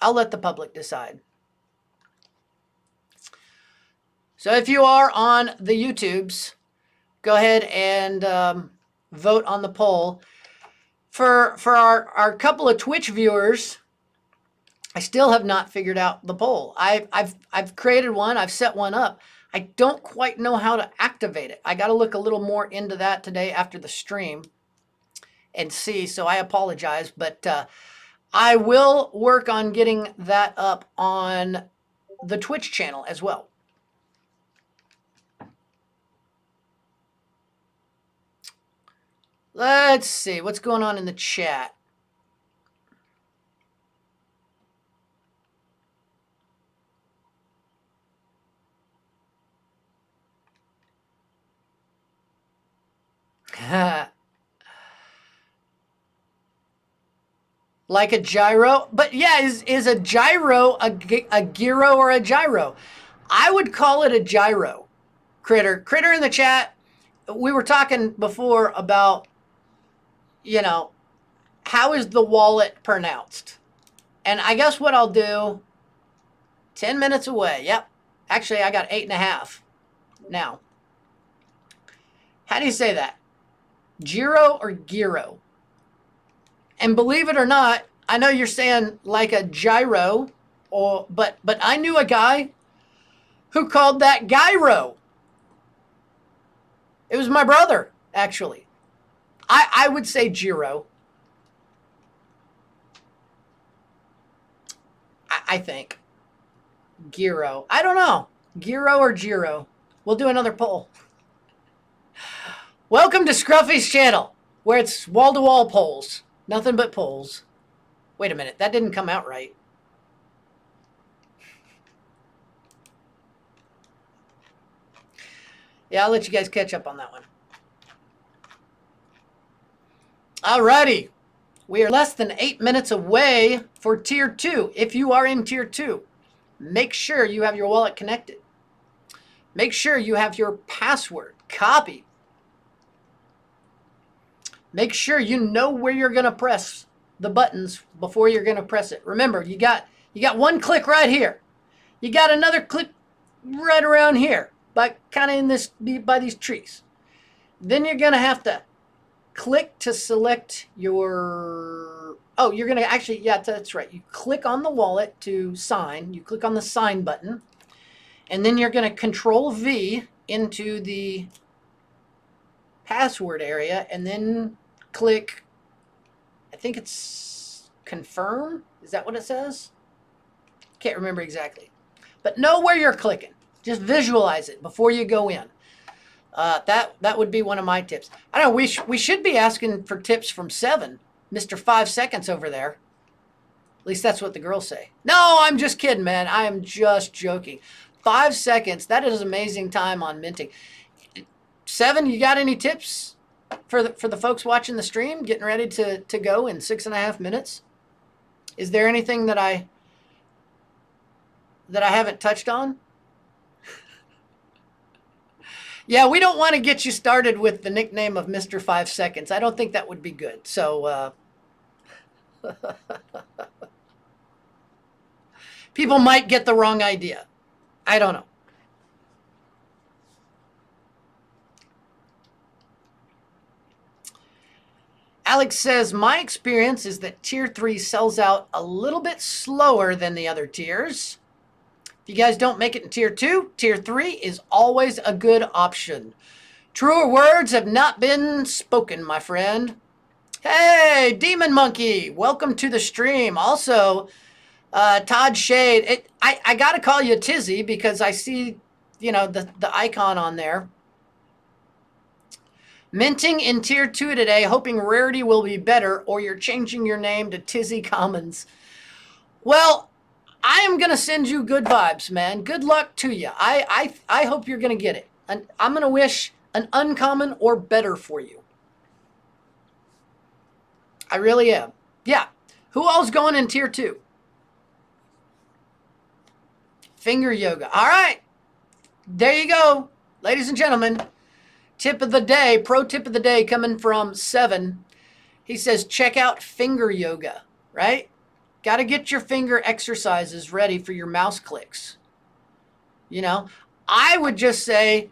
I'll let the public decide. So if you are on the YouTubes, go ahead and vote on the poll. For our couple of Twitch viewers, I still have not figured out the poll. I've created one. I've set one up. I don't quite know how to activate it. I got to look a little more into that today after the stream and see. So I apologize, but I will work on getting that up on the Twitch channel as well. Let's see what's going on in the chat. Like a gyro? But yeah, is a gyro a gyro or a gyro? I would call it a gyro. Critter in the chat, we were talking before about, you know, how is the wallet pronounced? And I guess what I'll do, 10 minutes away. Yep. Actually, I got 8.5 now. How do you say that? Gyro or gyro? And believe it or not, I know you're saying like a gyro, but I knew a guy who called that gyro. It was my brother, actually. I would say gyro. I think. Gyro. I don't know. Gyro or gyro. We'll do another poll. Welcome to Scruffy's channel, where it's wall-to-wall polls. Nothing but polls. Wait a minute. That didn't come out right. Yeah, I'll let you guys catch up on that one. Alrighty. We are less than 8 minutes away for Tier 2. If you are in Tier 2, make sure you have your wallet connected. Make sure you have your password copied. Make sure you know where you're going to press the buttons before you're going to press it. Remember, you got one click right here. You got another click right around here, by kind of in this by these trees. Then you're going to have to click to select your, oh, you're going to actually, yeah, that's right. You click on the wallet to sign. You click on the sign button. And then you're going to Control V into the password area and then click, I think it's confirm. Is that what it says? Can't remember exactly. But know where you're clicking. Just visualize it before you go in. That would be one of my tips. I don't know, we should be asking for tips from 7, Mr. 5 seconds over there. At least that's what the girls say. No, I'm just kidding, man. I am just joking. 5 seconds, that is amazing time on minting. 7, you got any tips for the folks watching the stream, getting ready to go in 6.5 minutes? Is there anything that I haven't touched on? Yeah, we don't want to get you started with the nickname of Mr. 5 Seconds. I don't think that would be good. So, people might get the wrong idea. I don't know. Alex says, my experience is that tier 3 sells out a little bit slower than the other tiers. If you guys don't make it in tier 2, tier 3 is always a good option. Truer words have not been spoken, my friend. Hey, Demon Monkey, welcome to the stream. Also, Todd Shade, I got to call you Tizzy because I see, you know, the icon on there. Minting in tier 2 today, hoping rarity will be better, or you're changing your name to Tizzy Commons. Well, I am going to send you good vibes, man. Good luck to you. I hope you're going to get it. And I'm going to wish an uncommon or better for you. I really am. Yeah. Who all's going in tier 2? Finger yoga. All right. There you go. Ladies and gentlemen, tip of the day, pro tip of the day coming from 7. He says, check out finger yoga, right? Got to get your finger exercises ready for your mouse clicks. You know, I would just say,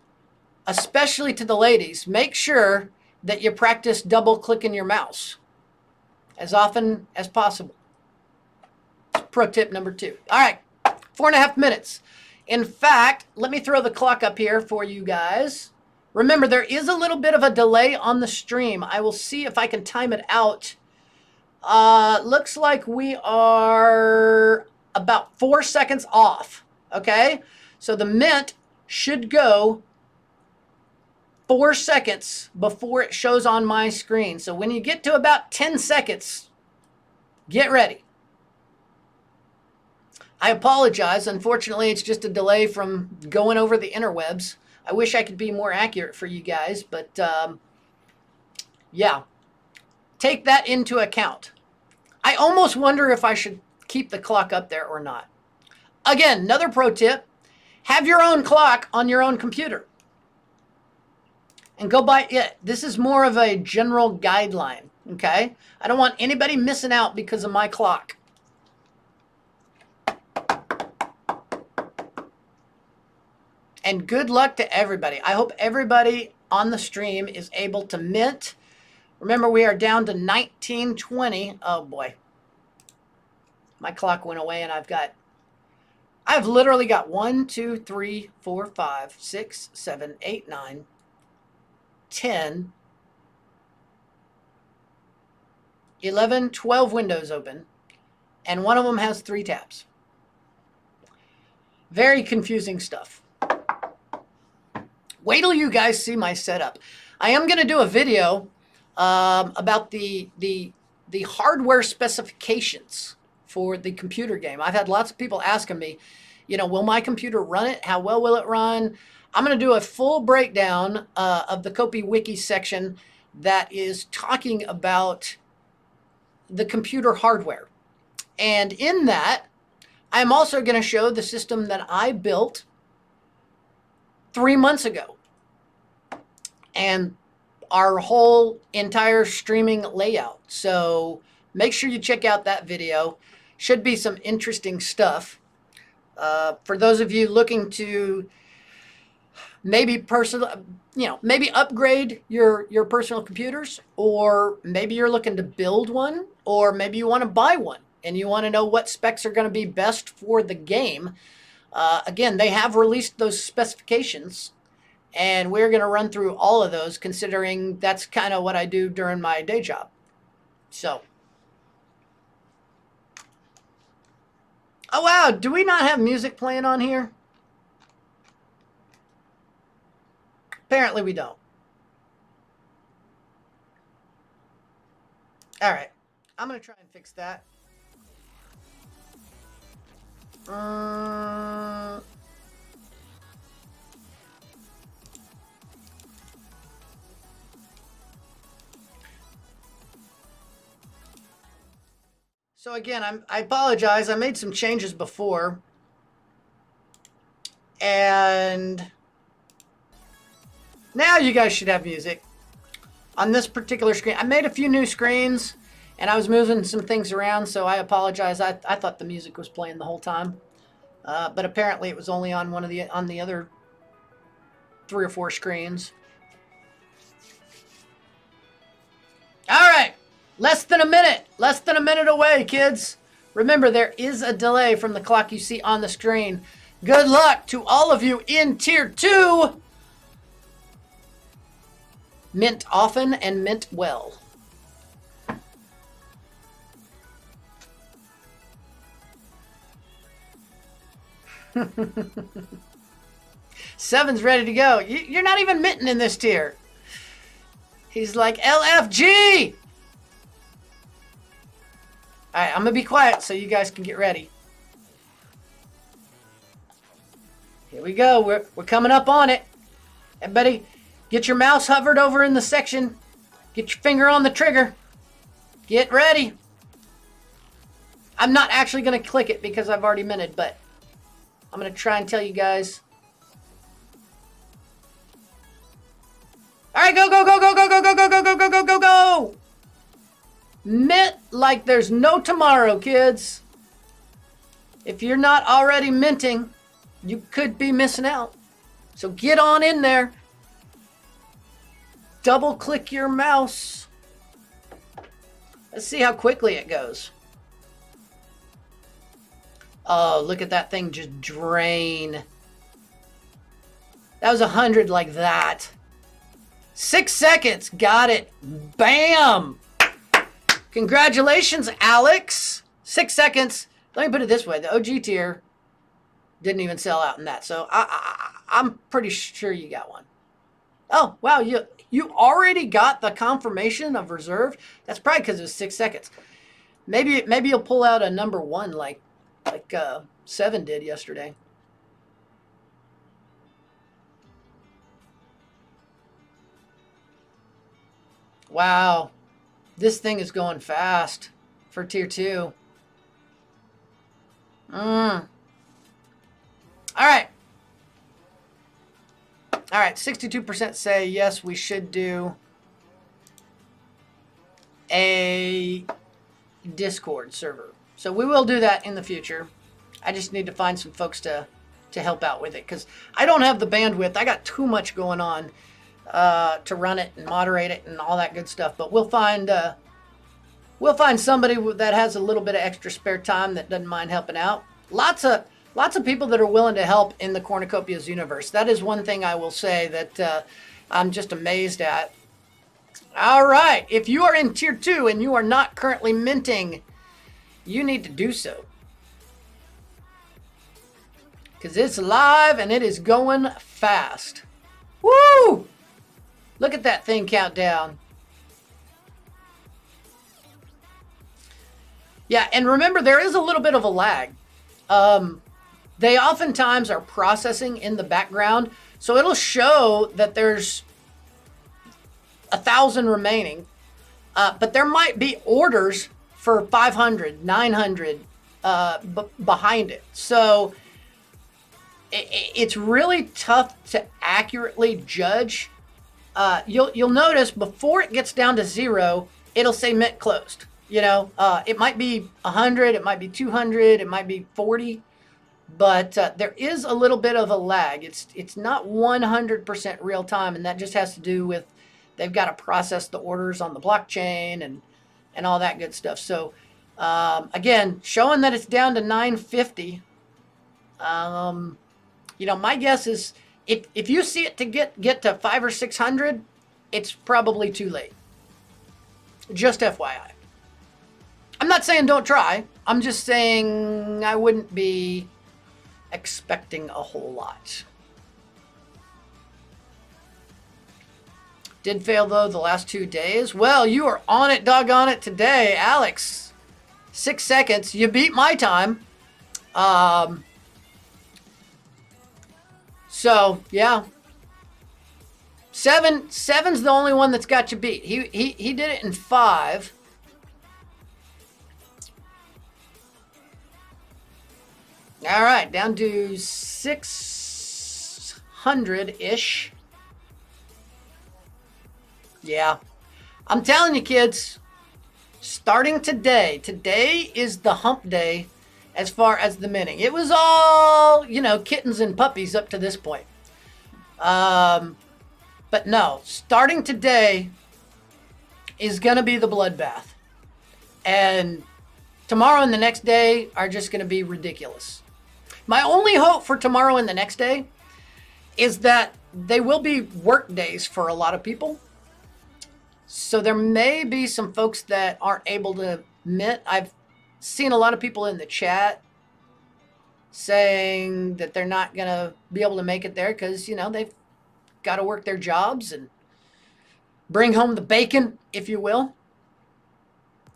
especially to the ladies, make sure that you practice double clicking your mouse as often as possible. Pro tip number 2. All right, 4.5 minutes. In fact, let me throw the clock up here for you guys. Remember, there is a little bit of a delay on the stream. I will see if I can time it out. Looks like we are about 4 seconds off. Okay, so the mint should go 4 seconds before it shows on my screen. So when you get to about 10 seconds, get ready. I apologize. Unfortunately, it's just a delay from going over the interwebs. I wish I could be more accurate for you guys, but yeah, take that into account. I almost wonder if I should keep the clock up there or not. Again, another pro tip, have your own clock on your own computer and go by it. This is more of a general guideline, okay? I don't want anybody missing out because of my clock. And good luck to everybody. I hope everybody on the stream is able to mint. Remember, we are down to 1920. Oh boy. My clock went away and I've literally got 1, 2, 3, 4, 5, 6, 7, 8, 9, 10, 11, 12 windows open. And one of them has 3 tabs. Very confusing stuff. Wait till you guys see my setup. I am going to do a video about the hardware specifications for the computer game. I've had lots of people asking me, you know, will my computer run it? How well will it run? I'm going to do a full breakdown of the Copy Wiki section that is talking about the computer hardware. And in that, I'm also going to show the system that I built 3 months ago. And our whole entire streaming layout. So make sure you check out that video. Should be some interesting stuff. For those of you looking to maybe maybe upgrade your personal computers, or maybe you're looking to build one, or maybe you want to buy one and you want to know what specs are going to be best for the game. Again, they have released those specifications. And we're going to run through all of those, considering that's kind of what I do during my day job. So, Oh, wow. Do we not have music playing on here? Apparently we don't. All right. I'm going to try and fix that. So again, I apologize. I made some changes before. And now you guys should have music on this particular screen. I made a few new screens and I was moving some things around, so I apologize. I thought the music was playing the whole time. But apparently it was only on on the other 3 or 4 screens. All right. Less than a minute. Less than a minute away, kids. Remember, there is a delay from the clock you see on the screen. Good luck to all of you in Tier 2. Mint often and mint well. Seven's ready to go. You're not even minting in this tier. He's like, LFG! All right, I'm going to be quiet so you guys can get ready. Here we go. We're coming up on it. Everybody, get your mouse hovered over in the section. Get your finger on the trigger. Get ready. I'm not actually going to click it because I've already minted, but I'm going to try and tell you guys. All right, go, go, go, go, go, go, go, go, go, go, go, go, go, go. Mint like there's no tomorrow, kids. If you're not already minting, you could be missing out. So get on in there. Double click your mouse. Let's see how quickly it goes. Oh, look at that thing just drain. That was 100 like that. 6 seconds. Got it. Bam. Congratulations, Alex. 6 seconds. Let me put it this way. The OG tier didn't even sell out in that. So I'm pretty sure you got one. Oh, wow. You already got the confirmation of reserved? That's probably because it was 6 seconds. Maybe you'll pull out a number 1 like 7 did yesterday. Wow. This thing is going fast for tier 2. All right. All right. 62% say yes, we should do a Discord server. So we will do that in the future. I just need to find some folks to help out with it because I don't have the bandwidth. I got too much going on to run it and moderate it and all that good stuff. But we'll find somebody that has a little bit of extra spare time that doesn't mind helping out. Lots of people that are willing to help in the Cornucopias universe. That is one thing I will say that I'm just amazed at. All right, if you are in tier 2 and you are not currently minting, you need to do so. Because it's live and it is going fast. Woo! Look at that thing count down. Yeah, and remember, there is a little bit of a lag. They oftentimes are processing in the background, so it'll show that there's 1,000 remaining, but there might be orders for 500, 900 behind it. So it's really tough to accurately judge. You'll notice before it gets down to 0, it'll say mint closed. You know, it might be 100, it might be 200, it might be 40, but there is a little bit of a lag. It's not 100% real time, and that just has to do with they've got to process the orders on the blockchain and all that good stuff. So again, showing that it's down to 950. You know, my guess is if you see it to get to 500 or 600, it's probably too late. Just FYI. I'm not saying don't try. I'm just saying I wouldn't be expecting a whole lot. Did fail, though, the last 2 days. Well, you are on it, doggone it, today, Alex. 6 seconds. You beat my time. So, yeah. Seven's the only one that's got you beat. He did it in 5. All right, down to 600-ish. Yeah. I'm telling you, kids, starting today is the hump day as far as the minting. It was all, kittens and puppies up to this point. But no, starting today is going to be the bloodbath. And tomorrow and the next day are just going to be ridiculous. My only hope for tomorrow and the next day is that they will be work days for a lot of people. So there may be some folks that aren't able to mint. I've seen a lot of people in the chat saying that they're not going to be able to make it there because, they've got to work their jobs and bring home the bacon, if you will.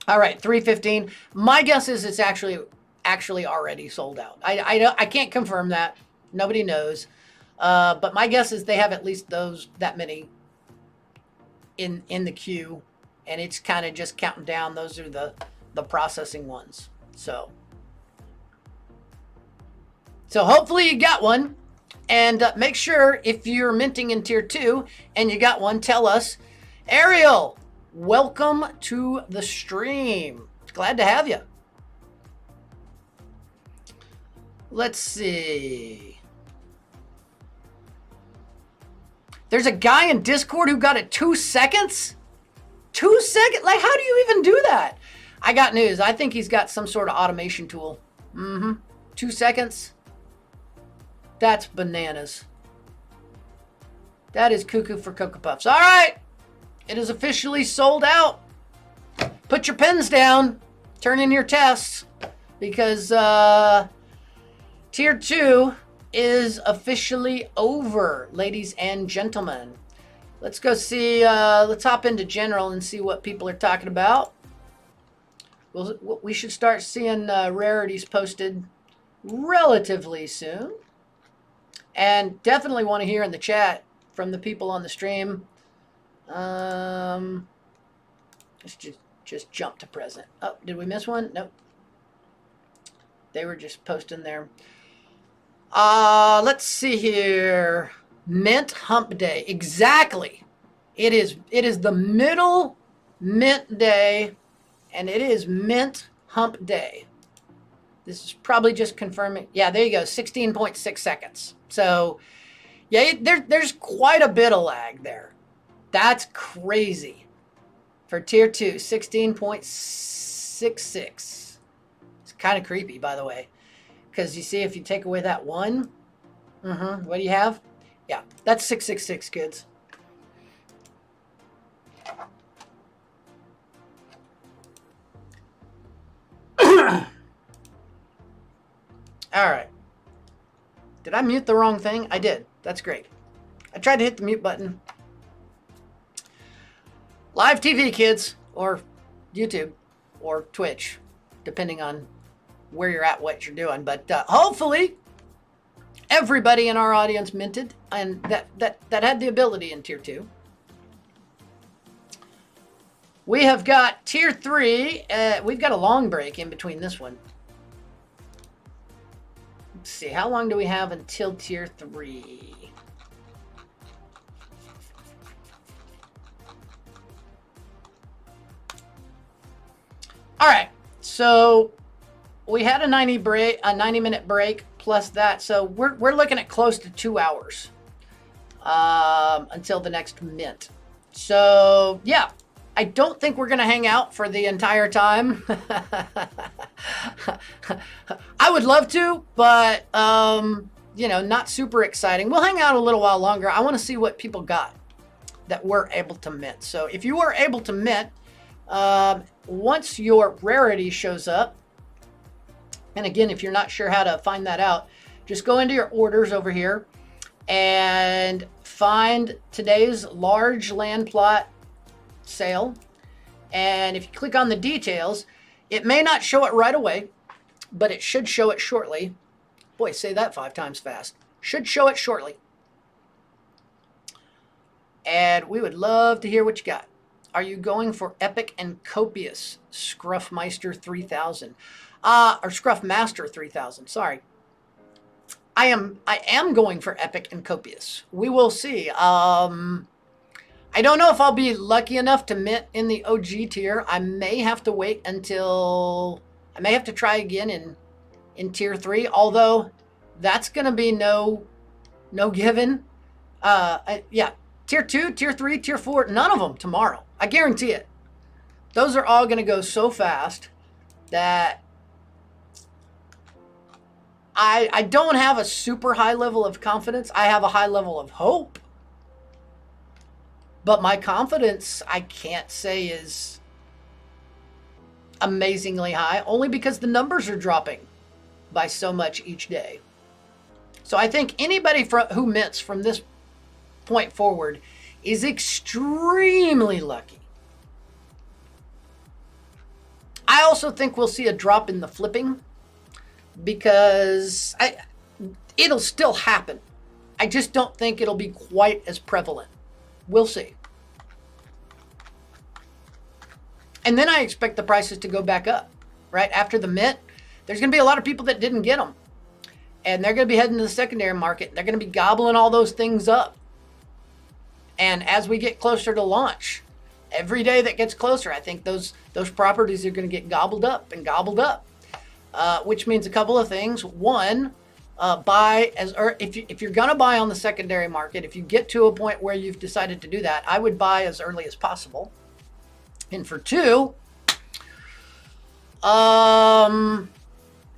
All right, 3:15. My guess is it's actually already sold out. I can't confirm that. Nobody knows. But my guess is they have at least that many in the queue, and it's kind of just counting down. Those are the processing ones. So hopefully you got one. And make sure if you're minting in tier 2 and you got one, tell us. Ariel, welcome to the stream. Glad to have you. Let's see. There's a guy in Discord who got it 2 seconds? 2 seconds? Like, how do you even do that? I got news. I think he's got some sort of automation tool. 2 seconds? That's bananas. That is cuckoo for Cocoa Puffs. All right. It is officially sold out. Put your pens down. Turn in your tests. Because tier 2 is officially over, ladies and gentlemen. Let's go see. Let's hop into general and see what people are talking about. We should start seeing rarities posted relatively soon. And definitely want to hear in the chat from the people on the stream. Let's just jump to present. Oh, did we miss one? Nope. They were just posting there. Let's see here. Mint hump day. Exactly. It is the middle mint day, and it is mint hump day. This is probably just confirming. Yeah, there you go. 16.6 seconds. So, yeah, there's quite a bit of lag there. That's crazy. For tier 2, 16.66. It's kind of creepy, by the way. Because you see, if you take away that 1, what do you have? Yeah, that's 666, kids. All right. Did I mute the wrong thing? I did. That's great. I tried to hit the mute button. Live TV, kids, or YouTube, or Twitch, depending on where you're at, what you're doing. But hopefully, everybody in our audience minted, and that had the ability in tier 2. We have got tier 3. We've got a long break in between this one. Let's see, how long do we have until tier 3? All right, so we had a 90-minute break plus that, so we're looking at close to 2 hours until the next mint. So yeah, I don't think we're gonna hang out for the entire time. I would love to, but not super exciting. We'll hang out a little while longer. I want to see what people got that were able to mint. So if you were able to mint, Once your rarity shows up, and again, if you're not sure how to find that out, just go into your orders over here and find today's large land plot sale. And if you click on the details, it may not show it right away, but it should show it shortly. Boy, say that 5 times fast. Should show it shortly. And we would love to hear what you got. Are you going for Epic and Copious Scruffmeister 3000? Or Scruffmaster 3000, sorry. I am going for Epic and Copious. We will see. I don't know if I'll be lucky enough to mint in the OG tier. I may have to wait until... I may have to try again in tier 3, although that's going to be no given. Yeah, tier 2, tier 3, tier 4, none of them tomorrow. I guarantee it. Those are all going to go so fast that I don't have a super high level of confidence. I have a high level of hope. But my confidence, I can't say is amazingly high, only because the numbers are dropping by so much each day. So I think anybody who mints from this point forward is extremely lucky. I also think we'll see a drop in the flipping because it'll still happen. I just don't think it'll be quite as prevalent. We'll see. And then I expect the prices to go back up, right? After the mint, there's going to be a lot of people that didn't get them. And they're going to be heading to the secondary market. They're going to be gobbling all those things up. And as we get closer to launch, every day that gets closer, I think those properties are going to get gobbled up and gobbled up. Which means a couple of things. One, buy if you're going to buy on the secondary market, if you get to a point where you've decided to do that, I would buy as early as possible. And for 2,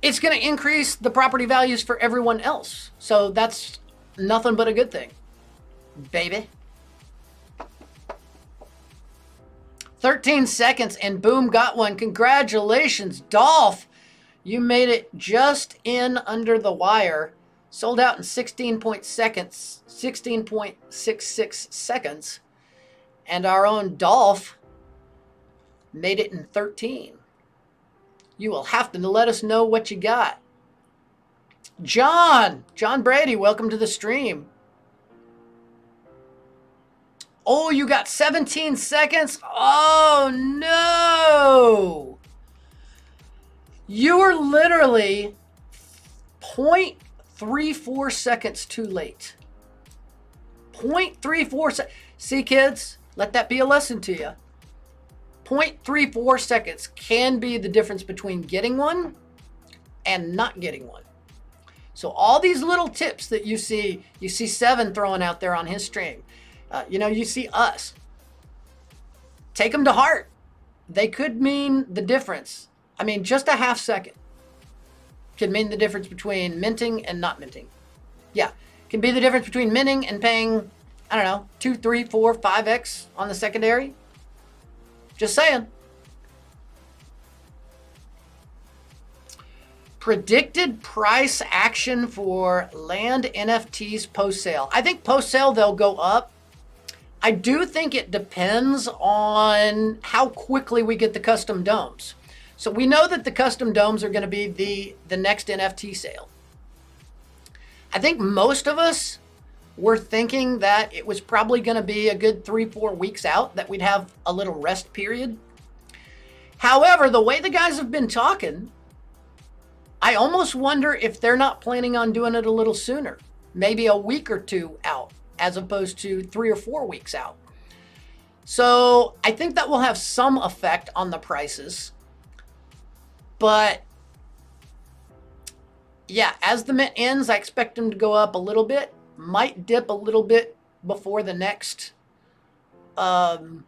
it's going to increase the property values for everyone else. So that's nothing but a good thing, baby. 13 seconds and boom, got one. Congratulations, Dolph. You made it just in under the wire. Sold out in 16.66 seconds. And our own Dolph made it in 13. You will have to let us know what you got. John Brady, welcome to the stream. Oh, you got 17 seconds? Oh, no. You were literally 0.34 seconds too late. 0.34 seconds. See, kids, let that be a lesson to you. 0.34 seconds can be the difference between getting one and not getting one. So all these little tips that you see Seven throwing out there on his stream, you see us. Take them to heart. They could mean the difference. I mean, just a half second could mean the difference between minting and not minting. Yeah, can be the difference between minting and paying, I don't know, 2, 3, 4, 5x on the secondary. Just saying. Predicted price action for land NFTs post-sale. I think post-sale they'll go up. I do think it depends on how quickly we get the custom domes. So we know that the custom domes are going to be the next NFT sale. I think most of us were thinking that it was probably going to be a good 3-4 weeks out, that we'd have a little rest period. However, the way the guys have been talking, I almost wonder if they're not planning on doing it a little sooner, maybe a week or 2 out, as opposed to 3 or 4 weeks out. So I think that will have some effect on the prices. But yeah, as the mint ends, I expect them to go up a little bit. Might dip a little bit before the next mint.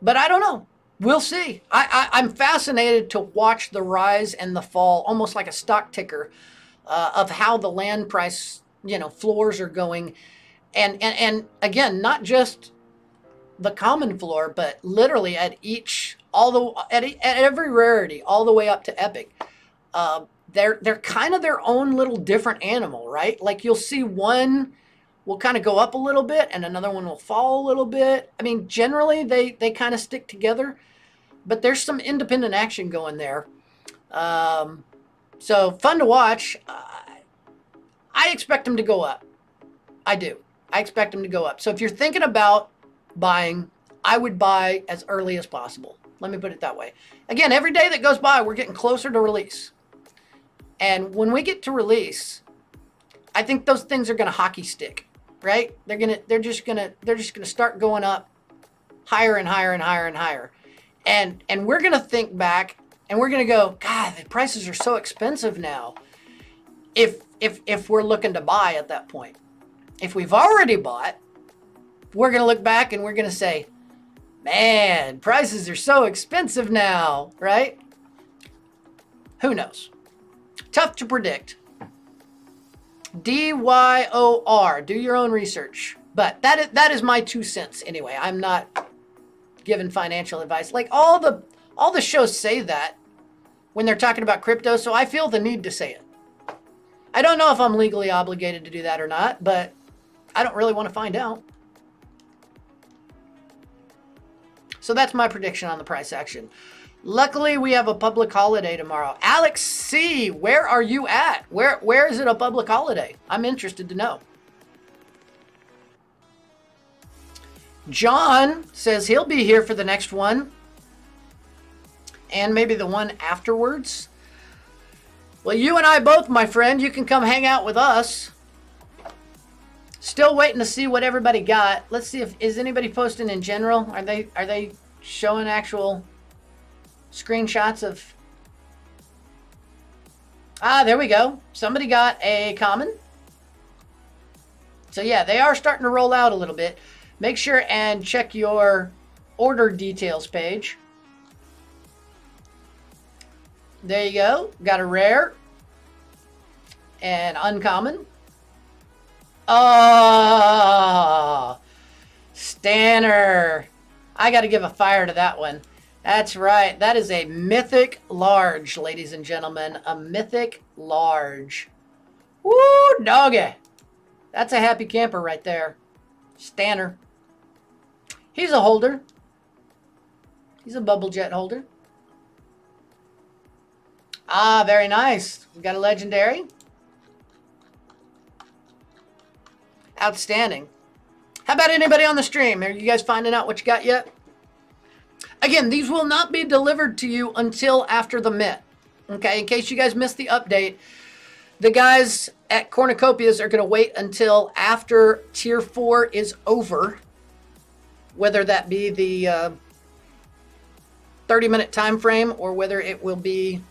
But I don't know. We'll see. I'm fascinated to watch the rise and the fall, almost like a stock ticker, of how the land price, floors are going. And again, not just the common floor, but literally at every rarity, all the way up to epic. They're kind of their own little different animal, right? Like you'll see one will kind of go up a little bit and another one will fall a little bit. I mean, generally they kind of stick together, but there's some independent action going there. So fun to watch. I expect them to go up. I do. I expect them to go up. So if you're thinking about buying, I would buy as early as possible. Let me put it that way. Again, every day that goes by, we're getting closer to release. And when we get to release, I think those things are going to hockey stick, right? They're just going to start going up higher and higher and higher and higher. And we're going to think back and we're going to go, God, the prices are so expensive now. If we're looking to buy at that point. If we've already bought, we're going to look back and we're going to say, man, prices are so expensive now, right? Who knows? Tough to predict. DYOR, do your own research. But that is my 2 cents anyway. I'm not giving financial advice. Like all the shows say that when they're talking about crypto, so I feel the need to say it. I don't know if I'm legally obligated to do that or not, but I don't really want to find out. So that's my prediction on the price action. Luckily, we have a public holiday tomorrow. Alex C., where are you at? Where is it a public holiday? I'm interested to know. John says he'll be here for the next one. And maybe the one afterwards. Well, you and I both, my friend. You can come hang out with us. Still waiting to see what everybody got. Let's see is anybody posting in general? Are they showing actual screenshots of? There we go. Somebody got a common. So yeah, they are starting to roll out a little bit. Make sure and check your order details page. There you go. Got a rare and uncommon. Oh, Stanner. I got to give a fire to that one. That's right. That is a mythic large, ladies and gentlemen. A mythic large. Woo, doggy. That's a happy camper right there. Stanner. He's a holder. He's a bubble jet holder. Very nice. We got a legendary. Outstanding. How about anybody on the stream? Are you guys finding out what you got yet? Again, these will not be delivered to you until after the mint. Okay, in case you guys missed the update, the guys at Cornucopias are going to wait until after Tier 4 is over. Whether that be the 30-minute time frame or whether it will be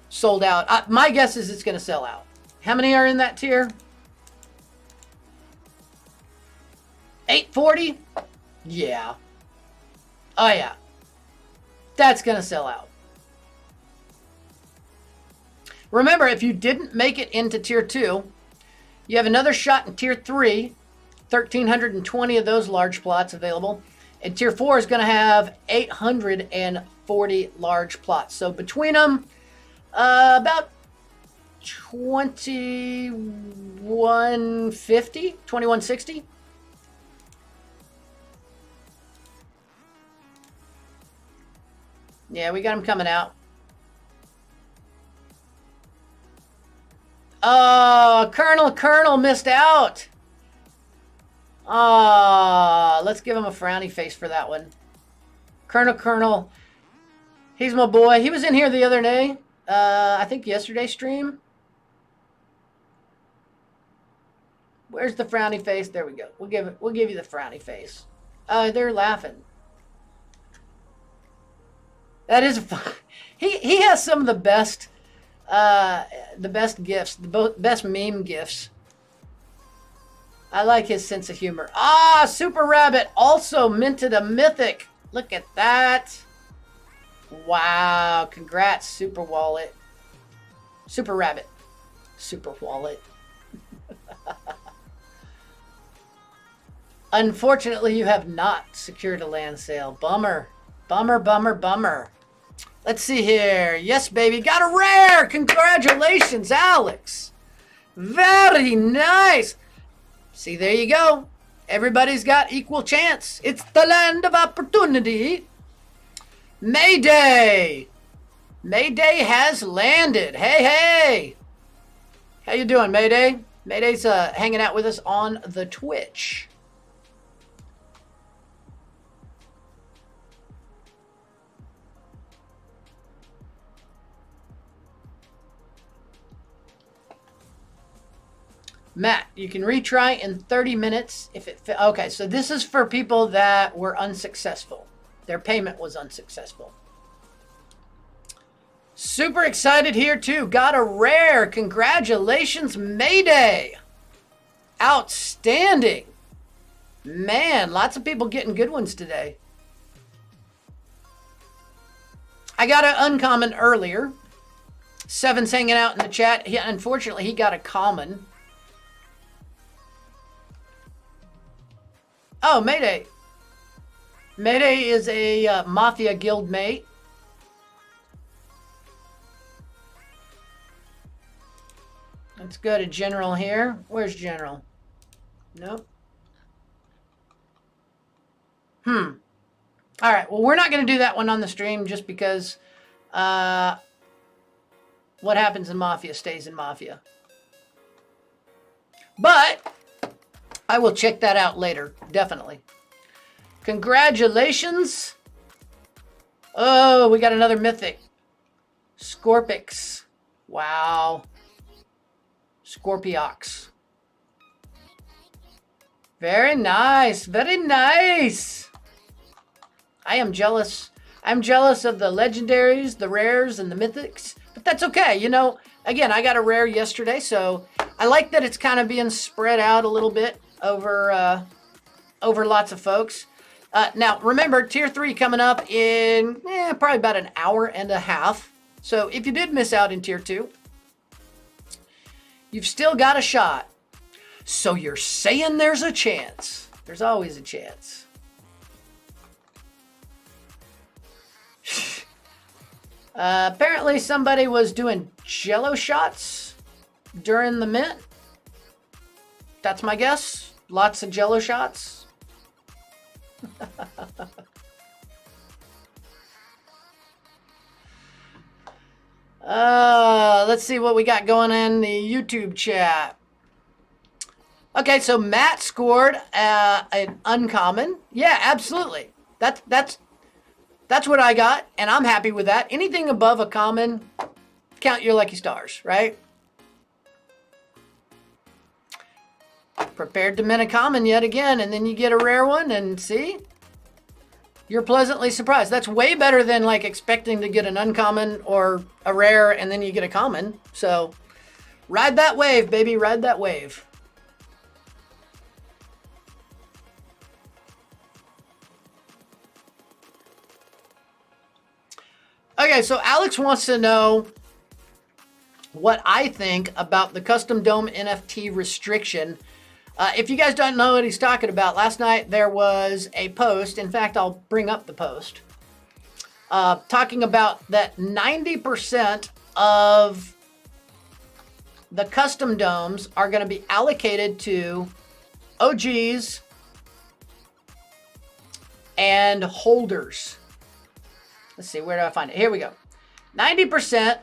sold out. My guess is it's going to sell out. How many are in that tier? 840? Yeah. Oh, yeah. That's going to sell out. Remember, if you didn't make it into Tier 2, you have another shot in Tier 3. 1,320 of those large plots available. And Tier 4 is going to have 840 large plots. So between them, about 2150, 2160. Yeah, we got them coming out. Oh, Colonel missed out. Let's give him a frowny face for that one. Colonel, he's my boy. He was in here the other day. I think yesterday's stream. Where's the frowny face? There we go. We'll give you the frowny face. They're laughing. That is fun. He has some of the best gifts, the best meme gifts. I like his sense of humor. Super Rabbit also minted a mythic. Look at that. Wow. Congrats, Super Wallet. Super Rabbit. Super Wallet. Unfortunately, you have not secured a land sale. Bummer. Bummer, bummer, bummer. Let's see here. Yes, baby. Got a rare. Congratulations, Alex. Very nice. See, there you go. Everybody's got equal chance. It's the land of opportunity. Mayday. Mayday has landed. Hey, hey. How you doing, Mayday? Mayday's hanging out with us on the Twitch. Matt, you can retry in 30 minutes if it okay, so this is for people that were unsuccessful. Their payment was unsuccessful. Super excited here too. Got a rare. Congratulations, Mayday. Outstanding. Man, lots of people getting good ones today. I got an uncommon earlier. Seven's hanging out in the chat. Unfortunately, he got a common. Oh, Mayday. Mayday is a Mafia guild mate. Let's go to General here. Where's General? Nope. All right. Well, we're not going to do that one on the stream just because what happens in Mafia stays in Mafia. But I will check that out later. Definitely. Congratulations. Oh, we got another mythic. Scorpix. Wow. Scorpiox. Very nice. Very nice. I am jealous. I'm jealous of the legendaries, the rares, and the mythics. But that's okay. You know, again, I got a rare yesterday, so I like that it's kind of being spread out a little bit over lots of folks. Now, remember, Tier 3 coming up in probably about an hour and a half. So if you did miss out in Tier 2, you've still got a shot. So you're saying there's a chance. There's always a chance. Apparently somebody was doing jello shots during the mint. That's my guess. Lots of jello shots. Let's see what we got going in the YouTube chat. Okay, so Matt scored an uncommon. Yeah, absolutely. That's what I got, and I'm happy with that. Anything above a common, count your lucky stars, right? Prepared to mint a common yet again, and then you get a rare one, and see? You're pleasantly surprised. That's way better than like expecting to get an uncommon or a rare, and then you get a common. So ride that wave, baby, ride that wave. Okay, so Alex wants to know what I think about the custom dome NFT restriction. If you guys don't know what he's talking about, last night there was a post. In fact, I'll bring up the post. Talking about that 90% of the custom domes are going to be allocated to OGs and holders. Let's see, where do I find it? Here we go. 90%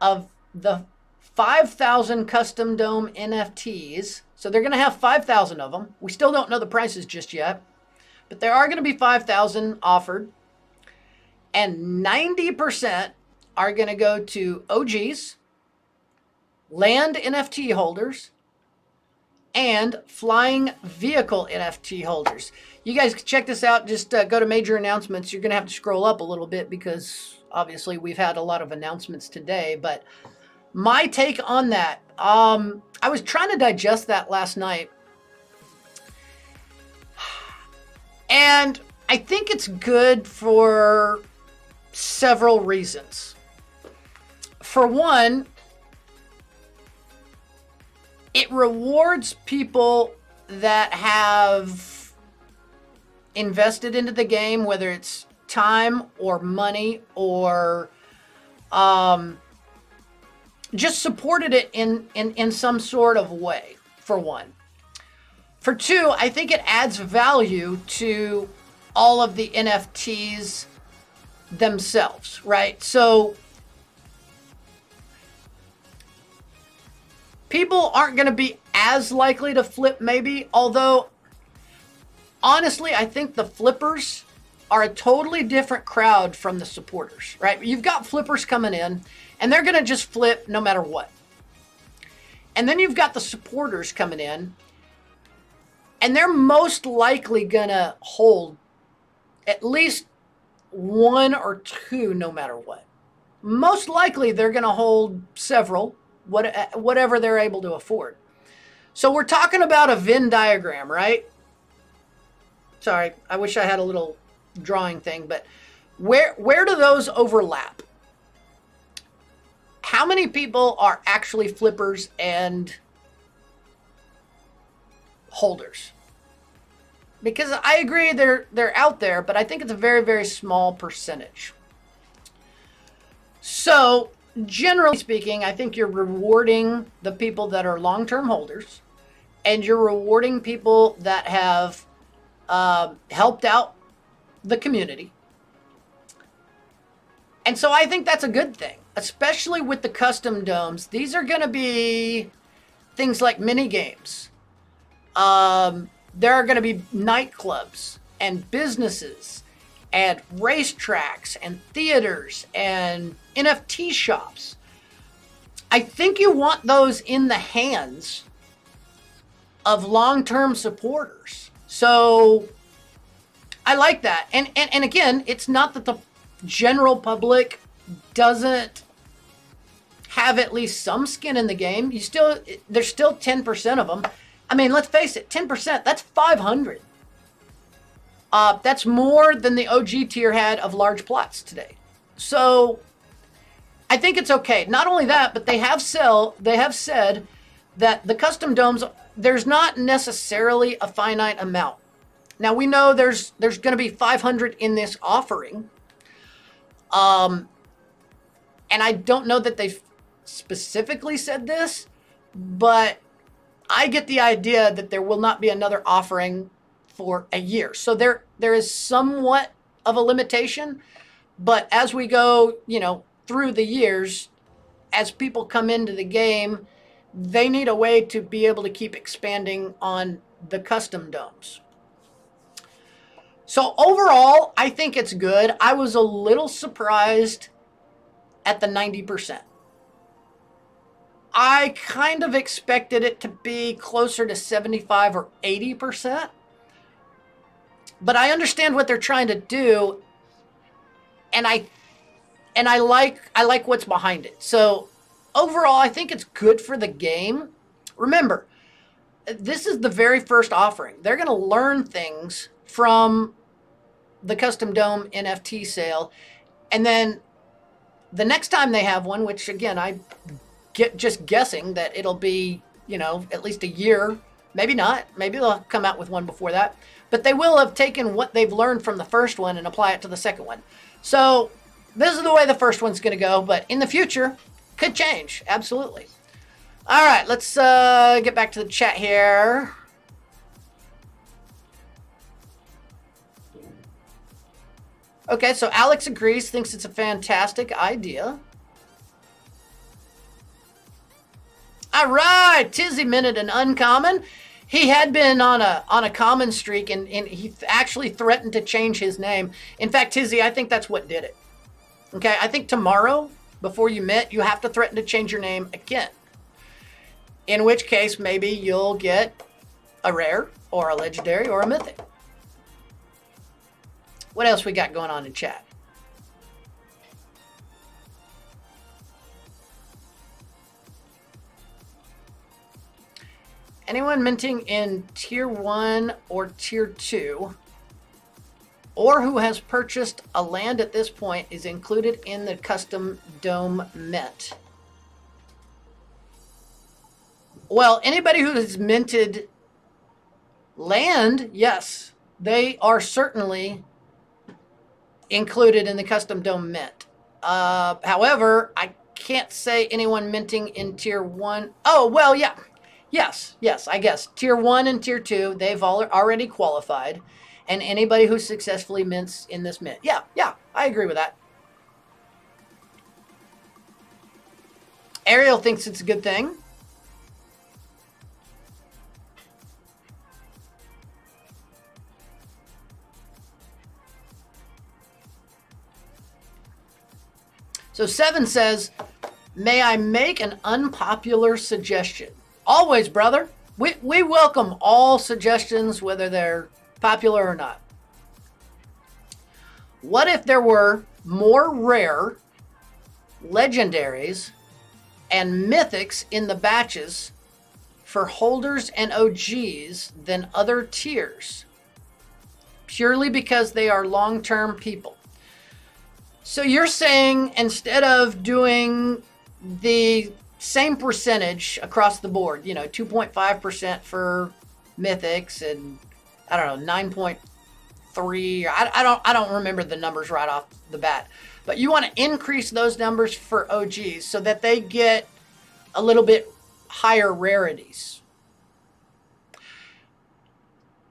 of the 5,000 custom dome NFTs. So they're going to have 5,000 of them. We still don't know the prices just yet, but there are going to be 5,000 offered. And 90% are going to go to OGs, land NFT holders, and flying vehicle NFT holders. You guys can check this out. Just go to major announcements. You're going to have to scroll up a little bit because obviously we've had a lot of announcements today. But my take on that, I was trying to digest that last night. And I think it's good for several reasons. For one, it rewards people that have invested into the game, whether it's time or money or just supported it in some sort of way, for one. For two, I think it adds value to all of the NFTs themselves, right? So people aren't going to be as likely to flip, maybe, although honestly, I think the flippers are a totally different crowd from the supporters, right? You've got flippers coming in, and they're going to just flip no matter what. And then you've got the supporters coming in, and they're most likely going to hold at least one or two no matter what. Most likely they're going to hold several, whatever they're able to afford. So we're talking about a Venn diagram, right? Sorry, I wish I had a little drawing thing, but where do those overlap? How many people are actually flippers and holders? Because I agree they're out there, but I think it's a very, very small percentage. So generally speaking, I think you're rewarding the people that are long-term holders, and you're rewarding people that have helped out the community. And so I think that's a good thing, especially with the custom domes. These are going to be things like mini games. There are going to be nightclubs and businesses and racetracks and theaters and NFT shops. I think you want those in the hands of long-term supporters. So I like that. And again, it's not that the general public doesn't have at least some skin in the game. There's still 10% of them. I mean, let's face it, 10%, that's 500. That's more than the OG tier had of large plots today. So I think it's okay. Not only that, but they have said that the custom domes, there's not necessarily a finite amount. Now we know there's going to be 500 in this offering. And I don't know that they've specifically said this, but I get the idea that there will not be another offering for a year. So there is somewhat of a limitation, but as we go, through the years, as people come into the game, they need a way to be able to keep expanding on the custom domes. So overall, I think it's good. I was a little surprised at the 90%. I kind of expected it to be closer to 75 or 80%. But I understand what they're trying to do, and I like what's behind it. So overall, I think it's good for the game. Remember, this is the very first offering. They're going to learn things from the custom dome NFT sale, and then the next time they have one, which again I get just guessing that it'll be at least a year, maybe not, maybe they'll come out with one before that, but they will have taken what they've learned from the first one and apply it to the second one. So this is the way the first one's going to go, but in the future could change, absolutely. All right, let's get back to the chat here. Okay, so Alex agrees, thinks it's a fantastic idea. All right, Tizzy minted an uncommon. He had been on a common streak, and he actually threatened to change his name. In fact, Tizzy, I think that's what did it. Okay, I think tomorrow, before you mint, you have to threaten to change your name again. In which case, maybe you'll get a rare, or a legendary, or a mythic. What else we got going on in chat? Anyone minting in tier 1 or tier 2, or who has purchased a land at this point, is included in the custom dome mint. Well, anybody who has minted Land, yes, they are certainly included in the custom dome mint. However, I can't say anyone minting in tier 1. Oh, well, yeah. Yes, I guess. Tier 1 and tier 2, they've already qualified. And anybody who successfully mints in this mint. Yeah, I agree with that. Ariel thinks it's a good thing. So 7 says, may I make an unpopular suggestion? Always, brother. We welcome all suggestions, whether they're popular or not. What if there were more rare legendaries and mythics in the batches for holders and OGs than other tiers, purely because they are long-term people? So you're saying instead of doing the same percentage across the board, 2.5% for mythics and I don't know, 9.3, I don't remember the numbers right off the bat, but you want to increase those numbers for OGs so that they get a little bit higher rarities.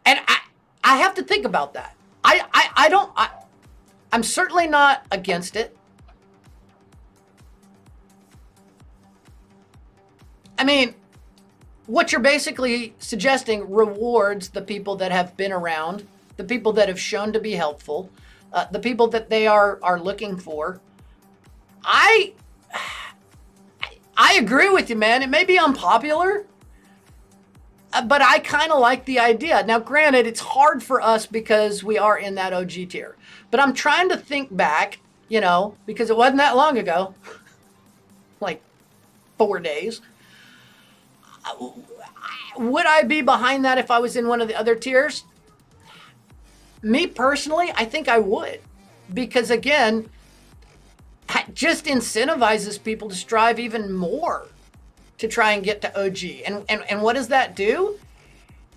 And I have to think about that. I'm certainly not against it. I mean, what you're basically suggesting rewards the people that have been around, the people that have shown to be helpful, the people that they are looking for. I agree with you, man. It may be unpopular, but I kind of like the idea. Now, granted, it's hard for us because we are in that OG tier. But I'm trying to think back, because it wasn't that long ago, like 4 days. Would I be behind that if I was in one of the other tiers? Me personally, I think I would. Because again, it just incentivizes people to strive even more to try and get to OG. And what does that do?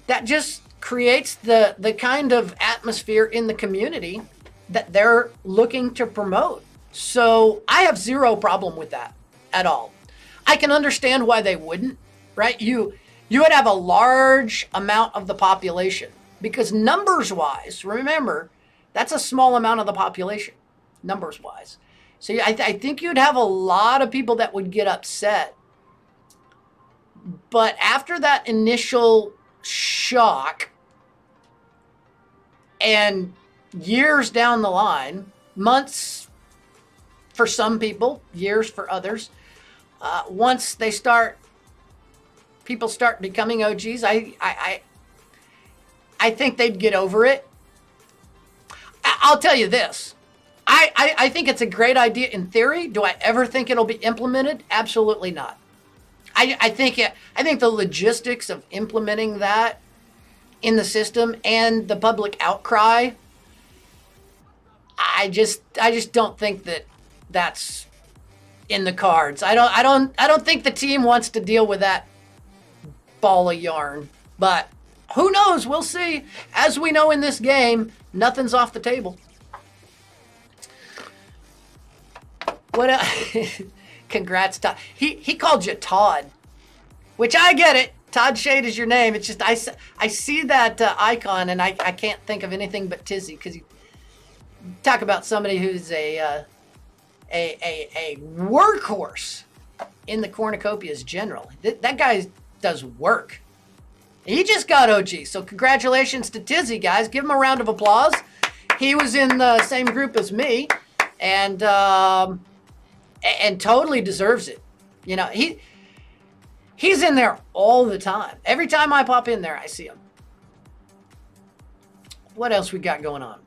That just creates the kind of atmosphere in the community that they're looking to promote. So I have zero problem with that at all. I can understand why they wouldn't, right? You would have a large amount of the population because numbers wise, remember, that's a small amount of the population, numbers wise. So I think you'd have a lot of people that would get upset. But after that initial shock and years down the line, months for some people, years for others, once people start becoming OGs, I think they'd get over it. I'll tell you this. I think it's a great idea in theory. Do I ever think it'll be implemented? Absolutely not. I think the logistics of implementing that in the system and the public outcry, I just don't think that's in the cards. I don't think the team wants to deal with that ball of yarn. But who knows? We'll see. As we know in this game, nothing's off the table. What? Congrats, Todd. He called you Todd, which I get it. Todd Shade is your name. It's just I see that icon and I can't think of anything but Tizzy because you talk about somebody who's a workhorse in the cornucopias general. That guy does work. He just got OG, so congratulations to Tizzy, guys. Give him a round of applause. He was in the same group as me, and totally deserves it. He's in there all the time. Every time I pop in there, I see him. What else we got going on?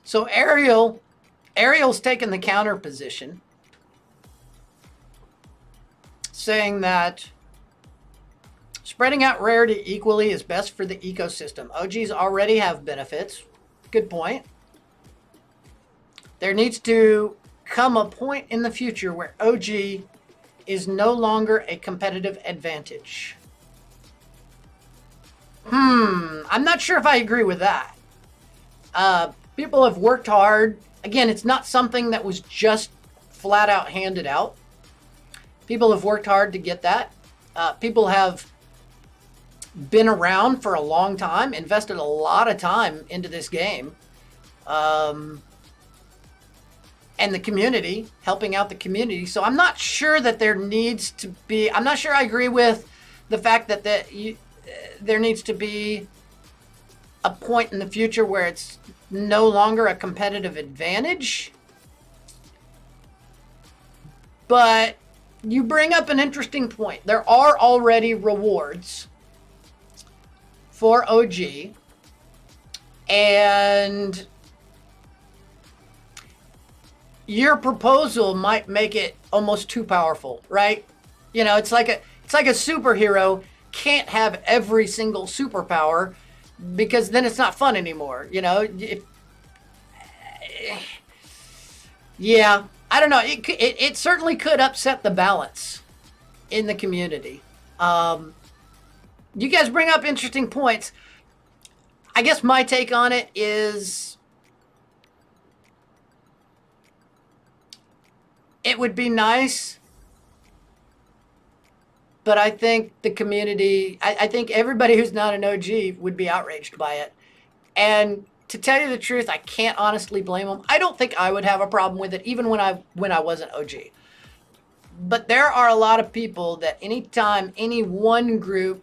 So Ariel's taken the counter position, saying that Spreading out rarity equally is best for the ecosystem. OGs already have benefits. Good point. There needs to come a point in the future where OG is no longer a competitive advantage. I'm not sure if I agree with that. People have worked hard. Again, it's not something that was just flat out handed out. People have worked hard to get that. People have been around for a long time, invested a lot of time into this game. And the community, helping out the community. So I'm not sure that there needs to be, I'm not sure I agree with the fact that there needs to be a point in the future where it's no longer a competitive advantage. But you bring up an interesting point. There are already rewards for OG, and your proposal might make it almost too powerful, right? You know, it's like a superhero can't have every single superpower, because then it's not fun anymore. You know, yeah, I don't know. It certainly could upset the balance in the community. You guys bring up interesting points. I guess my take on it is it would be nice, but I think the community, I think everybody who's not an OG would be outraged by it. And to tell you the truth, I can't honestly blame them. I don't think I would have a problem with it, even when I wasn't OG. But there are a lot of people that anytime any one group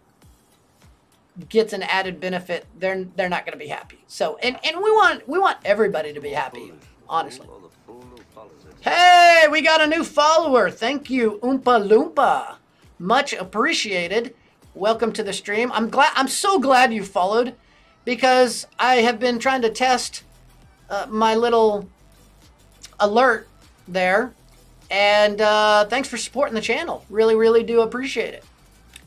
gets an added benefit, they're not going to be happy. So, and we want everybody to be happy, honestly. Hey, we got a new follower. Thank you, Oompa Loompa. Much appreciated. Welcome to the stream. I'm so glad you followed, because I have been trying to test my little alert there. And thanks for supporting the channel. Really, really do appreciate it.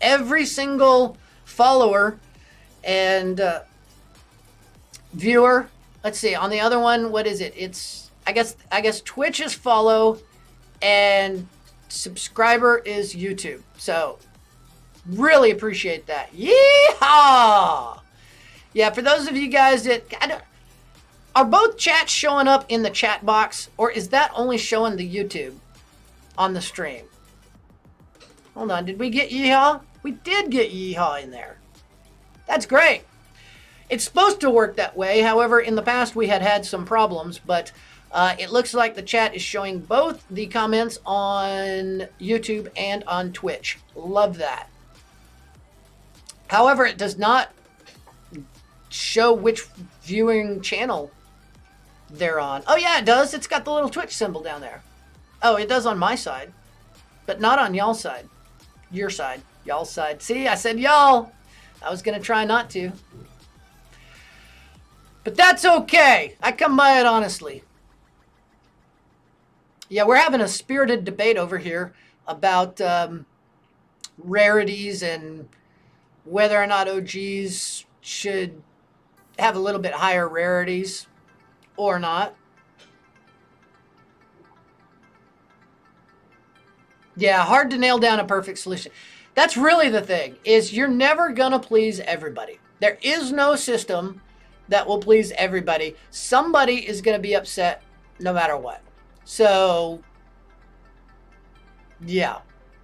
Every single follower and viewer. Let's see, on the other one, what is it? It's, I guess Twitch is follow and subscriber is YouTube. So really appreciate that. Yeehaw! Yeah, for those of you guys that are both chats showing up in the chat box, or is that only showing the YouTube on the stream? Hold on, did we get yeehaw? We did get yeehaw in there. That's great. It's supposed to work that way. However, in the past we had some problems, but it looks like the chat is showing both the comments on YouTube and on Twitch. Love that. However, it does not show which viewing channel they're on. Oh yeah, it does. It's got the little Twitch symbol down there. Oh, it does on my side, but not on y'all's side. Your side, y'all's side. See, I said y'all. I was going to try not to. But that's okay. I come by it honestly. Yeah, we're having a spirited debate over here about rarities and whether or not OGs should have a little bit higher rarities or not. Yeah, hard to nail down a perfect solution. That's really the thing, is you're never going to please everybody. There is no system that will please everybody. Somebody is going to be upset no matter what. So, yeah.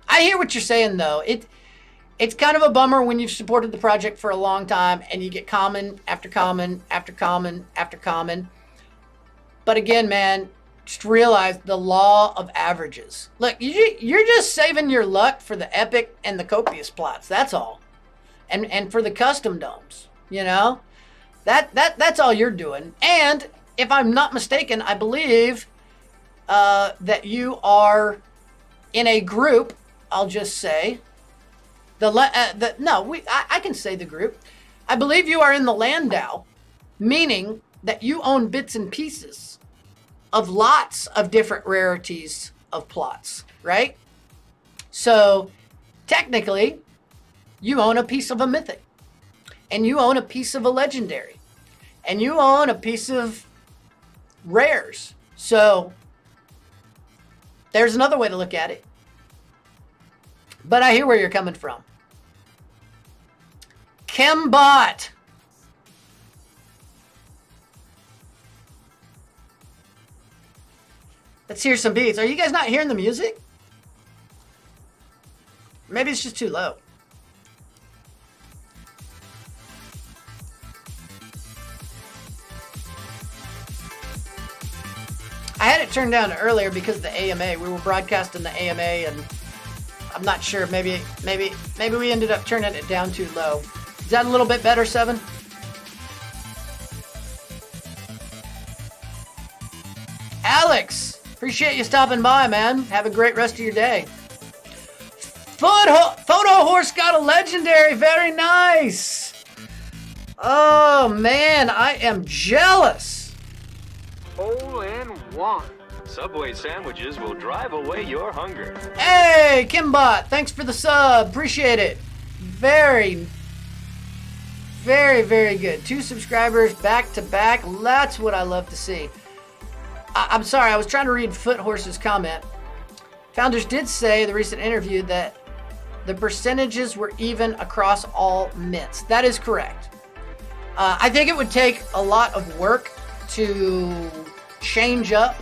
I hear what you're saying, though. It's kind of a bummer when you've supported the project for a long time and you get common after common after common after common. But again, man, just realize the law of averages. Look, you're just saving your luck for the epic and the copious plots. That's all. And for the custom domes, you know? That's all you're doing. And if I'm not mistaken, I believe that you are in a group, I'll just say. I can say the group. I believe you are in the Landau, meaning that you own bits and pieces of lots of different rarities of plots, right? So technically, you own a piece of a mythic, and you own a piece of a legendary, and you own a piece of rares. So there's another way to look at it. But I hear where you're coming from. Chembot. Let's hear some beats. Are you guys not hearing the music? Maybe it's just too low. I had it turned down earlier because of the AMA. We were broadcasting the AMA, and I'm not sure. Maybe we ended up turning it down too low. Is that a little bit better, Seven? Alex, appreciate you stopping by, man. Have a great rest of your day. Photo Horse got a legendary. Very nice. Oh, man, I am jealous. Hole in one. Subway sandwiches will drive away your hunger. Hey, Kimbot, thanks for the sub. Appreciate it. Very, very good. 2 subscribers back to back. That's what I love to see. I'm sorry, I was trying to read Foot Horse's comment. Founders did say in the recent interview that the percentages were even across all mints. That is correct. I think it would take a lot of work to change up.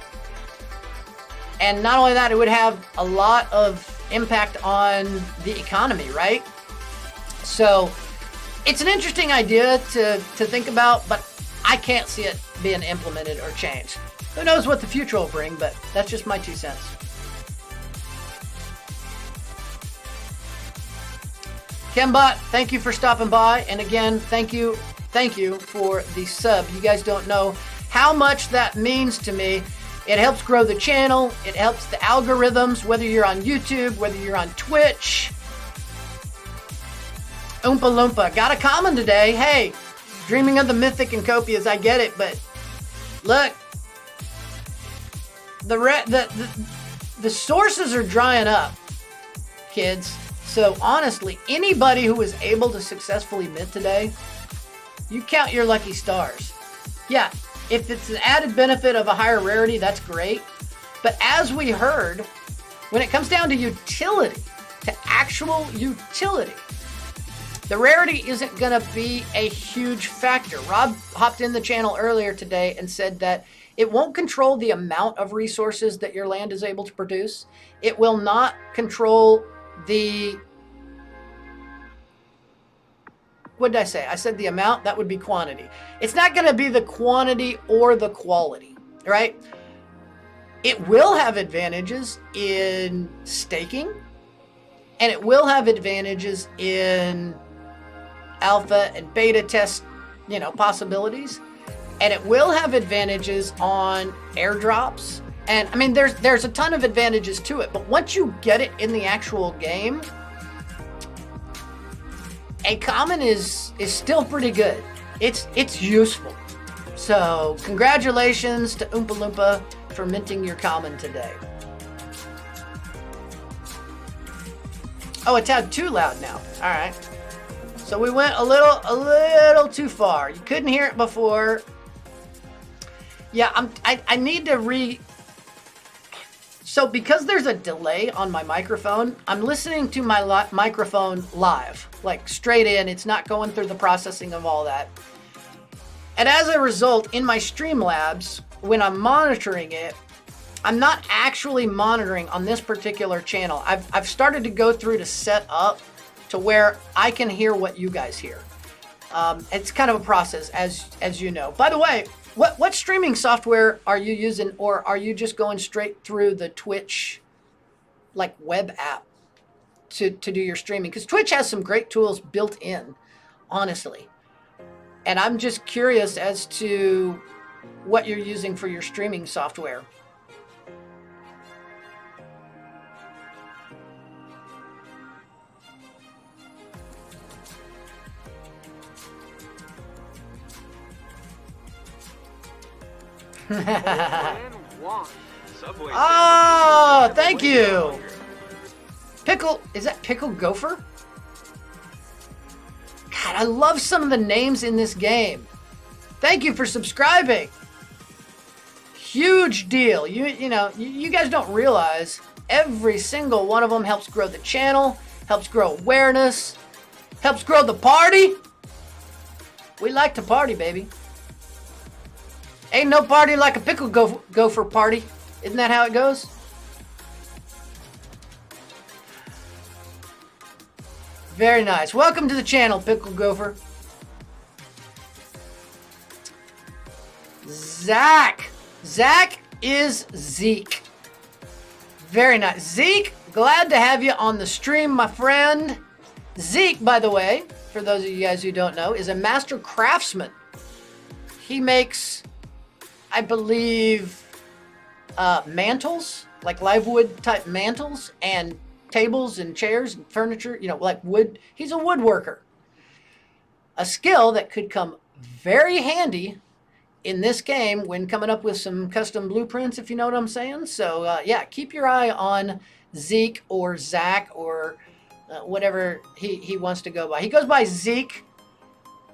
And not only that, it would have a lot of impact on the economy, right? So it's an interesting idea to think about, but I can't see it being implemented or changed. Who knows what the future will bring, but that's just my 2 cents. Chembot, thank you for stopping by. And again, thank you for the sub. You guys don't know how much that means to me. It helps grow the channel. It helps the algorithms, whether you're on YouTube, whether you're on Twitch. Oompa Loompa, got a comment today. Hey, dreaming of the mythic and copias, I get it, but look, the sources are drying up, kids. So honestly, anybody who was able to successfully mint today, you count your lucky stars. Yeah, if it's an added benefit of a higher rarity, that's great. But as we heard, when it comes down to utility, to actual utility, the rarity isn't going to be a huge factor. Rob hopped in the channel earlier today and said that it won't control the amount of resources that your land is able to produce. It will not control the... What did I say? I said the amount. That would be quantity. It's not going to be the quantity or the quality, right? It will have advantages in staking, and it will have advantages in alpha and beta test, possibilities, and it will have advantages on airdrops. And I mean, there's a ton of advantages to it, but once you get it in the actual game, a common is still pretty good. It's useful. So congratulations to Oompa Loompa for minting your common today. Oh, a tad too loud now. All right. So we went a little too far. You couldn't hear it before. Yeah, I need to So because there's a delay on my microphone, I'm listening to my microphone live, like straight in. It's not going through the processing of all that. And as a result, in my Streamlabs, when I'm monitoring it, I'm not actually monitoring on this particular channel. I've started to go through to set up to where I can hear what you guys hear. It's kind of a process, as you know. By the way, what streaming software are you using, or are you just going straight through the Twitch like web app to do your streaming? Because Twitch has some great tools built in, honestly. And I'm just curious as to what you're using for your streaming software. Oh, thank you. Pickle, is that Pickle Gopher? I love some of the names in this game. Thank you for subscribing. Huge deal. You know, you guys don't realize every single one of them helps grow the channel, helps grow awareness, helps grow the party. We like to party, baby. Ain't no party like a pickle gopher party. Isn't that how it goes? Very nice. Welcome to the channel, Pickle Gopher. Zach. Zach is Zeke. Very nice. Zeke, glad to have you on the stream, my friend. Zeke, by the way, for those of you guys who don't know, is a master craftsman. He makes, I believe, mantles, like live wood type mantles, and tables and chairs and furniture, you know, like wood. He's a woodworker. A skill that could come very handy in this game when coming up with some custom blueprints, if you know what I'm saying. So yeah, keep your eye on Zeke or Zach or whatever he wants to go by. He goes by Zeke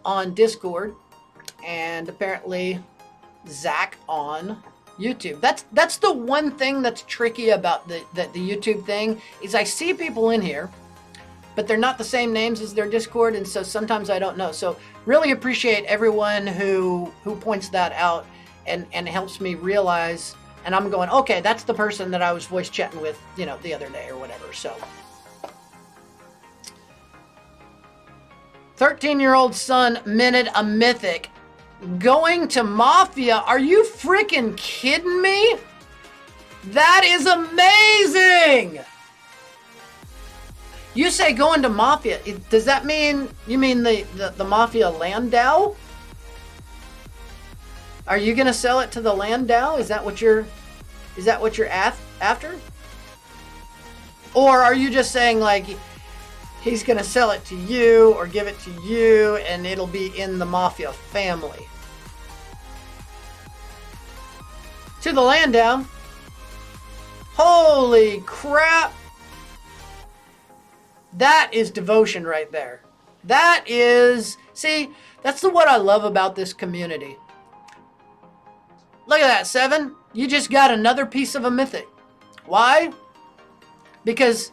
on Discord and apparently Zach on YouTube. That's the one thing that's tricky about the YouTube thing is I see people in here, but they're not the same names as their Discord, and so sometimes I don't know. So really appreciate everyone who points that out and helps me realize, and I'm going, okay, that's the person that I was voice chatting with, you know, the other day or whatever. So 13-year-old son minted a mythic. Going to Mafia? Are you freaking kidding me? That is amazing! You say going to Mafia. Does that mean you mean the Mafia Landau? Are you gonna sell it to the Landau? Is that what you're after? Or are you just saying like he's gonna sell it to you or give it to you and it'll be in the Mafia family? To the Landau. Holy crap. That is devotion right there. That is, see, that's what I love about this community. Look at that, 7. You just got another piece of a mythic. Why? Because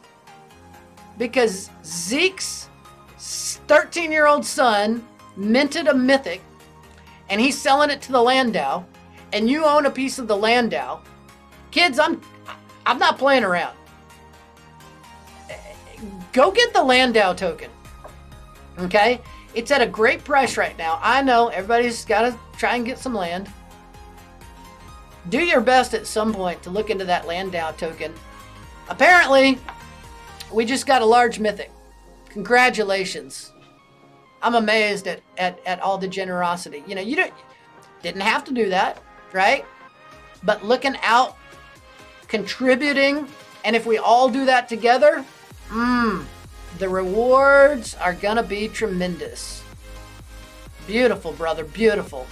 Zeke's 13-year-old son minted a mythic and he's selling it to the Landau and you own a piece of the Landau. Kids, I'm not playing around. Go get the Landau token. Okay? It's at a great price right now. I know everybody's got to try and get some land. Do your best at some point to look into that Landau token. Apparently, we just got a large mythic. Congratulations. I'm amazed at all the generosity. You know, you didn't have to do that, right? But looking out, contributing, and if we all do that together, the rewards are gonna be tremendous. Beautiful, brother, beautiful.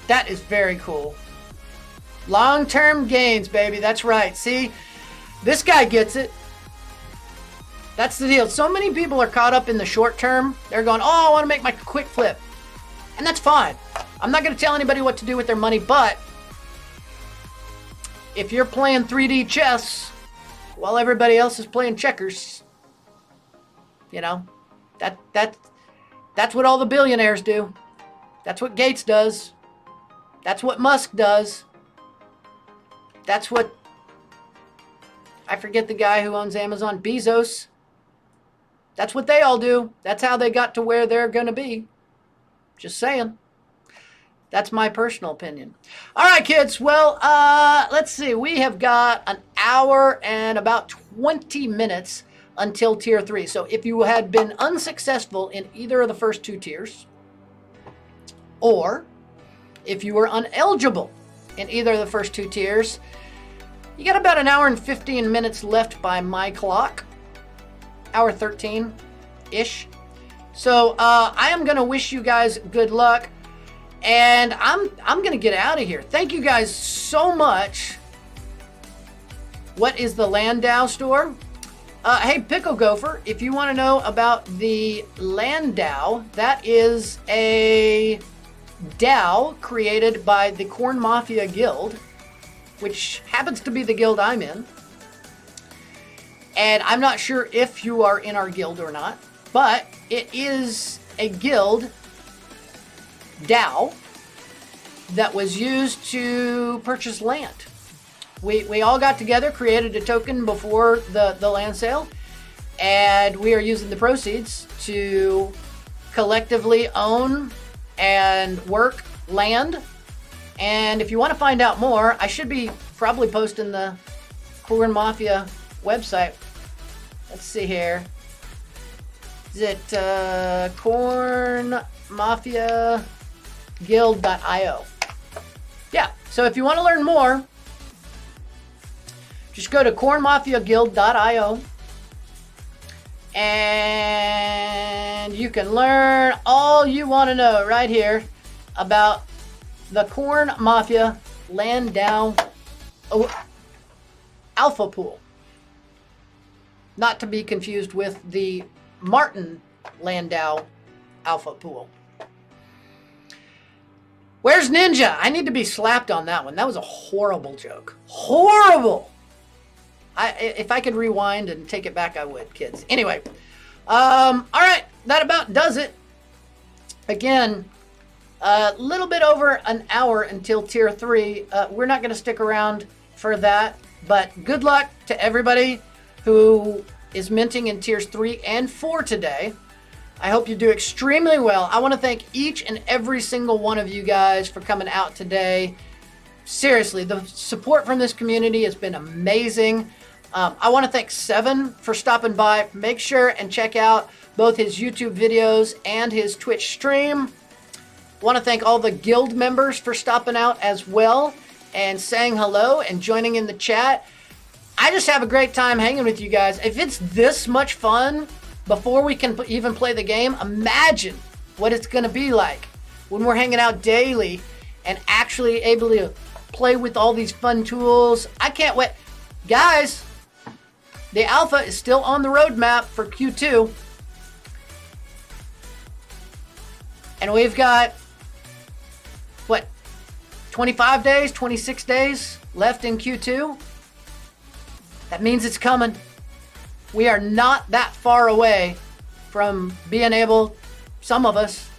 That is very cool. Long-term gains, baby, that's right. See, this guy gets it. That's the deal. So many people are caught up in the short term. They're going, oh, I want to make my quick flip. And that's fine. I'm not going to tell anybody what to do with their money, but if you're playing 3D chess while everybody else is playing checkers, you know, that's what all the billionaires do. That's what Gates does. That's what Musk does. That's what, I forget the guy who owns Amazon, Bezos. That's what they all do. That's how they got to where they're going to be. Just saying. That's my personal opinion. All right, kids. Well, let's see. We have got an hour and about 20 minutes until tier 3. So if you had been unsuccessful in either of the first 2 tiers, or if you were ineligible in either of the first 2 tiers, you got about an hour and 15 minutes left by my clock. Hour 13-ish. So I am going to wish you guys good luck. And I'm going to get out of here. Thank you guys so much. What is the Landau store? Hey, Pickle Gopher, if you want to know about the Land DAO, that is a DAO created by the Corn Mafia Guild, which happens to be the guild I'm in. And I'm not sure if you are in our guild or not, but it is a guild DAO that was used to purchase land. We all got together, created a token before the land sale, and we are using the proceeds to collectively own and work land. And if you want to find out more, I should be probably posting the Corn Mafia website. Let's see here. Is it cornmafiaguild.io? Yeah, so if you want to learn more, just go to cornmafiaguild.io and you can learn all you want to know right here about the Corn Mafia Land DAO Alpha Pool. Not to be confused with the Martin Land DAO Alpha Pool. Where's Ninja? I need to be slapped on that one. That was a horrible joke. Horrible! If I could rewind and take it back, I would, kids. Anyway, all right, that about does it. Again, a little bit over an hour until Tier 3. We're not going to stick around for that, but good luck to everybody who is minting in Tiers 3 and 4 today. I hope you do extremely well. I want to thank each and every single one of you guys for coming out today. Seriously, the support from this community has been amazing. I want to thank Seven for stopping by. Make sure and check out both his YouTube videos and his Twitch stream. I want to thank all the guild members for stopping out as well and saying hello and joining in the chat. I just have a great time hanging with you guys. If it's this much fun before we can even play the game, imagine what it's going to be like when we're hanging out daily and actually able to play with all these fun tools. I can't wait. Guys, the alpha is still on the roadmap for Q2. And we've got, what, 25 days, 26 days left in Q2? That means it's coming. We are not that far away from being able, some of us,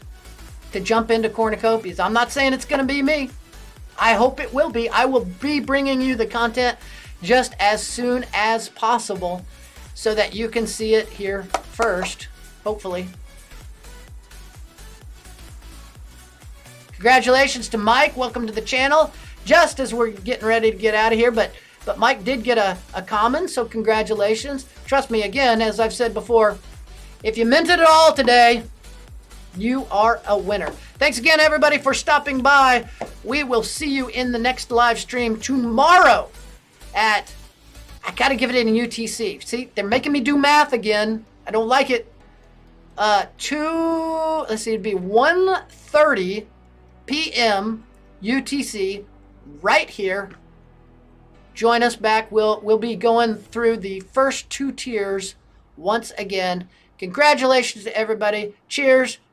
to jump into Cornucopias. I'm not saying it's going to be me. I hope it will be. I will be bringing you the content just as soon as possible so that you can see it here first, hopefully. Congratulations to Mike. Welcome to the channel. Just as we're getting ready to get out of here, but Mike did get a common, so congratulations. Trust me, again, as I've said before, if you minted it all today, you are a winner. Thanks again, everybody, for stopping by. We will see you in the next live stream tomorrow at, I gotta give it in UTC. See, they're making me do math again. I don't like it. Let's see, it'd be 1:30 p.m. UTC right here. Join us back. We'll be going through the first 2 tiers once again. Congratulations to everybody. Cheers.